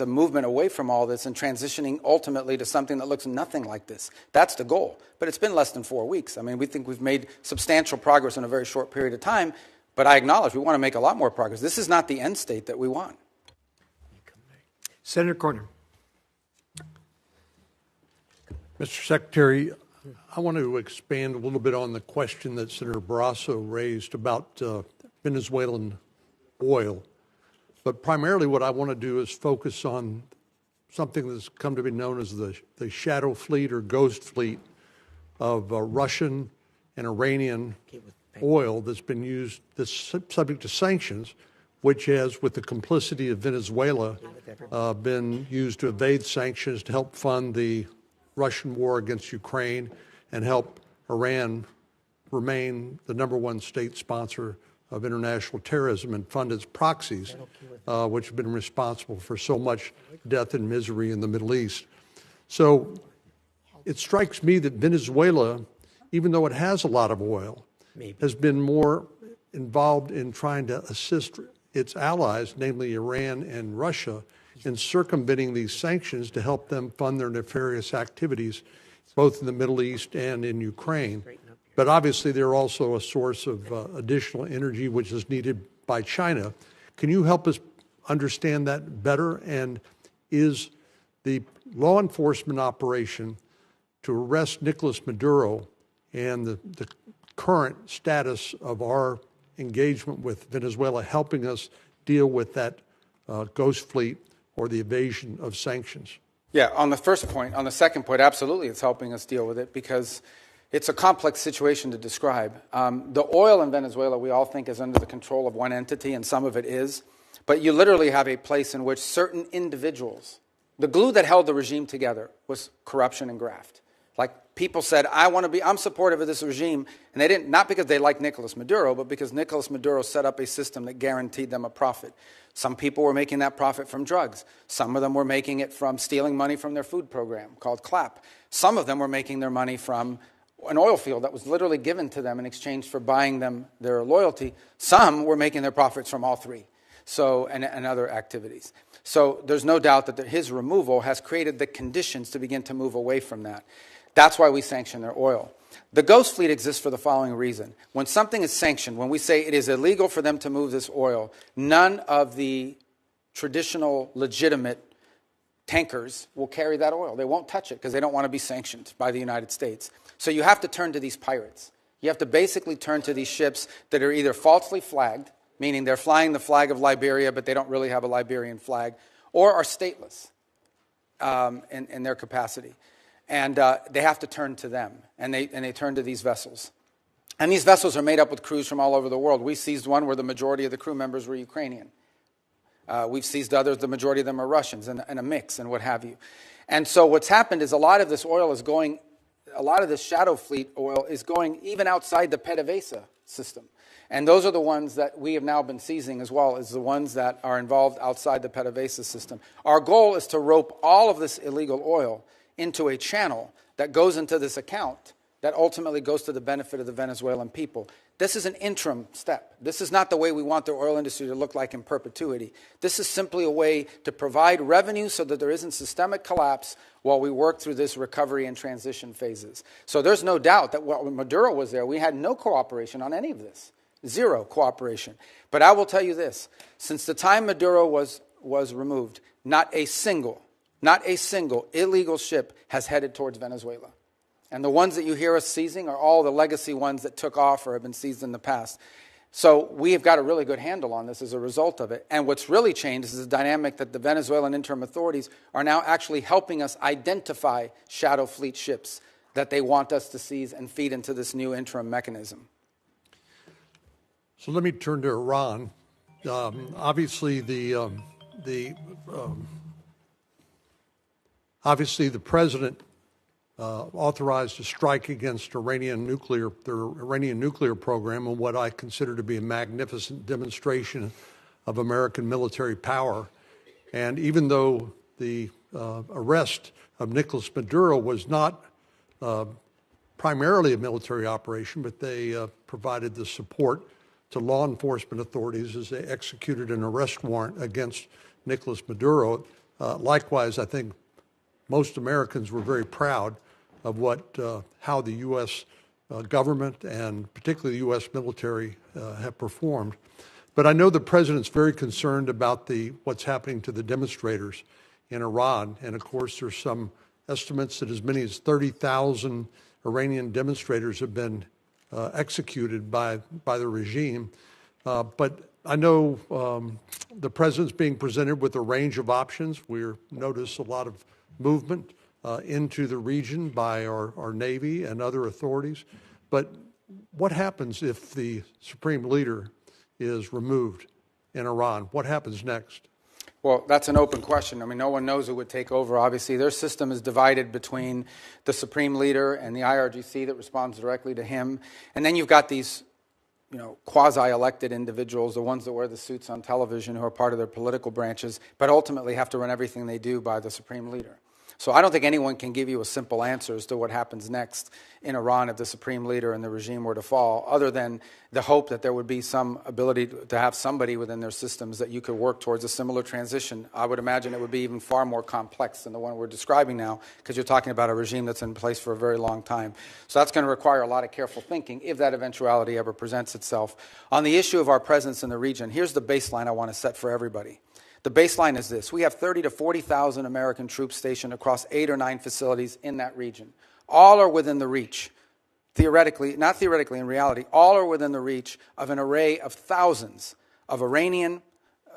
a movement away from all this and transitioning ultimately to something that looks nothing like this. That's the goal. But it's been less than 4 weeks. I mean, we think we've made substantial progress in a very short period of time. But I acknowledge we want to make a lot more progress. This is not the end state that we want. Senator Corner. Mr. Secretary, I want to expand a little bit on the question that Senator Barrasso raised about Venezuelan oil. But primarily what I want to do is focus on something that's come to be known as the shadow fleet or ghost fleet of Russian and Iranian oil that's been used, that's subject to sanctions, which has, with the complicity of Venezuela, been used to evade sanctions to help fund the Russian war against Ukraine and help Iran remain the #1 state sponsor of international terrorism and fund its proxies, which have been responsible for so much death and misery in the Middle East. So it strikes me that Venezuela, even though it has a lot of oil, has been more involved in trying to assist its allies, namely Iran and Russia, in circumventing these sanctions to help them fund their nefarious activities, both in the Middle East and in Ukraine. But obviously, they're also a source of additional energy, which is needed by China. Can you help us understand that better? And is the law enforcement operation to arrest Nicolas Maduro and the current status of our engagement with Venezuela helping us deal with that ghost fleet or the evasion of sanctions? Yeah, on the first point, on the second point, absolutely it's helping us deal with it because it's a complex situation to describe. The oil in Venezuela we all think is under the control of one entity, and some of it is, but you literally have a place in which certain individuals, the glue that held the regime together was corruption and graft. Like people said, I'm supportive of this regime, and they didn't, not because they liked Nicolas Maduro, but because Nicolas Maduro set up a system that guaranteed them a profit. Some people were making that profit from drugs. Some of them were making it from stealing money from their food program called CLAP. Some of them were making their money from an oil field that was literally given to them in exchange for buying them their loyalty. Some were making their profits from all three, and other activities. So there's no doubt that his removal has created the conditions to begin to move away from that. That's why we sanction their oil. The ghost fleet exists for the following reason. When something is sanctioned, when we say it is illegal for them to move this oil, none of the traditional legitimate tankers will carry that oil. They won't touch it because they don't want to be sanctioned by the United States. So you have to turn to these pirates. You have to basically turn to these ships that are either falsely flagged, meaning they're flying the flag of Liberia, but they don't really have a Liberian flag, or are stateless in their capacity. And they have to turn to them, and they turn to these vessels. And these vessels are made up with crews from all over the world. We seized one where the majority of the crew members were Ukrainian. We've seized others, the majority of them are Russians, and a mix, and what have you. And so what's happened is a lot of this oil is going, a lot of this shadow fleet oil is going even outside the PDVSA system. And those are the ones that we have now been seizing as well as the ones that are involved outside the PDVSA system. Our goal is to rope all of this illegal oil into a channel that goes into this account that ultimately goes to the benefit of the Venezuelan people. This is an interim step. This is not the way we want the oil industry to look like in perpetuity. This is simply a way to provide revenue so that there isn't systemic collapse while we work through this recovery and transition phases. So there's no doubt that when Maduro was there, we had no cooperation on any of this. Zero cooperation. But I will tell you this. Since the time Maduro was removed, not a single illegal ship has headed towards Venezuela. And the ones that you hear us seizing are all the legacy ones that took off or have been seized in the past. So we have got a really good handle on this as a result of it. And what's really changed is the dynamic that the Venezuelan interim authorities are now actually helping us identify shadow fleet ships that they want us to seize and feed into this new interim mechanism. So let me turn to Iran. Obviously, the president authorized a strike against their Iranian nuclear program, and what I consider to be a magnificent demonstration of American military power. And even though the arrest of Nicolas Maduro was not primarily a military operation, but they provided the support to law enforcement authorities as they executed an arrest warrant against Nicolas Maduro. Likewise, I think most Americans were very proud of how the U.S. Government and particularly the U.S. military have performed. But I know the president's very concerned about what's happening to the demonstrators in Iran. And of course, there's some estimates that as many as 30,000 Iranian demonstrators have been executed by the regime. But I know the president's being presented with a range of options. We notice a lot of movement into the region by our Navy and other authorities. But what happens if the supreme leader is removed in Iran? What happens next? Well, that's an open question. I mean, no one knows who would take over. Obviously, their system is divided between the supreme leader and the IRGC that responds directly to him. And then you've got these, quasi-elected individuals, the ones that wear the suits on television who are part of their political branches, but ultimately have to run everything they do by the supreme leader. So I don't think anyone can give you a simple answer as to what happens next in Iran if the supreme leader and the regime were to fall, other than the hope that there would be some ability to have somebody within their systems that you could work towards a similar transition. I would imagine it would be even far more complex than the one we're describing now, because you're talking about a regime that's in place for a very long time. So that's going to require a lot of careful thinking if that eventuality ever presents itself. On the issue of our presence in the region, here's the baseline I want to set for everybody. The baseline is this. We have 30 to 40,000 American troops stationed across 8 or 9 facilities in that region. All are within the reach, theoretically, not theoretically, in reality, all are within the reach of an array of thousands of Iranian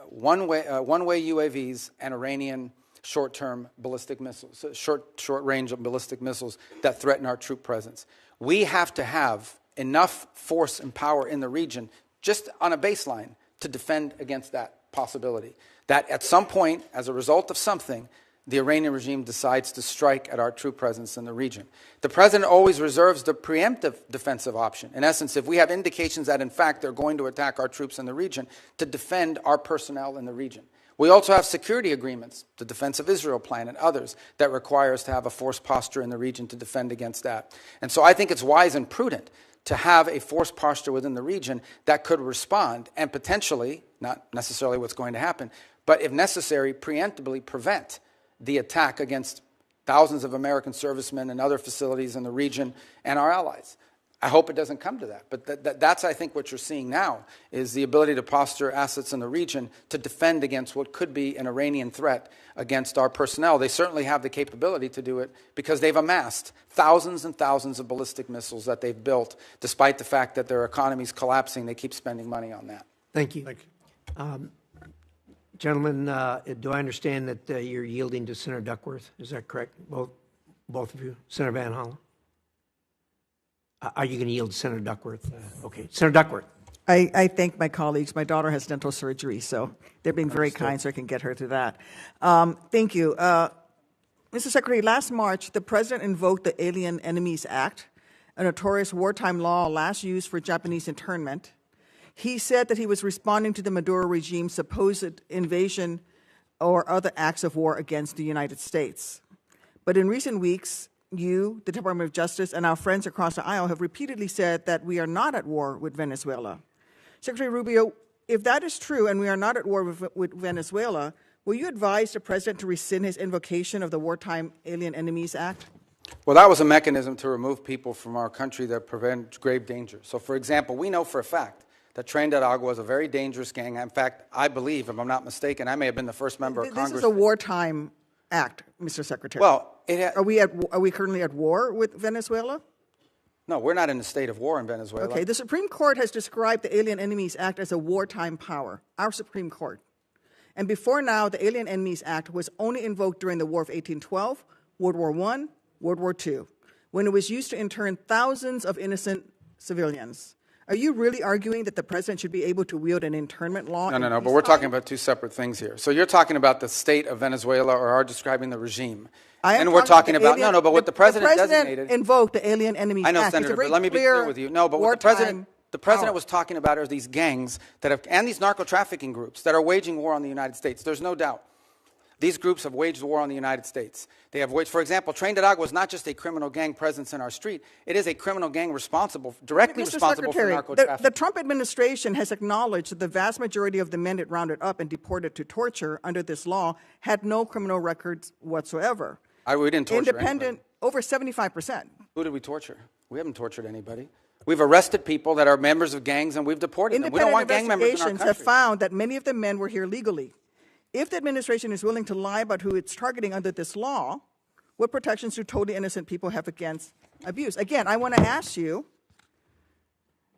one-way UAVs and Iranian short-term ballistic missiles, short-range ballistic missiles that threaten our troop presence. We have to have enough force and power in the region, just on a baseline, to defend against that possibility. That at some point, as a result of something, the Iranian regime decides to strike at our troop presence in the region. The president always reserves the preemptive defensive option. In essence, if we have indications that, in fact, they're going to attack our troops in the region, to defend our personnel in the region. We also have security agreements, the Defense of Israel Plan and others, that require us to have a force posture in the region to defend against that. And so I think it's wise and prudent to have a force posture within the region that could respond and potentially, not necessarily what's going to happen, but if necessary, preemptively prevent the attack against thousands of American servicemen and other facilities in the region and our allies. I hope it doesn't come to that. But that's, I think, what you're seeing now is the ability to posture assets in the region to defend against what could be an Iranian threat against our personnel. They certainly have the capability to do it because they've amassed thousands and thousands of ballistic missiles that they've built. Despite the fact that their economy's collapsing, they keep spending money on that. Thank you. Thank you. Gentlemen, do I understand that you're yielding to Senator Duckworth? Is that correct? Both of you? Senator Van Hollen? Are you going to yield to Senator Duckworth? Okay. Senator Duckworth. I thank my colleagues. My daughter has dental surgery, so they're being very kind so I can get her through that. Thank you. Mr. Secretary, last March, the President invoked the Alien Enemies Act, a notorious wartime law last used for Japanese internment. He said that he was responding to the Maduro regime's supposed invasion or other acts of war against the United States. But in recent weeks, you, the Department of Justice, and our friends across the aisle have repeatedly said that we are not at war with Venezuela. Secretary Rubio, if that is true and we are not at war with Venezuela, will you advise the President to rescind his invocation of the Wartime Alien Enemies Act? Well, that was a mechanism to remove people from our country that prevent grave danger. So, for example, we know for a fact that Tren de Aragua is a very dangerous gang. In fact, I believe, if I'm not mistaken, I may have been the first member of Congress. This is a wartime act, Mr. Secretary. Well, are we currently at war with Venezuela? No, we're not in a state of war in Venezuela. Okay, the Supreme Court has described the Alien Enemies Act as a wartime power, our Supreme Court. And before now, the Alien Enemies Act was only invoked during the War of 1812, World War I, World War II, when it was used to intern thousands of innocent civilians. Are you really arguing that the President should be able to wield an internment law? No, but we're talking about two separate things here. So you're talking about the state of Venezuela or are describing the regime. And we're talking about, but what the President designated. Invoked the Alien Enemies Act. I know, Senator, but let me be clear with you. No, but what the President was talking about are these gangs that have, and these narco-trafficking groups that are waging war on the United States. There's no doubt. These groups have waged war on the United States. They have waged, for example, Tren de Aragua is not just a criminal gang presence in our street. It is a criminal gang directly responsible for narco-trafficking. The Trump administration has acknowledged that the vast majority of the men it rounded up and deported to torture under this law had no criminal records whatsoever. We didn't torture anybody. Over 75%. Who did we torture? We haven't tortured anybody. We've arrested people that are members of gangs and we've deported them. We don't want gang members in our country. Independent investigations have found that many of the men were here legally. If the administration is willing to lie about who it's targeting under this law, what protections do totally innocent people have against abuse? Again, I want to ask you,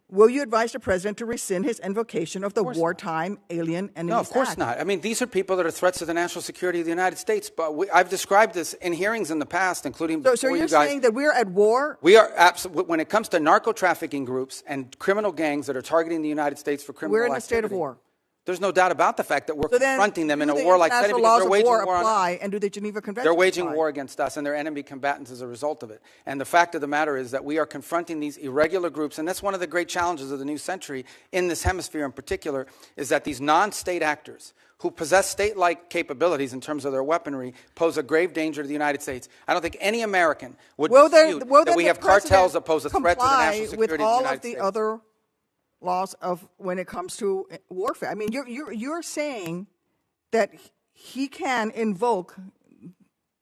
will you advise the President to rescind his invocation of the Wartime Alien Enemies Act? No, of course not. I mean, these are people that are threats to the national security of the United States. But I've described this in hearings in the past, including so you're saying that we're at war? We are absolutely. When it comes to narco-trafficking groups and criminal gangs that are targeting the United States for criminal activity, we're in a state of war. There's no doubt about the fact that we're confronting them in a warlike setting because they're waging war on us. And do the Geneva Convention They're waging apply? war against us and they're enemy combatants as a result of it. And the fact of the matter is that we are confronting these irregular groups, and that's one of the great challenges of the new century in this hemisphere in particular, is that these non-state actors who possess state-like capabilities in terms of their weaponry pose a grave danger to the United States. I don't think any American would dispute that we have cartels that pose a threat to the national security of the United States. With all of the other laws of when it comes to warfare. I mean, you're saying that he can invoke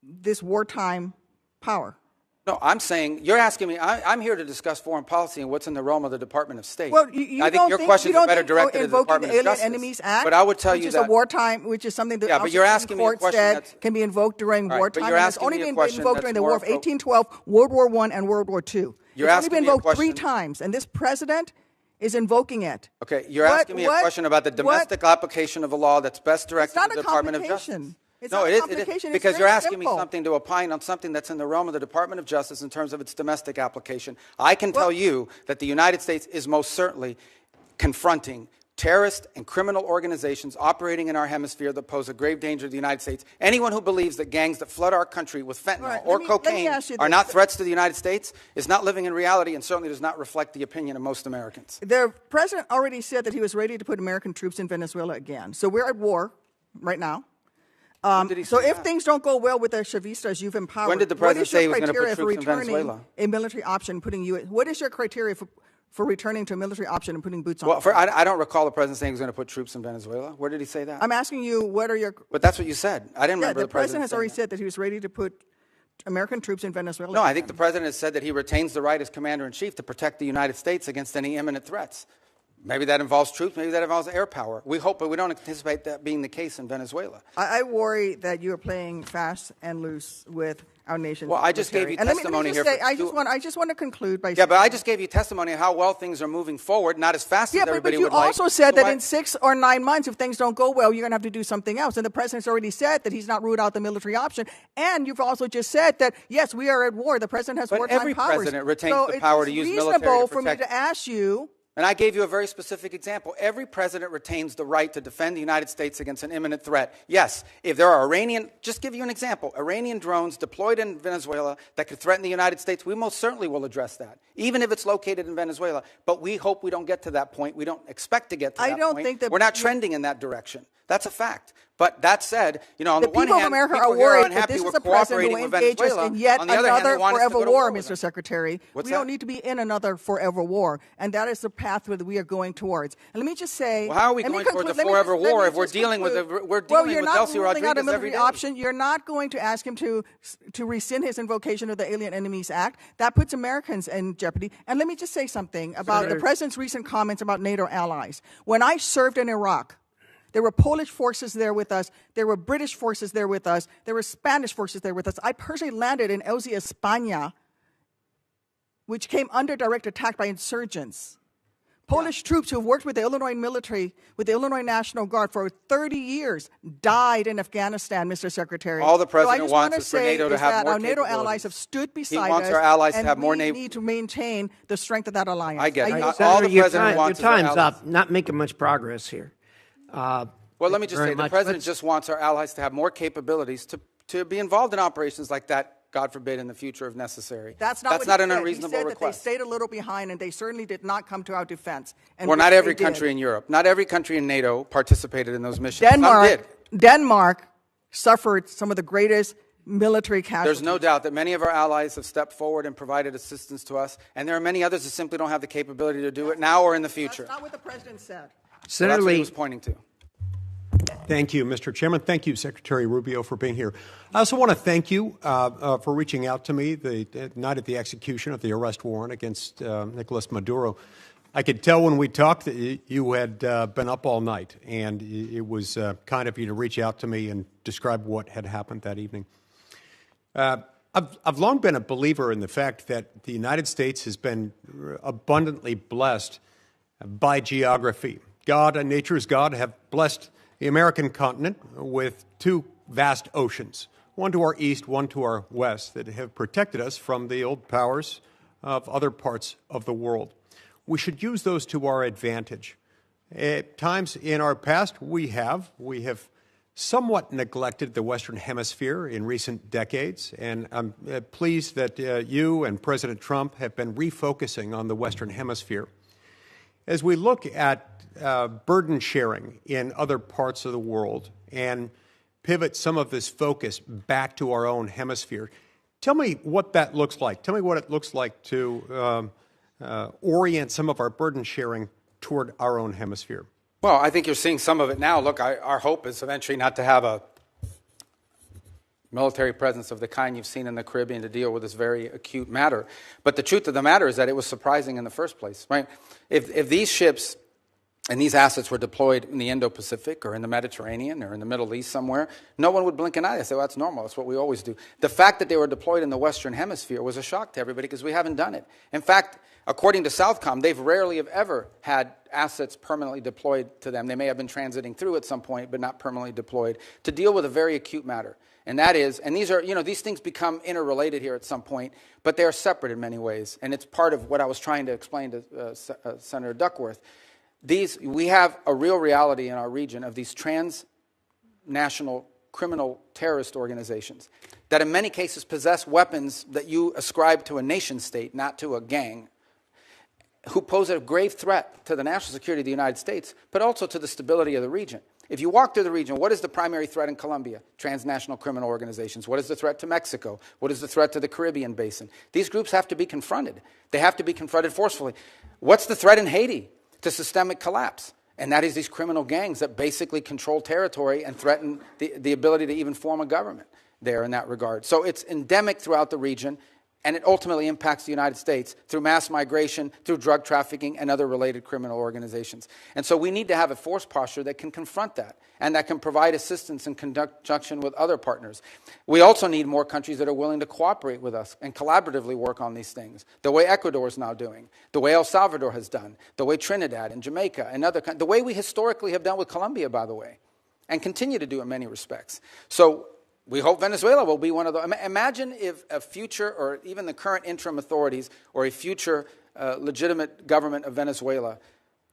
this wartime power. No, I'm saying, you're asking me, I'm here to discuss foreign policy and what's in the realm of the Department of State. Well, I think your questions are better directed at the Department of Justice. Enemies Act, but I would tell you that, which is a wartime, which is something that but you're asking me a question that can be invoked during wartime. But you're asking it's only me a been question invoked during the War of 1812, World War I, and World War II. It's only been invoked 3 times, and this President is invoking it. Okay, you're asking me a question about the domestic application of a law that's best directed to the Department of Justice. It's no, not it complication. is because you're asking me something to opine on something that's in the realm of the Department of Justice in terms of its domestic application. I can tell you that the United States is most certainly confronting terrorist and criminal organizations operating in our hemisphere that pose a grave danger to the United States. Anyone who believes that gangs that flood our country with fentanyl or cocaine are not threats to the United States is not living in reality and certainly does not reflect the opinion of most Americans. The President already said that he was ready to put American troops in Venezuela again. So we're at war right now. So if things don't go well with the Chavistas you've empowered, when did the President say he was going to put troops in Venezuela? A military option, what is your criteria for returning to a military option and putting boots on? Well, I don't recall the President saying he was going to put troops in Venezuela. Where did he say that? I'm asking you, what are your... But that's what you said. I didn't remember the President has already said that he was ready to put American troops in Venezuela. No, I think the president has said that he retains the right as commander-in-chief to protect the United States against any imminent threats. Maybe that involves troops, maybe that involves air power. We hope, but we don't anticipate that being the case in Venezuela. I worry that you are playing fast and loose with our nation's Well, I just gave you testimony here. I just want to conclude by saying. Yeah, but I just gave you testimony of how well things are moving forward, not as fast as everybody would like. But you also said that in 6 or 9 months, if things don't go well, you're going to have to do something else. And the president's already said that he's not ruled out the military option. And you've also just said that, yes, we are at war. The president has wartime powers. Every president retains the power to use military to protect. So it's reasonable for me to ask you. And I gave you a very specific example. Every president retains the right to defend the United States against an imminent threat. Yes, if there are just give you an example, Iranian drones deployed in Venezuela that could threaten the United States, we most certainly will address that, even if it's located in Venezuela. But we hope we don't get to that point. We don't expect to get to that point. I don't think that we're not trending in that direction. That's a fact. But that said, on the one hand, people of America are worried that this is a president who engages in yet another forever war, Mr. Secretary. We don't need to be in another forever war, and that is the path that we are going towards. And let me just say, well, how are we going towards a forever war if we're dealing with Delcy Rodriguez every day? Option. You're not going to ask him to rescind his invocation of the Alien Enemies Act. That puts Americans in jeopardy. And let me just say something about the president's recent comments about NATO allies. When I served in Iraq, there were Polish forces there with us. There were British forces there with us. There were Spanish forces there with us. I personally landed in Elzi, España, which came under direct attack by insurgents. Polish troops who worked with the Illinois military, with the Illinois National Guard for 30 years, died in Afghanistan, Mr. Secretary. All the president wants is for NATO to have more our NATO allies have stood beside us. He wants our allies to have more NATO. We need to maintain the strength of that alliance. I get it. All the president wants is our allies. Your time's up. Not making much progress here. Well, let me just say, the president just wants our allies to have more capabilities to be involved in operations like that, God forbid, in the future if necessary. That's not an unreasonable request. That they stayed a little behind, and they certainly did not come to our defense. Well, not every country in Europe, not every country in NATO participated in those missions. Denmark suffered some of the greatest military casualties. There's no doubt that many of our allies have stepped forward and provided assistance to us, and there are many others who simply don't have the capability to do it now or in the future. That's not what the president said. Senator Lee, that's what he was pointing to. Thank you, Mr. Chairman. Thank you, Secretary Rubio, for being here. I also want to thank you for reaching out to me the night of the execution of the arrest warrant against Nicolas Maduro. I could tell when we talked that you had been up all night, and it was kind of you to reach out to me and describe what had happened that evening. I've long been a believer in the fact that the United States has been abundantly blessed by geography. God and nature's God have blessed the American continent with 2 vast oceans, one to our east, one to our west, that have protected us from the old powers of other parts of the world. We should use those to our advantage. At times in our past, we have somewhat neglected the Western Hemisphere in recent decades, and I'm pleased that you and President Trump have been refocusing on the Western Hemisphere. As we look at burden sharing in other parts of the world and pivot some of this focus back to our own hemisphere, tell me what that looks like. Tell me what it looks like to orient some of our burden sharing toward our own hemisphere. Well, I think you're seeing some of it now. Look, our hope is eventually not to have a military presence of the kind you've seen in the Caribbean to deal with this very acute matter. But the truth of the matter is that it was surprising in the first place, right? If these ships and these assets were deployed in the Indo-Pacific or in the Mediterranean or in the Middle East somewhere, no one would blink an eye. They say, well, that's normal. That's what we always do. The fact that they were deployed in the Western Hemisphere was a shock to everybody because we haven't done it. In fact, according to Southcom, they've rarely have ever had assets permanently deployed to them. They may have been transiting through at some point, but not permanently deployed, to deal with a very acute matter. And that is, and these are, these things become interrelated here at some point, but they are separate in many ways. And it's part of what I was trying to explain to Senator Duckworth. We have a real reality in our region of these transnational criminal terrorist organizations that in many cases possess weapons that you ascribe to a nation state, not to a gang, who pose a grave threat to the national security of the United States, but also to the stability of the region. If you walk through the region, what is the primary threat in Colombia? Transnational criminal organizations. What is the threat to Mexico? What is the threat to the Caribbean basin? These groups have to be confronted. They have to be confronted forcefully. What's the threat in Haiti? To systemic collapse. And that is these criminal gangs that basically control territory and threaten the ability to even form a government there in that regard. So it's endemic throughout the region, and it ultimately impacts the United States through mass migration, through drug trafficking, and other related criminal organizations. And so we need to have a force posture that can confront that and that can provide assistance in conjunction with other partners. We also need more countries that are willing to cooperate with us and collaboratively work on these things, the way Ecuador is now doing, the way El Salvador has done, the way Trinidad and Jamaica and other countries, the way we historically have done with Colombia, by the way, and continue to do in many respects. So we hope Venezuela will be one of those. Imagine if a future, or even the current interim authorities, or a future legitimate government of Venezuela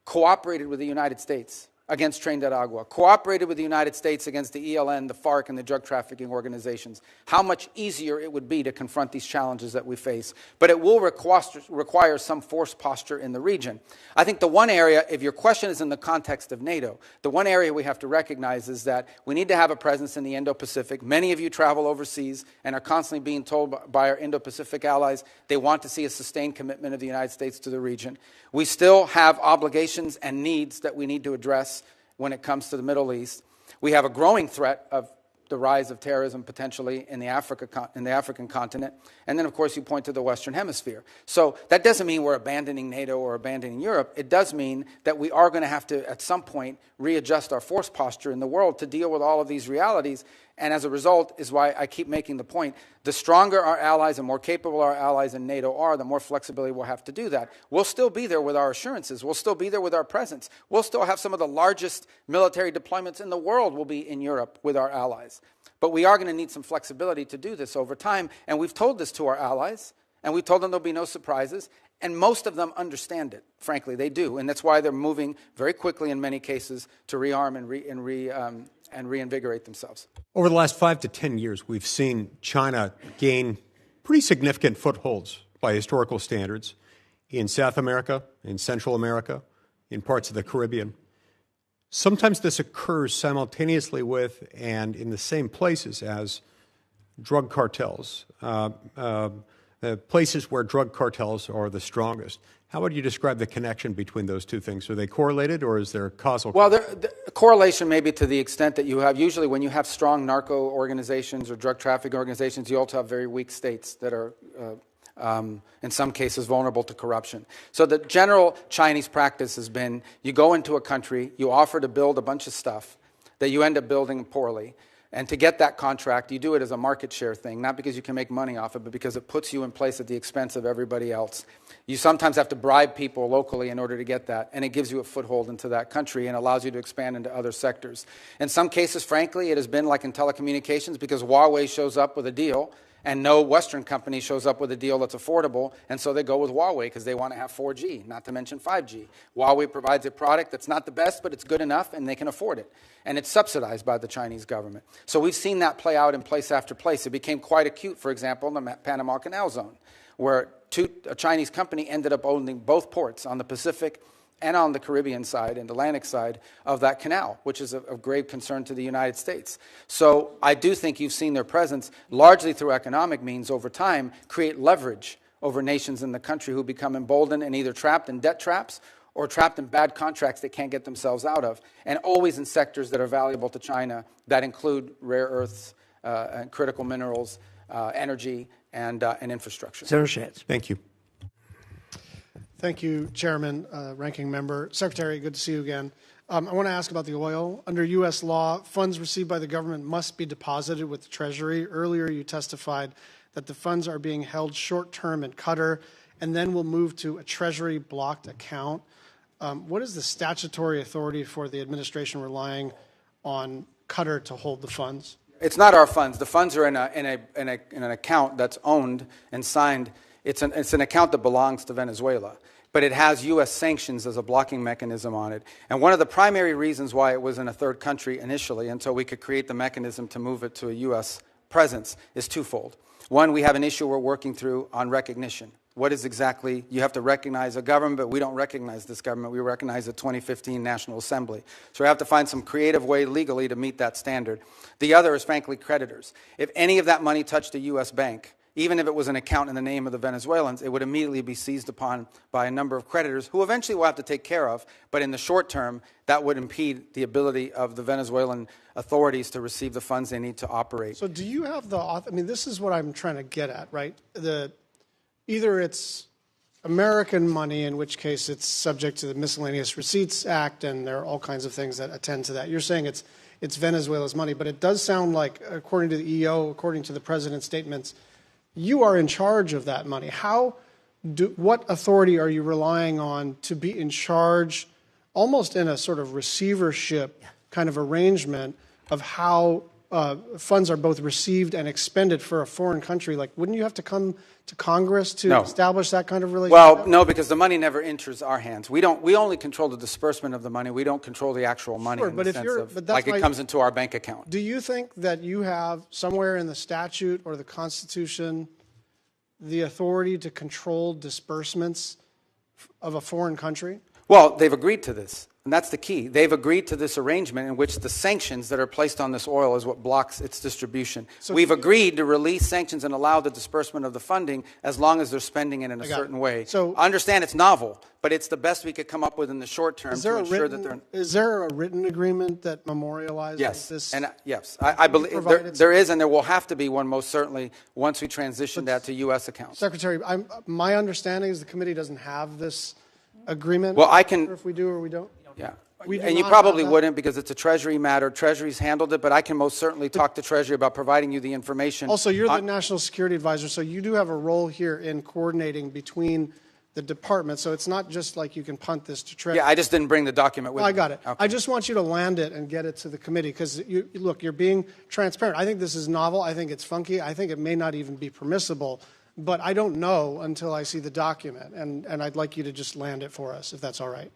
cooperated with the United States against Tren de Agua, cooperated with the United States against the ELN, the FARC, and the drug trafficking organizations. How much easier it would be to confront these challenges that we face. But it will require some force posture in the region. I think the one area, if your question is in the context of NATO, the one area we have to recognize is that we need to have a presence in the Indo-Pacific. Many of you travel overseas and are constantly being told by our Indo-Pacific allies they want to see a sustained commitment of the United States to the region. We still have obligations and needs that we need to address when it comes to the Middle East. We have a growing threat of the rise of terrorism potentially in the African continent. And then, of course, you point to the Western Hemisphere. So that doesn't mean we're abandoning NATO or abandoning Europe. It does mean that we are going to have to, at some point, readjust our force posture in the world to deal with all of these realities. And as a result is why I keep making the point, the stronger our allies and more capable our allies in NATO are, the more flexibility we'll have to do that. We'll still be there with our assurances. We'll still be there with our presence. We'll still have some of the largest military deployments in the world will be in Europe with our allies. But we are going to need some flexibility to do this over time. And we've told this to our allies, and we've told them there'll be no surprises. And most of them understand it. Frankly, they do. And that's why they're moving very quickly in many cases to rearm and reinvigorate themselves. Over the last 5 to 10 years, we've seen China gain pretty significant footholds by historical standards in South America, in Central America, in parts of the Caribbean. Sometimes this occurs simultaneously with and in the same places as drug cartels, places where drug cartels are the strongest. How would you describe the connection between those two things? Are they correlated, or is there causal? Well, the correlation may be to the extent that you have, usually when you have strong narco organizations or drug trafficking organizations, you also have very weak states that are, in some cases, vulnerable to corruption. So the general Chinese practice has been, you go into a country, you offer to build a bunch of stuff that you end up building poorly. And to get that contract, you do it as a market share thing, not because you can make money off it, but because it puts you in place at the expense of everybody else. You sometimes have to bribe people locally in order to get that, and it gives you a foothold into that country and allows you to expand into other sectors. In some cases, frankly, it has been like in telecommunications, because Huawei shows up with a deal, and no Western company shows up with a deal that's affordable, and so they go with Huawei because they want to have 4G, not to mention 5G. Huawei provides a product that's not the best, but it's good enough, and they can afford it. And it's subsidized by the Chinese government. So we've seen that play out in place after place. It became quite acute, for example, in the Panama Canal Zone, where a Chinese company ended up owning both ports on the Pacific and on the Caribbean side and Atlantic side of that canal, which is of grave concern to the United States. So I do think you've seen their presence, largely through economic means over time, create leverage over nations in the country who become emboldened and either trapped in debt traps or trapped in bad contracts they can't get themselves out of, and always in sectors that are valuable to China that include rare earths, and critical minerals, energy, and infrastructure. Senator Schatz. Thank you. Thank you, Chairman, Ranking Member. Secretary, good to see you again. I want to ask about the oil. Under U.S. law, funds received by the government must be deposited with the Treasury. Earlier, you testified that the funds are being held short-term in Qatar and then will move to a Treasury-blocked account. What is the statutory authority for the administration relying on Qatar to hold the funds? It's not our funds. The funds are in an account that's owned and signed. It's an account that belongs to Venezuela, but it has U.S. sanctions as a blocking mechanism on it. And one of the primary reasons why it was in a third country initially, until we could create the mechanism to move it to a U.S. presence, is twofold. One, we have an issue we're working through on recognition. What is exactly, you have to recognize a government, but we don't recognize this government. We recognize the 2015 National Assembly. So we have to find some creative way legally to meet that standard. The other is, frankly, creditors. If any of that money touched a U.S. bank, even if it was an account in the name of the Venezuelans, it would immediately be seized upon by a number of creditors who eventually will have to take care of. But in the short term, that would impede the ability of the Venezuelan authorities to receive the funds they need to operate. So do you have the, I mean, this is what I'm trying to get at, right? Either it's American money, in which case it's subject to the Miscellaneous Receipts Act, and there are all kinds of things that attend to that. You're saying it's Venezuela's money, but it does sound like, according to the EO, according to the president's statements, you are in charge of that money. What authority are you relying on to be in charge, almost in a sort of receivership kind of arrangement, of how funds are both received and expended for a foreign country? Like, wouldn't you have to come to Congress to establish that kind of relationship? Well, no, because the money never enters our hands. We only control the disbursement of the money. We don't control the actual money in the sense of like it comes into our bank account. Do you think that you have somewhere in the statute or the Constitution the authority to control disbursements of a foreign country? Well, they've agreed to this, and that's the key. They've agreed to this arrangement in which the sanctions that are placed on this oil is what blocks its distribution. So we've agreed to release sanctions and allow the disbursement of the funding as long as they're spending it in a certain way. So I understand it's novel, but it's the best we could come up with in the short term to ensure that they're... Is there a written agreement that memorializes this? Yes, I believe there is, and there will have to be one most certainly once we transition that to U.S. accounts. Secretary, my understanding is the committee doesn't have this agreement. Well, I can... If we do or we don't? Yeah. And you probably wouldn't because it's a Treasury matter. Treasury's handled it, but I can most certainly talk to Treasury about providing you the information. Also, you're the National Security Advisor, so you do have a role here in coordinating between the department. So it's not just like you can punt this to Treasury. Yeah, I just didn't bring the document with me. I got it. Okay. I just want you to land it and get it to the committee because, look, you're being transparent. I think this is novel. I think it's funky. I think it may not even be permissible. But I don't know until I see the document, and I'd like you to just land it for us, if that's all right.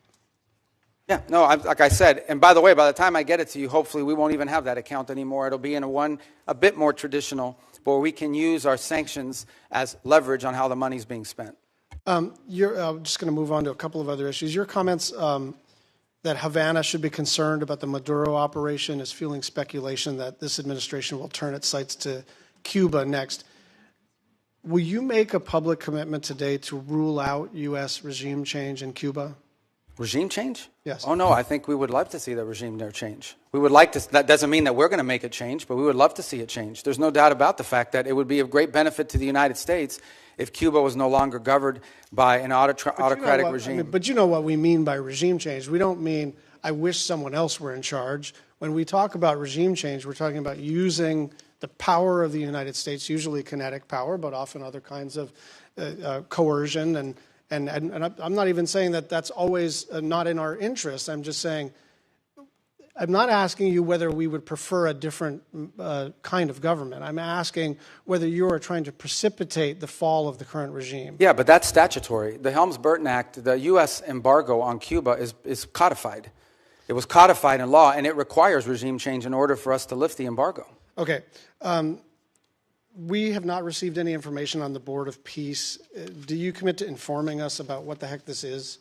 Yeah, no, like I said, and by the way, by the time I get it to you, hopefully we won't even have that account anymore. It'll be in a bit more traditional, where we can use our sanctions as leverage on how the money's being spent. I'm just going to move on to a couple of other issues. Your comments that Havana should be concerned about the Maduro operation is fueling speculation that this administration will turn its sights to Cuba next. Will you make a public commitment today to rule out U.S. regime change in Cuba? Regime change? Yes. Oh, no, I think we would love to see the regime there change. We would like to, that doesn't mean that we're going to make it change, but we would love to see it change. There's no doubt about the fact that it would be of great benefit to the United States if Cuba was no longer governed by an autocratic regime. But you know what we mean by regime change. We don't mean, I wish someone else were in charge. When we talk about regime change, we're talking about using the power of the United States, usually kinetic power, but often other kinds of coercion. And I'm not even saying that that's always not in our interest. I'm just saying, I'm not asking you whether we would prefer a different kind of government. I'm asking whether you are trying to precipitate the fall of the current regime. Yeah, but that's statutory. The Helms-Burton Act, the U.S. embargo on Cuba is codified. It was codified in law, and it requires regime change in order for us to lift the embargo. Okay. We have not received any information on the Board of Peace. Do you commit to informing us about what the heck this is?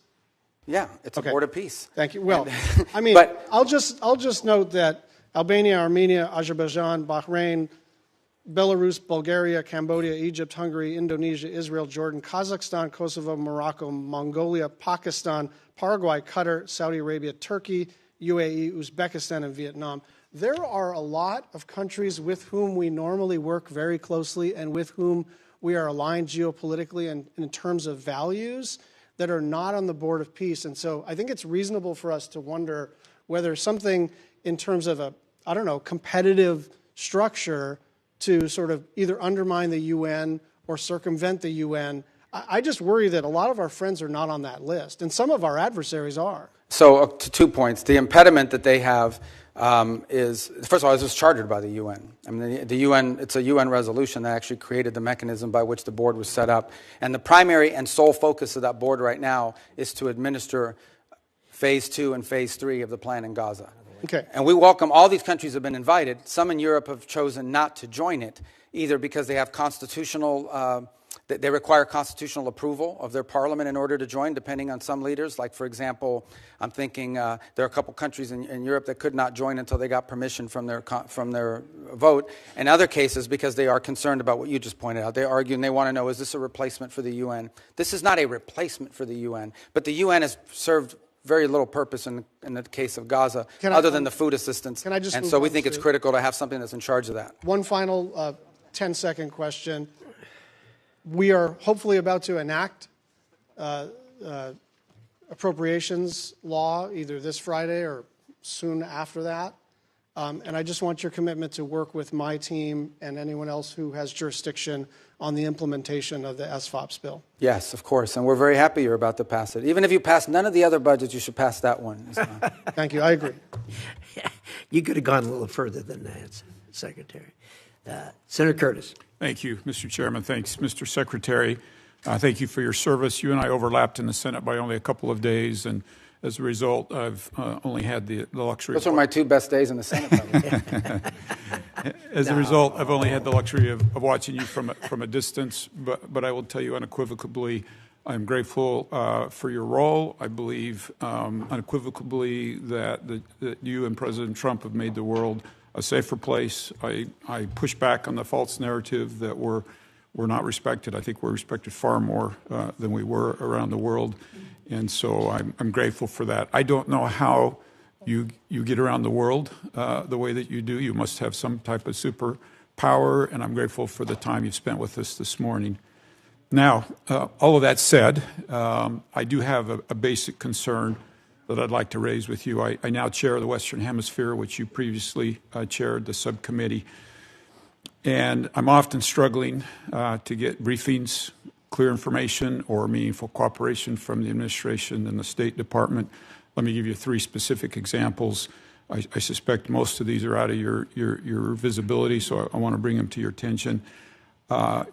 Yeah, it's a Board of Peace. Thank you. Well, I mean, I'll just note that Albania, Armenia, Azerbaijan, Bahrain, Belarus, Bulgaria, Cambodia, Egypt, Hungary, Indonesia, Israel, Jordan, Kazakhstan, Kosovo, Morocco, Mongolia, Pakistan, Paraguay, Qatar, Saudi Arabia, Turkey, UAE, Uzbekistan, and Vietnam. There are a lot of countries with whom we normally work very closely and with whom we are aligned geopolitically and in terms of values that are not on the Board of Peace. And so I think it's reasonable for us to wonder whether something in terms of a, I don't know, competitive structure to sort of either undermine the UN or circumvent the UN. I just worry that a lot of our friends are not on that list, and some of our adversaries are. So to 2 points. The impediment that they have is, first of all, it was chartered by the UN. I mean, the UN, it's a UN resolution that actually created the mechanism by which the board was set up. And the primary and sole focus of that board right now is to administer Phase 2 and Phase 3 of the plan in Gaza. Okay. And we welcome, all these countries have been invited. Some in Europe have chosen not to join it, either because they have constitutional They require constitutional approval of their parliament in order to join, depending on some leaders. Like, for example, I'm thinking there are a couple countries in Europe that could not join until they got permission from their vote. In other cases, because they are concerned about what you just pointed out, they argue and they want to know, is this a replacement for the UN? This is not a replacement for the UN, but the UN has served very little purpose in the case of Gaza, other than the food assistance. Can I just and move so we on think it's critical to have something that's in charge of that. One final 10-second question. We are hopefully about to enact appropriations law either this Friday or soon after that. And I just want your commitment to work with my team and anyone else who has jurisdiction on the implementation of the SFOPS bill. Yes, of course. And we're very happy you're about to pass it. Even if you pass none of the other budgets, you should pass that one. Thank you. I agree. You could have gone a little further than that, Secretary. Senator Curtis. Thank you, Mr. Chairman. Thanks, Mr. Secretary. Thank you for your service. You and I overlapped in the Senate by only a couple of days, and as a result, I've only had the luxury. Those were my 2 best days in the Senate. As a result, I've only had the luxury of watching you from a distance, but I will tell you unequivocally, I'm grateful for your role. I believe unequivocally that you and President Trump have made the world a safer place. I push back on the false narrative that we're not respected. I think we're respected far more than we were around the world, and so I'm grateful for that. I don't know how you get around the world the way that you do. You must have some type of superpower, and I'm grateful for the time you've spent with us this morning. Now, all of that said, I do have a basic concern that I'd like to raise with you. I now chair the Western Hemisphere, which you previously chaired, the subcommittee. And I'm often struggling to get briefings, clear information, or meaningful cooperation from the administration and the State Department. Let me give you 3 specific examples. I suspect most of these are out of your visibility, so I want to bring them to your attention.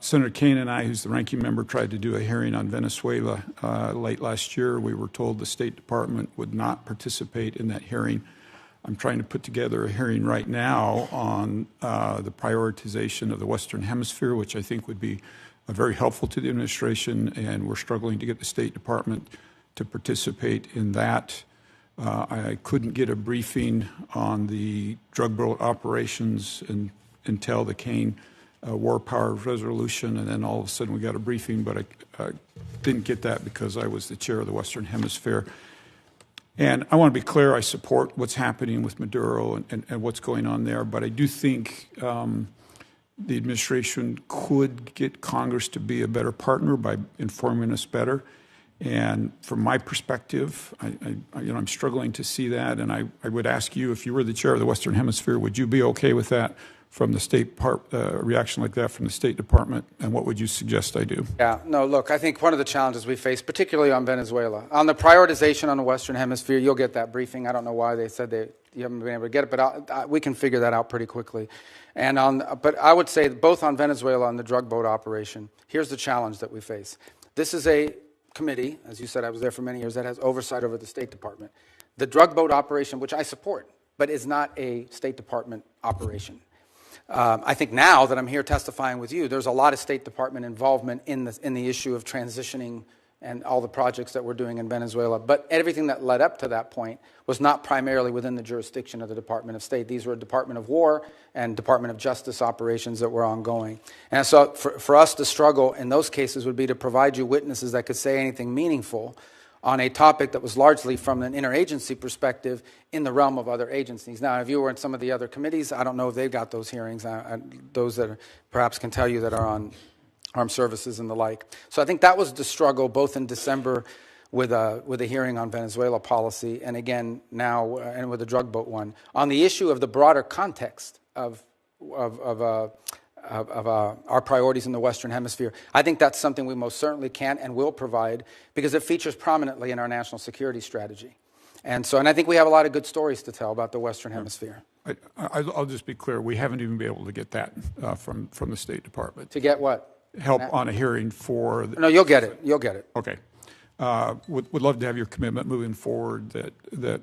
Senator Kaine and I, who's the ranking member, tried to do a hearing on Venezuela late last year. We were told the State Department would not participate in that hearing. I'm trying to put together a hearing right now on the prioritization of the Western Hemisphere, which I think would be very helpful to the administration, and we're struggling to get the State Department to participate in that. I couldn't get a briefing on the drug boat operations until the Kaine war power resolution, and then all of a sudden we got a briefing, but I didn't get that because I was the chair of the Western Hemisphere. And I want to be clear, I support what's happening with Maduro and what's going on there, but I do think the administration could get Congress to be a better partner by informing us better. And from my perspective, I'm struggling to see that, and I would ask you, if you were the chair of the Western Hemisphere, would you be okay with that from the State reaction like that from the State Department, and what would you suggest I do? Yeah, no, look, I think one of the challenges we face, particularly on Venezuela, on the prioritization on the Western Hemisphere, you'll get that briefing. I don't know why they said you haven't been able to get it, but we can figure that out pretty quickly. But I would say both on Venezuela and the drug boat operation, here's the challenge that we face. This is a committee, as you said, I was there for many years, that has oversight over the State Department. The drug boat operation, which I support, but is not a State Department operation. I think now that I'm here testifying with you, there's a lot of State Department involvement in the issue of transitioning and all the projects that we're doing in Venezuela. But everything that led up to that point was not primarily within the jurisdiction of the Department of State. These were Department of War and Department of Justice operations that were ongoing. And so for us, the struggle in those cases would be to provide you witnesses that could say anything meaningful on a topic that was largely from an interagency perspective in the realm of other agencies. Now, if you were in some of the other committees, I don't know if they've got those hearings, those that perhaps can tell you that are on armed services and the like. So I think that was the struggle both in December with a hearing on Venezuela policy, and again now and with the drug boat one. On the issue of the broader context of our priorities in the Western Hemisphere, I think that's something we most certainly can and will provide because it features prominently in our national security strategy. And I think we have a lot of good stories to tell about the Western Hemisphere. I'll just be clear, we haven't even been able to get that from the State Department. To get what? Help on a hearing for... No, you'll get it. You'll get it. Okay. Would love to have your commitment moving forward that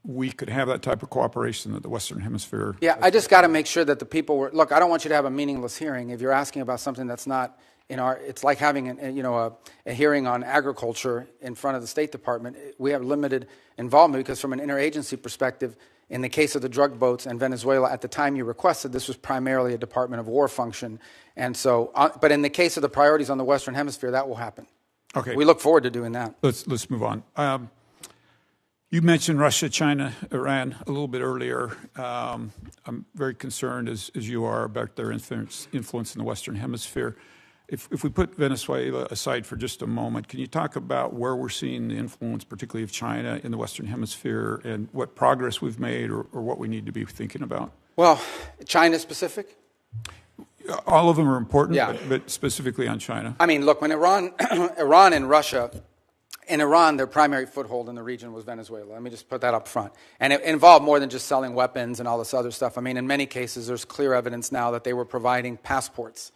we could have that type of cooperation that the Western Hemisphere. Yeah, I just got to make sure that the people were. Look, I don't want you to have a meaningless hearing. If you're asking about something that's not in our, it's like having a hearing on agriculture in front of the State Department. We have limited involvement because, from an interagency perspective, in the case of the drug boats and Venezuela, at the time you requested, this was primarily a Department of War function, and so. But in the case of the priorities on the Western Hemisphere, that will happen. Okay. We look forward to doing that. Let's move on. You mentioned Russia, China, Iran a little bit earlier. I'm very concerned, as you are, about their influence in the Western Hemisphere. If we put Venezuela aside for just a moment, can you talk about where we're seeing the influence, particularly of China, in the Western Hemisphere, and what progress we've made or what we need to be thinking about? Well, China specific? All of them are important, yeah. but specifically on China. I mean, look, when Iran and Russia, in Iran, their primary foothold in the region was Venezuela. Let me just put that up front. And it involved more than just selling weapons and all this other stuff. I mean, in many cases, there's clear evidence now that they were providing passports,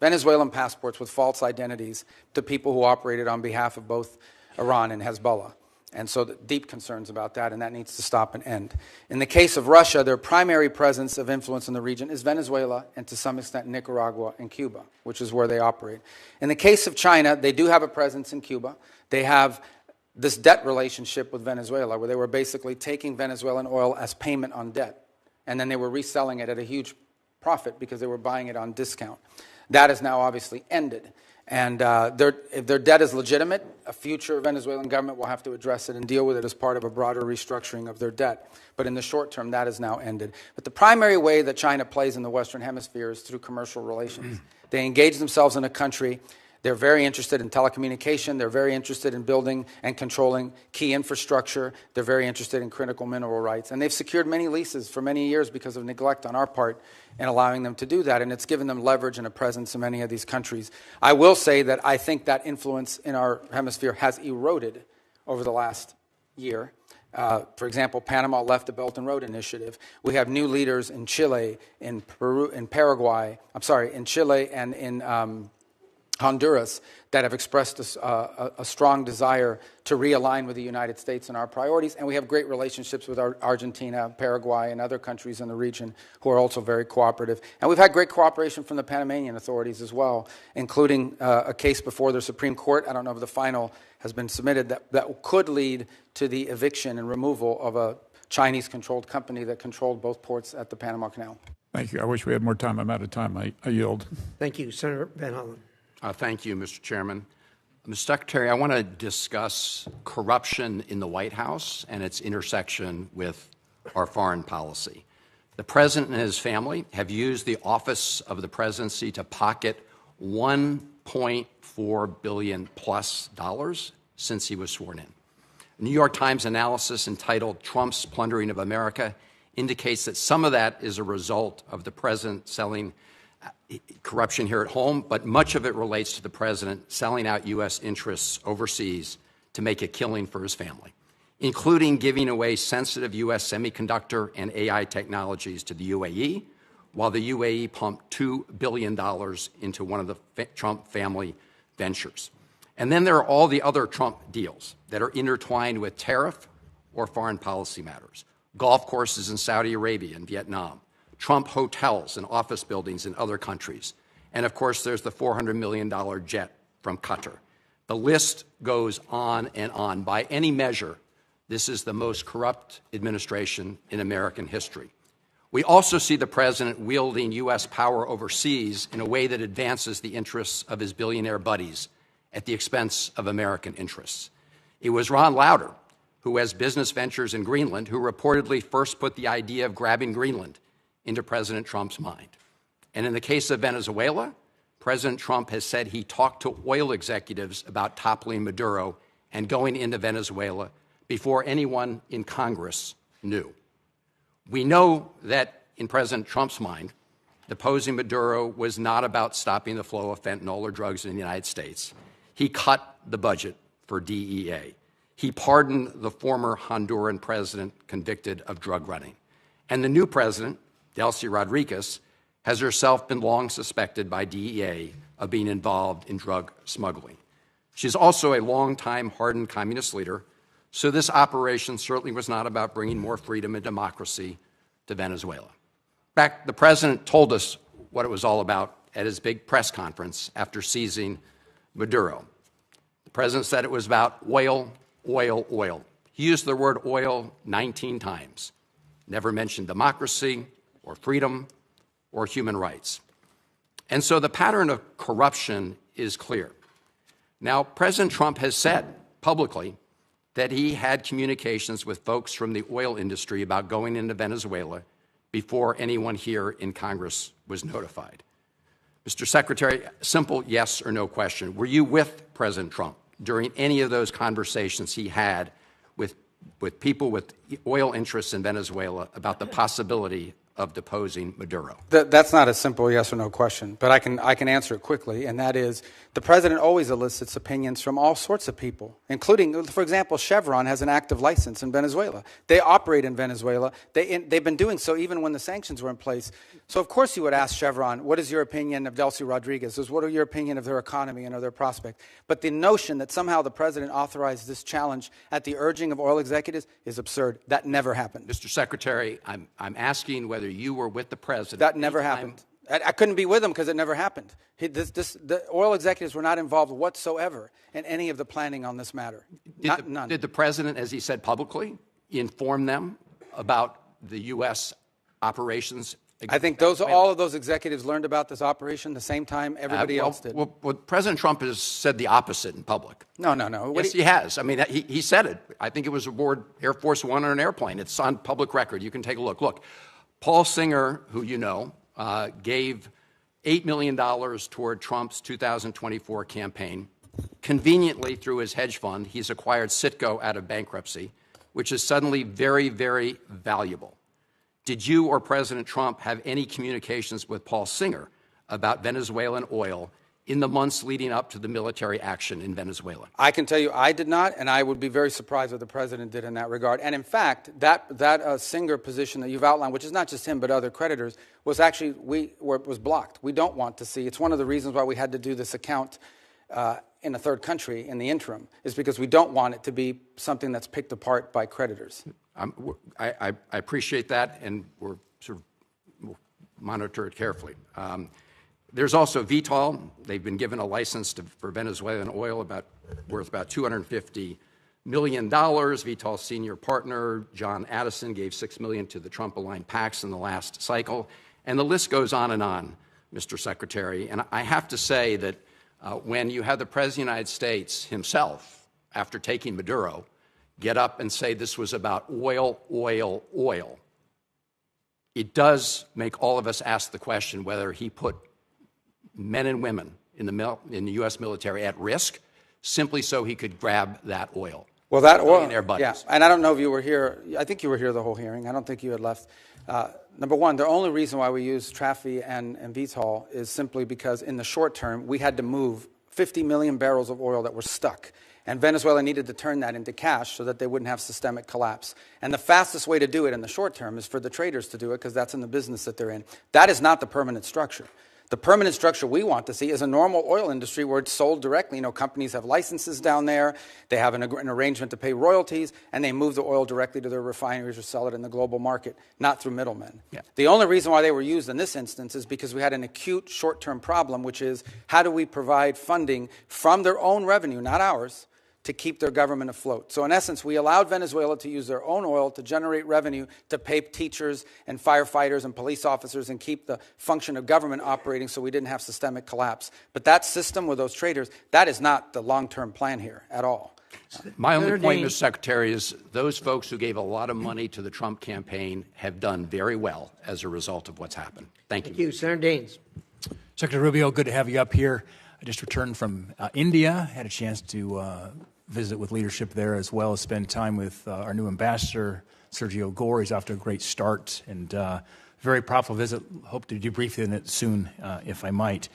Venezuelan passports with false identities to people who operated on behalf of both Iran and Hezbollah. And so deep concerns about that, and that needs to stop and end. In the case of Russia, their primary presence of influence in the region is Venezuela and to some extent Nicaragua and Cuba, which is where they operate. In the case of China, they do have a presence in Cuba. They have this debt relationship with Venezuela where they were basically taking Venezuelan oil as payment on debt, and then they were reselling it at a huge profit because they were buying it on discount. That is now obviously ended. And if their debt is legitimate, a future Venezuelan government will have to address it and deal with it as part of a broader restructuring of their debt. But in the short term, that is now ended. But the primary way that China plays in the Western Hemisphere is through commercial relations. They engage themselves in a country. They're very interested in telecommunication. They're very interested in building and controlling key infrastructure. They're very interested in critical mineral rights. And they've secured many leases for many years because of neglect on our part in allowing them to do that. And it's given them leverage and a presence in many of these countries. I will say that I think that influence in our hemisphere has eroded over the last year. For example, Panama left the Belt and Road Initiative. We have new leaders in Chile, in Peru, in Paraguay, in Chile and in Honduras that have expressed a strong desire to realign with the United States and our priorities. And we have great relationships with Argentina, Paraguay, and other countries in the region who are also very cooperative. And we've had great cooperation from the Panamanian authorities as well, including a case before the Supreme Court. I don't know if the final has been submitted that could lead to the eviction and removal of a Chinese-controlled company that controlled both ports at the Panama Canal. Thank you. I wish we had more time. I'm out of time. I yield. Thank you. Senator Van Hollen. Thank you, Mr. Chairman. Mr. Secretary, I want to discuss corruption in the White House and its intersection with our foreign policy. The President and his family have used the office of the presidency to pocket $1.4 billion plus since he was sworn in. A New York Times analysis entitled Trump's Plundering of America indicates that some of that is a result of the president selling corruption here at home, but much of it relates to the president selling out U.S. interests overseas to make a killing for his family, including giving away sensitive U.S. semiconductor and AI technologies to the UAE, while the UAE pumped $2 billion into one of the Trump family ventures. And then there are all the other Trump deals that are intertwined with tariff or foreign policy matters. Golf courses in Saudi Arabia and Vietnam, Trump hotels and office buildings in other countries. And, of course, there's the $400 million jet from Qatar. The list goes on and on. By any measure, this is the most corrupt administration in American history. We also see the president wielding U.S. power overseas in a way that advances the interests of his billionaire buddies at the expense of American interests. It was Ron Lauder, who has business ventures in Greenland, who reportedly first put the idea of grabbing Greenland into President Trump's mind. And in the case of Venezuela, President Trump has said he talked to oil executives about toppling Maduro and going into Venezuela before anyone in Congress knew. We know that in President Trump's mind, deposing Maduro was not about stopping the flow of fentanyl or drugs in the United States. He cut the budget for DEA. He pardoned the former Honduran president convicted of drug running. And the new president, Delcy Rodriguez, has herself been long suspected by DEA of being involved in drug smuggling. She's also a longtime hardened communist leader So this operation certainly was not about bringing more freedom and democracy to Venezuela. In fact, the president told us what it was all about at his big press conference after seizing Maduro. The president said it was about oil, oil, oil. He used the word oil 19 times. Never mentioned democracy or freedom or human rights. And so the pattern of corruption is clear. Now, President Trump has said publicly that he had communications with folks from the oil industry about going into Venezuela before anyone here in Congress was notified. Mr. Secretary, simple yes or no question. Were you with President Trump during any of those conversations he had with people with oil interests in Venezuela about the possibility of deposing Maduro? That's not a simple yes or no question, but I can answer it quickly, and that is the president always elicits opinions from all sorts of people, including, for example, Chevron has an active license in Venezuela. They operate in Venezuela. They've been doing so even when the sanctions were in place. So, of course, you would ask Chevron, what is your opinion of Delcy Rodriguez? What are your opinion of their economy and of their prospect? But the notion that somehow the president authorized this challenge at the urging of oil executives is absurd. That never happened. Mr. Secretary, I'm asking whether you were with the president. That never happened. I couldn't be with him because it never happened. The oil executives were not involved whatsoever in any of the planning on this matter. None. Did the president, as he said publicly, inform them about the U.S. operations? I think all of those executives learned about this operation the same time everybody else did. Well, President Trump has said the opposite in public. No. Yes, he has. I mean, he said it. I think it was aboard Air Force One on an airplane. It's on public record. You can take a look. Look, Paul Singer, who you know, gave $8 million toward Trump's 2024 campaign. Conveniently, through his hedge fund, he's acquired Citgo out of bankruptcy, which is suddenly very, very valuable. Did you or President Trump have any communications with Paul Singer about Venezuelan oil in the months leading up to the military action in Venezuela? I can tell you I did not, and I would be very surprised what the president did in that regard. And in fact, that Singer position that you've outlined, which is not just him but other creditors, was actually was blocked. We don't want to see. It's one of the reasons why we had to do this account in a third country in the interim, is because we don't want it to be something that's picked apart by creditors. I appreciate that, and we'll monitor it carefully. There's also Vitol. They've been given a license for Venezuelan oil worth about $250 million. Vitol's senior partner, John Addison, gave $6 million to the Trump-aligned PACs in the last cycle. And the list goes on and on, Mr. Secretary. And I have to say that when you have the President of the United States himself, after taking Maduro, get up and say this was about oil, oil, oil, it does make all of us ask the question whether he put men and women in the U.S. military at risk simply so he could grab that oil. Well, that oil, yeah, and I don't know if you were here. I think you were here the whole hearing. I don't think you had left. Number one, the only reason why we use Trafi and Vitol is simply because in the short term, we had to move 50 million barrels of oil that were stuck. And Venezuela needed to turn that into cash so that they wouldn't have systemic collapse. And the fastest way to do it in the short term is for the traders to do it because that's in the business that they're in. That is not the permanent structure. The permanent structure we want to see is a normal oil industry where it's sold directly. You know, companies have licenses down there. They have an arrangement to pay royalties, and they move the oil directly to their refineries or sell it in the global market, not through middlemen. Yeah. The only reason why they were used in this instance is because we had an acute short-term problem, which is how do we provide funding from their own revenue, not ours, to keep their government afloat. So in essence, we allowed Venezuela to use their own oil to generate revenue to pay teachers and firefighters and police officers and keep the function of government operating so we didn't have systemic collapse. But that system with those traders, that is not the long-term plan here at all. My only point, Mr. Secretary, is those folks who gave a lot of money to the Trump campaign have done very well as a result of what's happened. Thank you. Thank you. Senator Daines. Secretary Rubio, good to have you up here. I just returned from India, had a chance to visit with leadership there, as well as spend time with our new ambassador, Sergio Gore. He's off to a great start, and very profitable visit. Hope to debrief in it soon, if I might.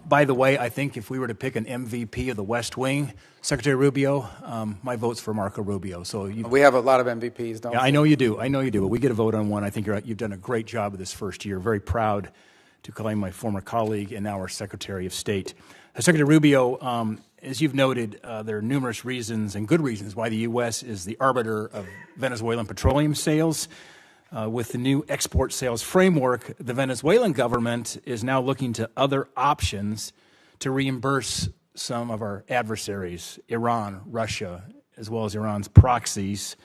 By the way, I think if we were to pick an MVP of the West Wing, Secretary Rubio, my vote's for Marco Rubio. So we have a lot of MVPs, don't we? I know you do. I know you do. But we get a vote on one. I think you've done a great job of this first year. Very proud to claim my former colleague and now our Secretary of State. Secretary Rubio, As you've noted, there are numerous reasons and good reasons why the U.S. is the arbiter of Venezuelan petroleum sales. With the new export sales framework, the Venezuelan government is now looking to other options to reimburse some of our adversaries, Iran, Russia, as well as Iran's proxies,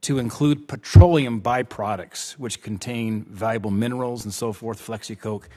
to include petroleum byproducts, which contain valuable minerals and so forth, flexicoke.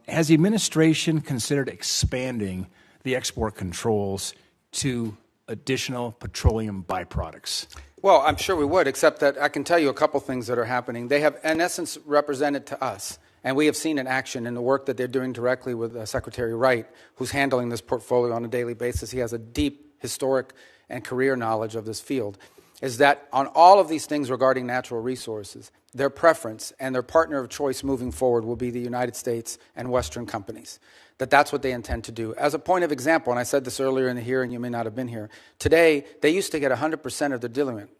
Has the administration considered expanding the export controls to additional petroleum byproducts? Well, I'm sure we would, except that I can tell you a couple things that are happening. They have, in essence, represented to us, and we have seen in action in the work that they're doing directly with Secretary Wright, who's handling this portfolio on a daily basis. He has a deep historic and career knowledge of this field, is that on all of these things regarding natural resources, their preference and their partner of choice moving forward will be the United States and Western companies. That's what they intend to do. As a point of example, and I said this earlier in the hearing, you may not have been here, today they used to get 100% of their diluent.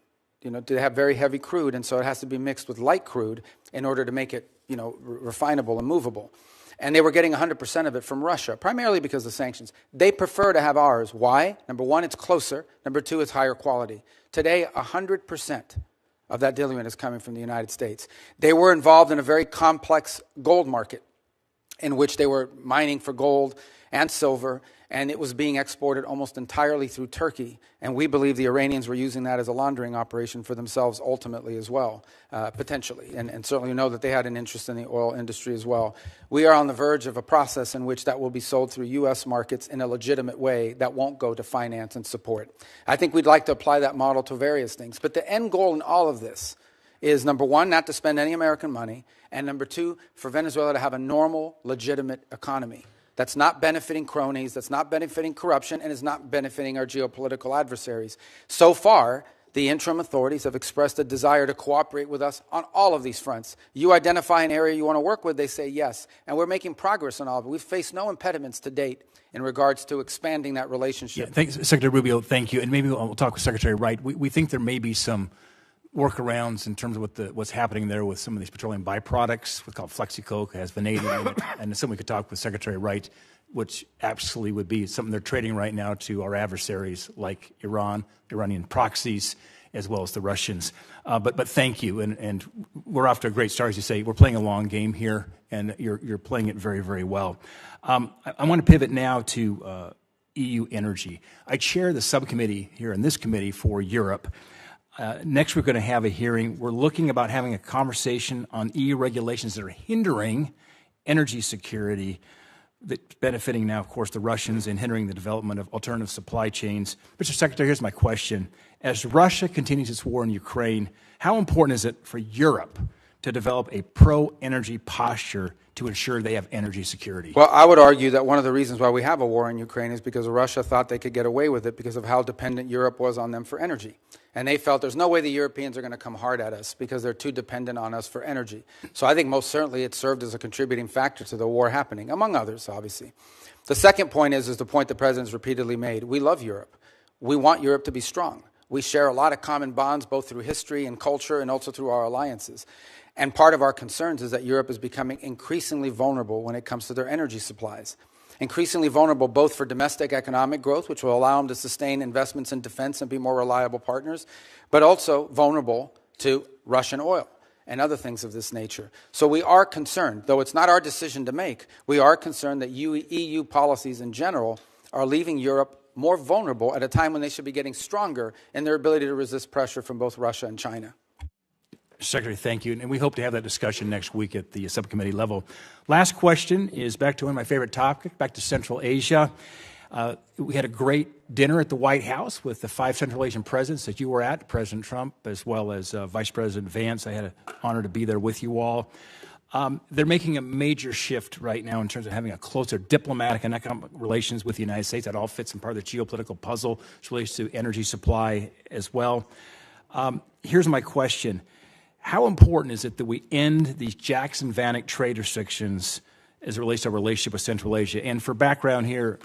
To have very heavy crude, and so it has to be mixed with light crude in order to make it, refinable and movable. And they were getting 100% of it from Russia, primarily because of sanctions. They prefer to have ours. Why? Number one, it's closer. Number two, it's higher quality. Today, 100% of that diluent is coming from the United States. They were involved in a very complex gold market in which they were mining for gold and silver, and it was being exported almost entirely through Turkey. And we believe the Iranians were using that as a laundering operation for themselves ultimately as well, potentially. And certainly we know that they had an interest in the oil industry as well. We are on the verge of a process in which that will be sold through U.S. markets in a legitimate way that won't go to finance and support. I think we'd like to apply that model to various things. But the end goal in all of this is, number one, not to spend any American money, and number two, for Venezuela to have a normal, legitimate economy that's not benefiting cronies, that's not benefiting corruption, and is not benefiting our geopolitical adversaries. So far, the interim authorities have expressed a desire to cooperate with us on all of these fronts. You identify an area you want to work with, they say yes. And we're making progress on all of it. We've faced no impediments to date in regards to expanding that relationship. Yeah, thanks, Secretary Rubio, thank you. And maybe we'll talk with Secretary Wright. We think there may be some workarounds in terms of what's happening there with some of these petroleum byproducts, what's called flexicoke, has vanadium in it, and something we could talk with Secretary Wright, which absolutely would be something they're trading right now to our adversaries like Iran, Iranian proxies, as well as the Russians. But thank you, and we're off to a great start, as you say. We're playing a long game here, and you're playing it very, very well. I want to pivot now to EU energy. I chair the subcommittee here in this committee for Europe. Next, we're going to have a hearing. We're looking about having a conversation on EU regulations that are hindering energy security, that's benefiting now, of course, the Russians and hindering the development of alternative supply chains. Mr. Secretary, here's my question. As Russia continues its war in Ukraine, how important is it for Europe to develop a pro-energy posture to ensure they have energy security? Well, I would argue that one of the reasons why we have a war in Ukraine is because Russia thought they could get away with it because of how dependent Europe was on them for energy. And they felt there's no way the Europeans are going to come hard at us because they're too dependent on us for energy. So I think most certainly it served as a contributing factor to the war happening, among others, obviously. The second point is the point the President's repeatedly made. We love Europe. We want Europe to be strong. We share a lot of common bonds, both through history and culture and also through our alliances. And part of our concerns is that Europe is becoming increasingly vulnerable when it comes to their energy supplies. Increasingly vulnerable both for domestic economic growth, which will allow them to sustain investments in defense and be more reliable partners, but also vulnerable to Russian oil and other things of this nature. So we are concerned, though it's not our decision to make, we are concerned that EU policies in general are leaving Europe more vulnerable at a time when they should be getting stronger in their ability to resist pressure from both Russia and China. Secretary, thank you. And we hope to have that discussion next week at the subcommittee level. Last question is back to one of my favorite topics, back to Central Asia. We had a great dinner at the White House with the 5 Central Asian presidents that you were at, President Trump, as well as Vice President Vance. I had an honor to be there with you all. They're making a major shift right now in terms of having a closer diplomatic and economic relations with the United States. That all fits in part of the geopolitical puzzle, which relates to energy supply as well. Here's my question. How important is it that we end these Jackson-Vanik trade restrictions as it relates to our relationship with Central Asia? And for background here,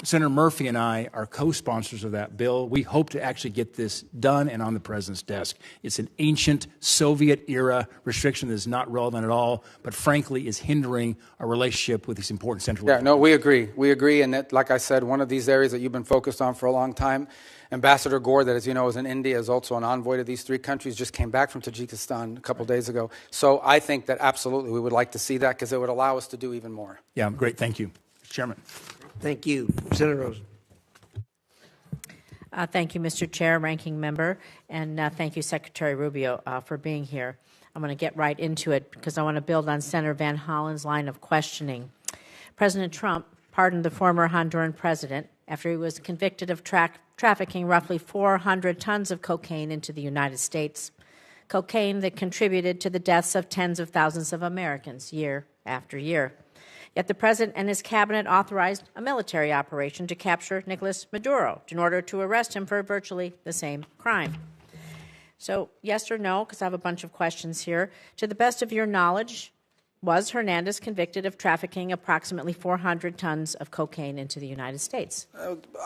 Senator Murphy and I are co-sponsors of that bill. We hope to actually get this done and on the president's desk. It's an ancient Soviet-era restriction that is not relevant at all, but frankly is hindering our relationship with these important central. Yeah, no, we agree. We agree, and that, like I said, one of these areas that you've been focused on for a long time. Ambassador Gore, that, as you know, is in India, is also an envoy to these three countries, just came back from Tajikistan a couple days ago. So I think that absolutely we would like to see that because it would allow us to do even more. Yeah, great. Thank you, Mr. Chairman. Thank you. Senator Rosen. Thank you, Mr. Chair, Ranking Member, and thank you, Secretary Rubio, for being here. I'm going to get right into it because I want to build on Senator Van Hollen's line of questioning. President Trump pardoned the former Honduran president after he was convicted of trafficking roughly 400 tons of cocaine into the United States, cocaine that contributed to the deaths of tens of thousands of Americans year after year. Yet the president and his cabinet authorized a military operation to capture Nicolas Maduro in order to arrest him for virtually the same crime. So, yes or no, because I have a bunch of questions here. To the best of your knowledge, was Hernandez convicted of trafficking approximately 400 tons of cocaine into the United States?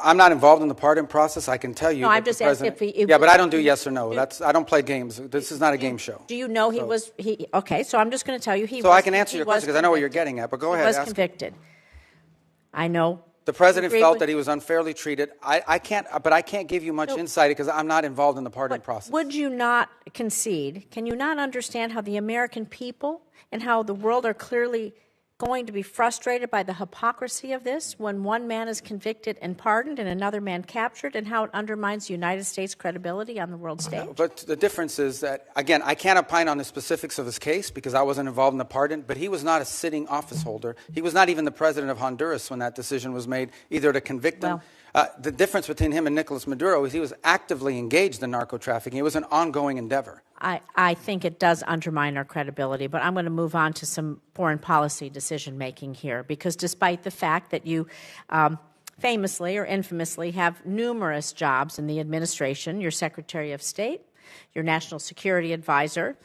I'm not involved in the pardon process. I can tell you. No, I'm just asking if he... Yeah, but I don't do yes or no. I don't play games. This is not a game show. Do you know he was... Okay, so I'm just going to tell you he was... So I can answer your question because I know what you're getting at, but go ahead. He was convicted. I know. The president felt that he was unfairly treated. I can't give you much insight because I'm not involved in the pardon process. Would you not concede? Can you not understand how the American people and how the world are clearly going to be frustrated by the hypocrisy of this when one man is convicted and pardoned and another man captured, and how it undermines the United States' credibility on the world stage? But the difference is that, again, I can't opine on the specifics of his case because I wasn't involved in the pardon, but he was not a sitting office holder. He was not even the president of Honduras when that decision was made, either to convict him. The difference between him and Nicolas Maduro is he was actively engaged in narco-trafficking. It was an ongoing endeavor. I think it does undermine our credibility, but I'm going to move on to some foreign policy decision-making here, because despite the fact that you famously or infamously have numerous jobs in the administration, your Secretary of State, your National Security Advisor,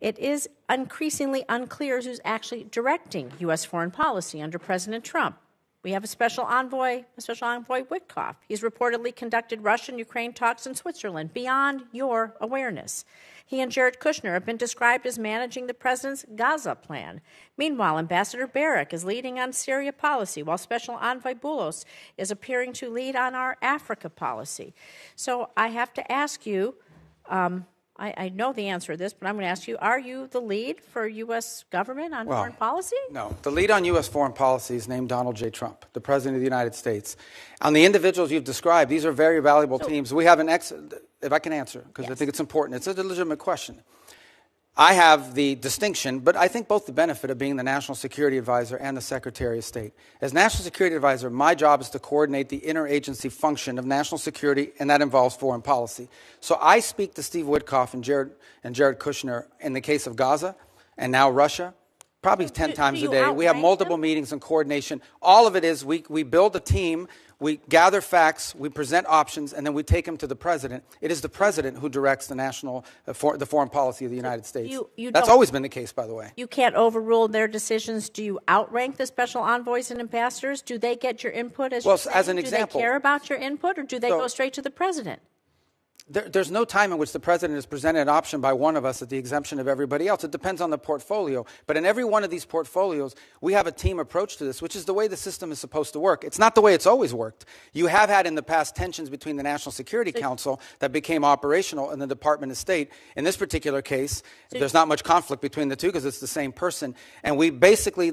it is increasingly unclear who's actually directing U.S. foreign policy under President Trump. We have a Special Envoy Witkoff. He's reportedly conducted Russia-Ukraine talks in Switzerland beyond your awareness. He and Jared Kushner have been described as managing the president's Gaza plan. Meanwhile, Ambassador Barrack is leading on Syria policy, while Special Envoy Boulos is appearing to lead on our Africa policy. So I have to ask you, I know the answer to this, but I'm going to ask you, are you the lead for U.S. government on foreign policy? No. The lead on U.S. foreign policy is named Donald J. Trump, the President of the United States. On the individuals you've described, these are very valuable teams. We have if I can answer, because I think it's important. It's a legitimate question. I have the distinction, but I think both the benefit of being the National Security Advisor and the Secretary of State. As National Security Advisor, my job is to coordinate the interagency function of national security, and that involves foreign policy. So I speak to Steve Witkoff and Jared Kushner in the case of Gaza and now Russia, probably 10 times a day. We have multiple meetings and coordination. All of it is we build a team. We gather facts, we present options, and then we take them to the president. It is the president who directs the foreign policy of the United States. That's always been the case, by the way. You can't overrule their decisions. Do you outrank the special envoys and ambassadors? Do they get your input as an example? Do they care about your input, or do they go straight to the president? There's no time in which the president is presented an option by one of us at the exemption of everybody else. It depends on the portfolio. But in every one of these portfolios, we have a team approach to this, which is the way the system is supposed to work. It's not the way it's always worked. You have had in the past tensions between the National Security Council that became operational and the Department of State. In this particular case, there's not much conflict between the two because it's the same person. And we basically,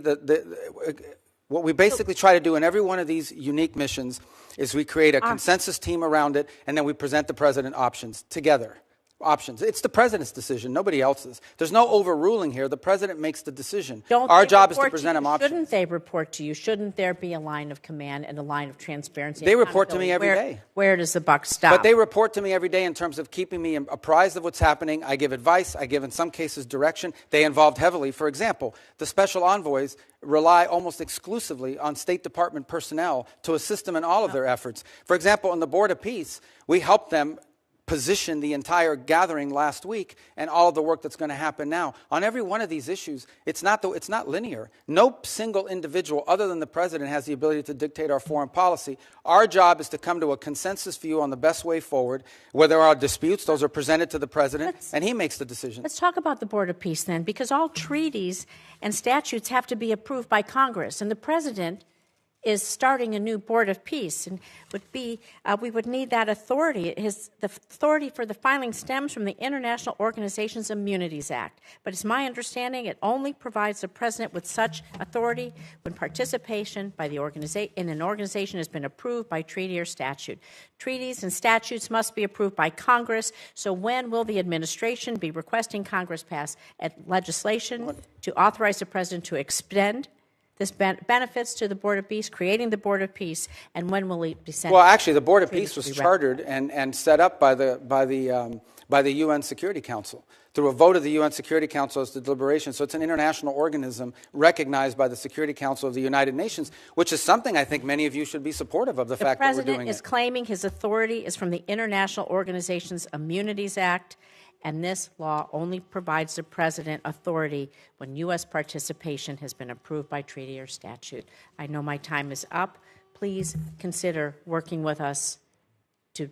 what we basically try to do in every one of these unique missions is we create a consensus team around it, and then we present the president options together. It's the president's decision, nobody else's. There's no overruling here. The president makes the decision. Our job is to present him options. Shouldn't they report to you? Shouldn't there be a line of command and a line of transparency? They report to me every day. Where does the buck stop? But they report to me every day in terms of keeping me apprised of what's happening. I give advice. I give, in some cases, direction. They involved heavily. For example, the special envoys rely almost exclusively on State Department personnel to assist them in all of their efforts. For example, on the Board of Peace, we help them positioned the entire gathering last week and all of the work that's going to happen now. On every one of these issues, it's not linear. No single individual other than the president has the ability to dictate our foreign policy. Our job is to come to a consensus view on the best way forward. Where there are disputes, those are presented to the president, and he makes the decision. Let's talk about the Board of Peace then, because all treaties and statutes have to be approved by Congress, and the president is starting a new Board of Peace, and we would need that authority. The authority for the filing stems from the International Organizations Immunities Act, but it's my understanding it only provides the president with such authority when participation by the in an organization has been approved by treaty or statute. Treaties and statutes must be approved by Congress, so when will the administration be requesting Congress pass legislation to authorize the president to extend this benefits to the Board of Peace, creating the Board of Peace, and when will it be sent? Well, actually, the Board of Peace was chartered and set up by the UN Security Council through a vote of the UN Security Council as the deliberation. So it's an international organism recognized by the Security Council of the United Nations, which is something I think many of you should be supportive of. The fact that we're doing it. The president is claiming his authority is from the International Organizations Immunities Act. And this law only provides the president authority when U.S. participation has been approved by treaty or statute. I know my time is up. Please consider working with us to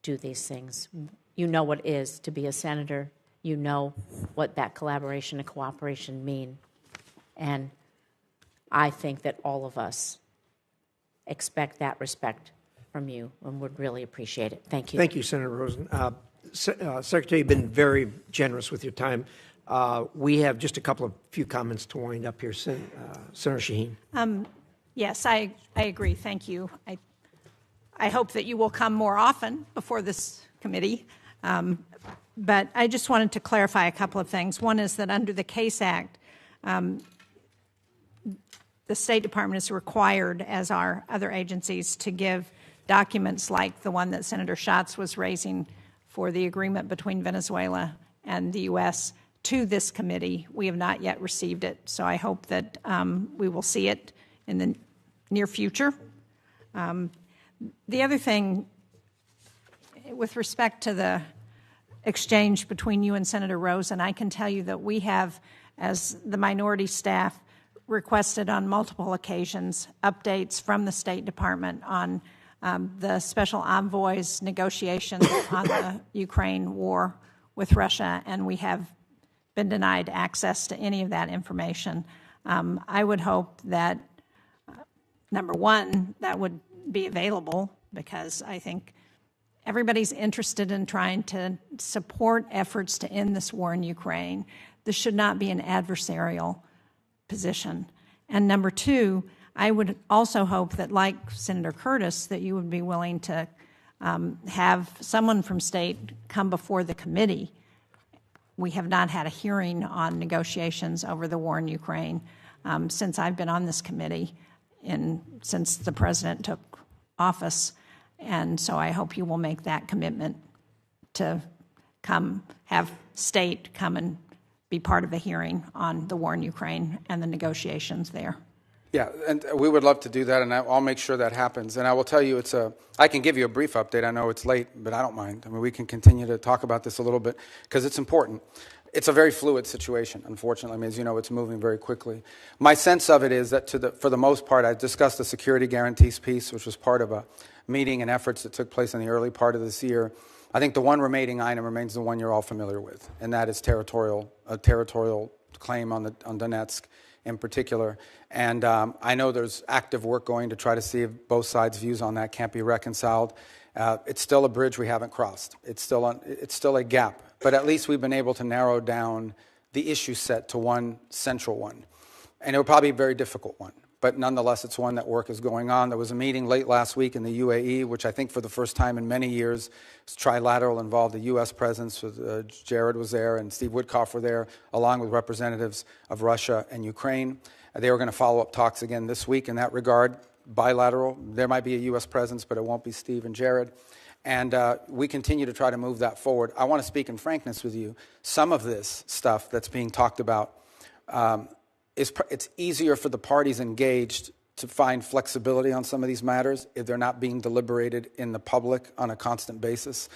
do these things. You know what it is to be a senator. You know what that collaboration and cooperation mean. And I think that all of us expect that respect from you and would really appreciate it. Thank you. Thank you, Senator Rosen. Secretary, you've been very generous with your time. We have just a few comments to wind up here. Senator Shaheen. Yes, I agree. Thank you. I hope that you will come more often before this committee. But I just wanted to clarify a couple of things. One is that under the CASE Act, the State Department is required, as are other agencies, to give documents like the one that Senator Schatz was raising for the agreement between Venezuela and the U.S. to this committee. We have not yet received it, so I hope that we will see it in the near future. The other thing, with respect to the exchange between you and Senator Rosen, I can tell you that we have, as the minority staff, requested on multiple occasions updates from the State Department on the special envoy's negotiations on the Ukraine war with Russia, and we have been denied access to any of that information. I would hope that, number one, that would be available, because I think everybody's interested in trying to support efforts to end this war in Ukraine. This should not be an adversarial position. And number two, I would also hope that, like Senator Curtis, that you would be willing to have someone from state come before the committee. We have not had a hearing on negotiations over the war in Ukraine since I've been on this committee since the president took office. And so I hope you will make that commitment to have state come and be part of the hearing on the war in Ukraine and the negotiations there. Yeah, and we would love to do that, and I'll make sure that happens. And I will tell you, I can give you a brief update. I know it's late, but I don't mind. I mean, we can continue to talk about this a little bit because it's important. It's a very fluid situation, unfortunately. I mean, as you know, it's moving very quickly. My sense of it is that for the most part, I discussed the security guarantees piece, which was part of a meeting and efforts that took place in the early part of this year. I think the one remaining item remains the one you're all familiar with, and that is a territorial claim on Donetsk in particular. And I know there's active work going to try to see if both sides' views on that can't be reconciled. It's still a bridge we haven't crossed. It's still a gap. But at least we've been able to narrow down the issue set to one central one. And it will probably be a very difficult one. But nonetheless, it's one that work is going on. There was a meeting late last week in the UAE, which I think for the first time in many years was trilateral, involved the U.S. presence. Jared was there and Steve Witkoff were there, along with representatives of Russia and Ukraine. They were going to follow up talks again this week in that regard, bilateral. There might be a U.S. presence, but it won't be Steve and Jared. And we continue to try to move that forward. I want to speak in frankness with you. Some of this stuff that's being talked about, it's easier for the parties engaged to find flexibility on some of these matters if they're not being deliberated in the public on a constant basis,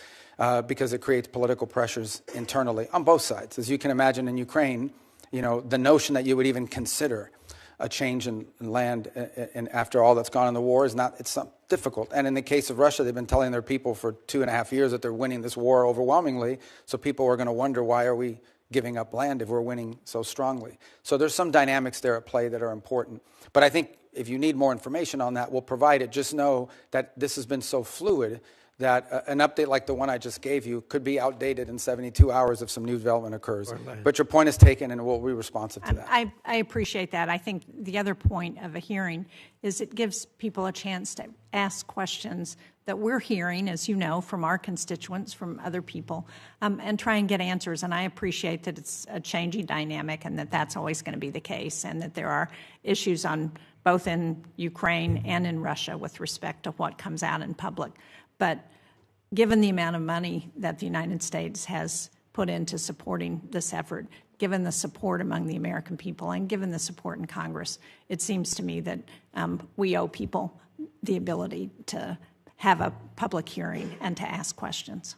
because it creates political pressures internally on both sides. As you can imagine in Ukraine, the notion that you would even consider a change in land and after all that's gone in the war it's difficult. And in the case of Russia, they've been telling their people for 2.5 years that they're winning this war overwhelmingly. So people are going to wonder, why are we giving up land if we're winning so strongly? So there's some dynamics there at play that are important. But I think if you need more information on that, we'll provide it. Just know that this has been so fluid that an update like the one I just gave you could be outdated in 72 hours if some new development occurs. But your point is taken, and we'll be responsive to that. I appreciate that. I think the other point of a hearing is it gives people a chance to ask questions that we're hearing, as you know, from our constituents, from other people, and try and get answers. And I appreciate that it's a changing dynamic and that that's always going to be the case, and that there are issues on both in Ukraine and in Russia with respect to what comes out in public. But given the amount of money that the United States has put into supporting this effort, given the support among the American people, and given the support in Congress, it seems to me that we owe people the ability to have a public hearing and to ask questions.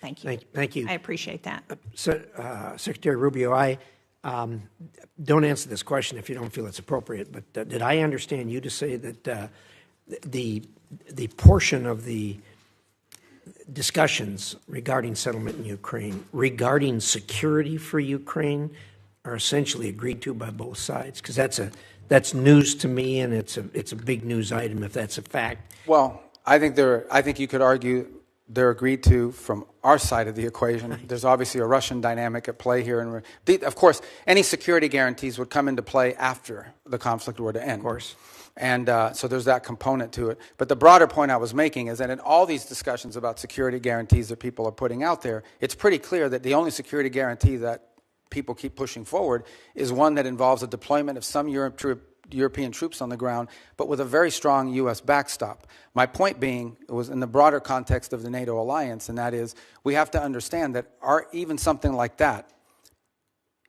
Thank you. Thank you. I appreciate that. Secretary Rubio, I don't answer this question if you don't feel it's appropriate, but did I understand you to say that the portion of the discussions regarding settlement in Ukraine, regarding security for Ukraine, are essentially agreed to by both sides? Because that's news to me, and it's a big news item if that's a fact. Well, I think you could argue they're agreed to from our side of the equation. There's obviously a Russian dynamic at play here, and of course, any security guarantees would come into play after the conflict were to end. Of course. And so there's that component to it. But the broader point I was making is that in all these discussions about security guarantees that people are putting out there, it's pretty clear that the only security guarantee that people keep pushing forward is one that involves a deployment of some European troops on the ground, but with a very strong U.S. backstop. My point being, it was in the broader context of the NATO alliance, and that is we have to understand that even something like that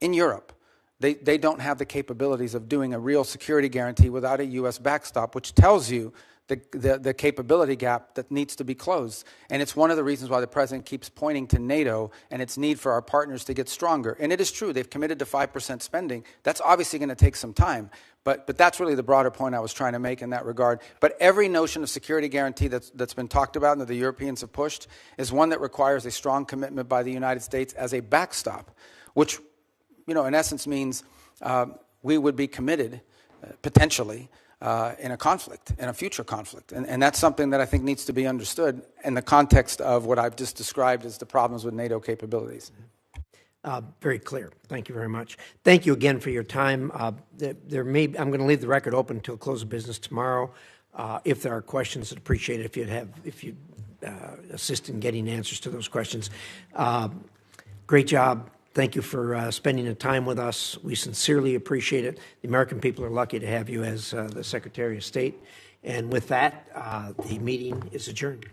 in Europe, they don't have the capabilities of doing a real security guarantee without a U.S. backstop, which tells you the capability gap that needs to be closed. And it's one of the reasons why the president keeps pointing to NATO and its need for our partners to get stronger. And it is true, they've committed to 5% spending. That's obviously going to take some time. But that's really the broader point I was trying to make in that regard. But every notion of security guarantee that's been talked about and that the Europeans have pushed is one that requires a strong commitment by the United States as a backstop, which, in essence means we would be committed, potentially, in a conflict, in a future conflict. And that's something that I think needs to be understood in the context of what I've just described as the problems with NATO capabilities. Very clear. Thank you very much. Thank you again for your time. I'm going to leave the record open until close of business tomorrow. If there are questions, I'd appreciate it if you'd assist in getting answers to those questions. Great job. Thank you for spending the time with us. We sincerely appreciate it. The American people are lucky to have you as the Secretary of State. And with that, the meeting is adjourned.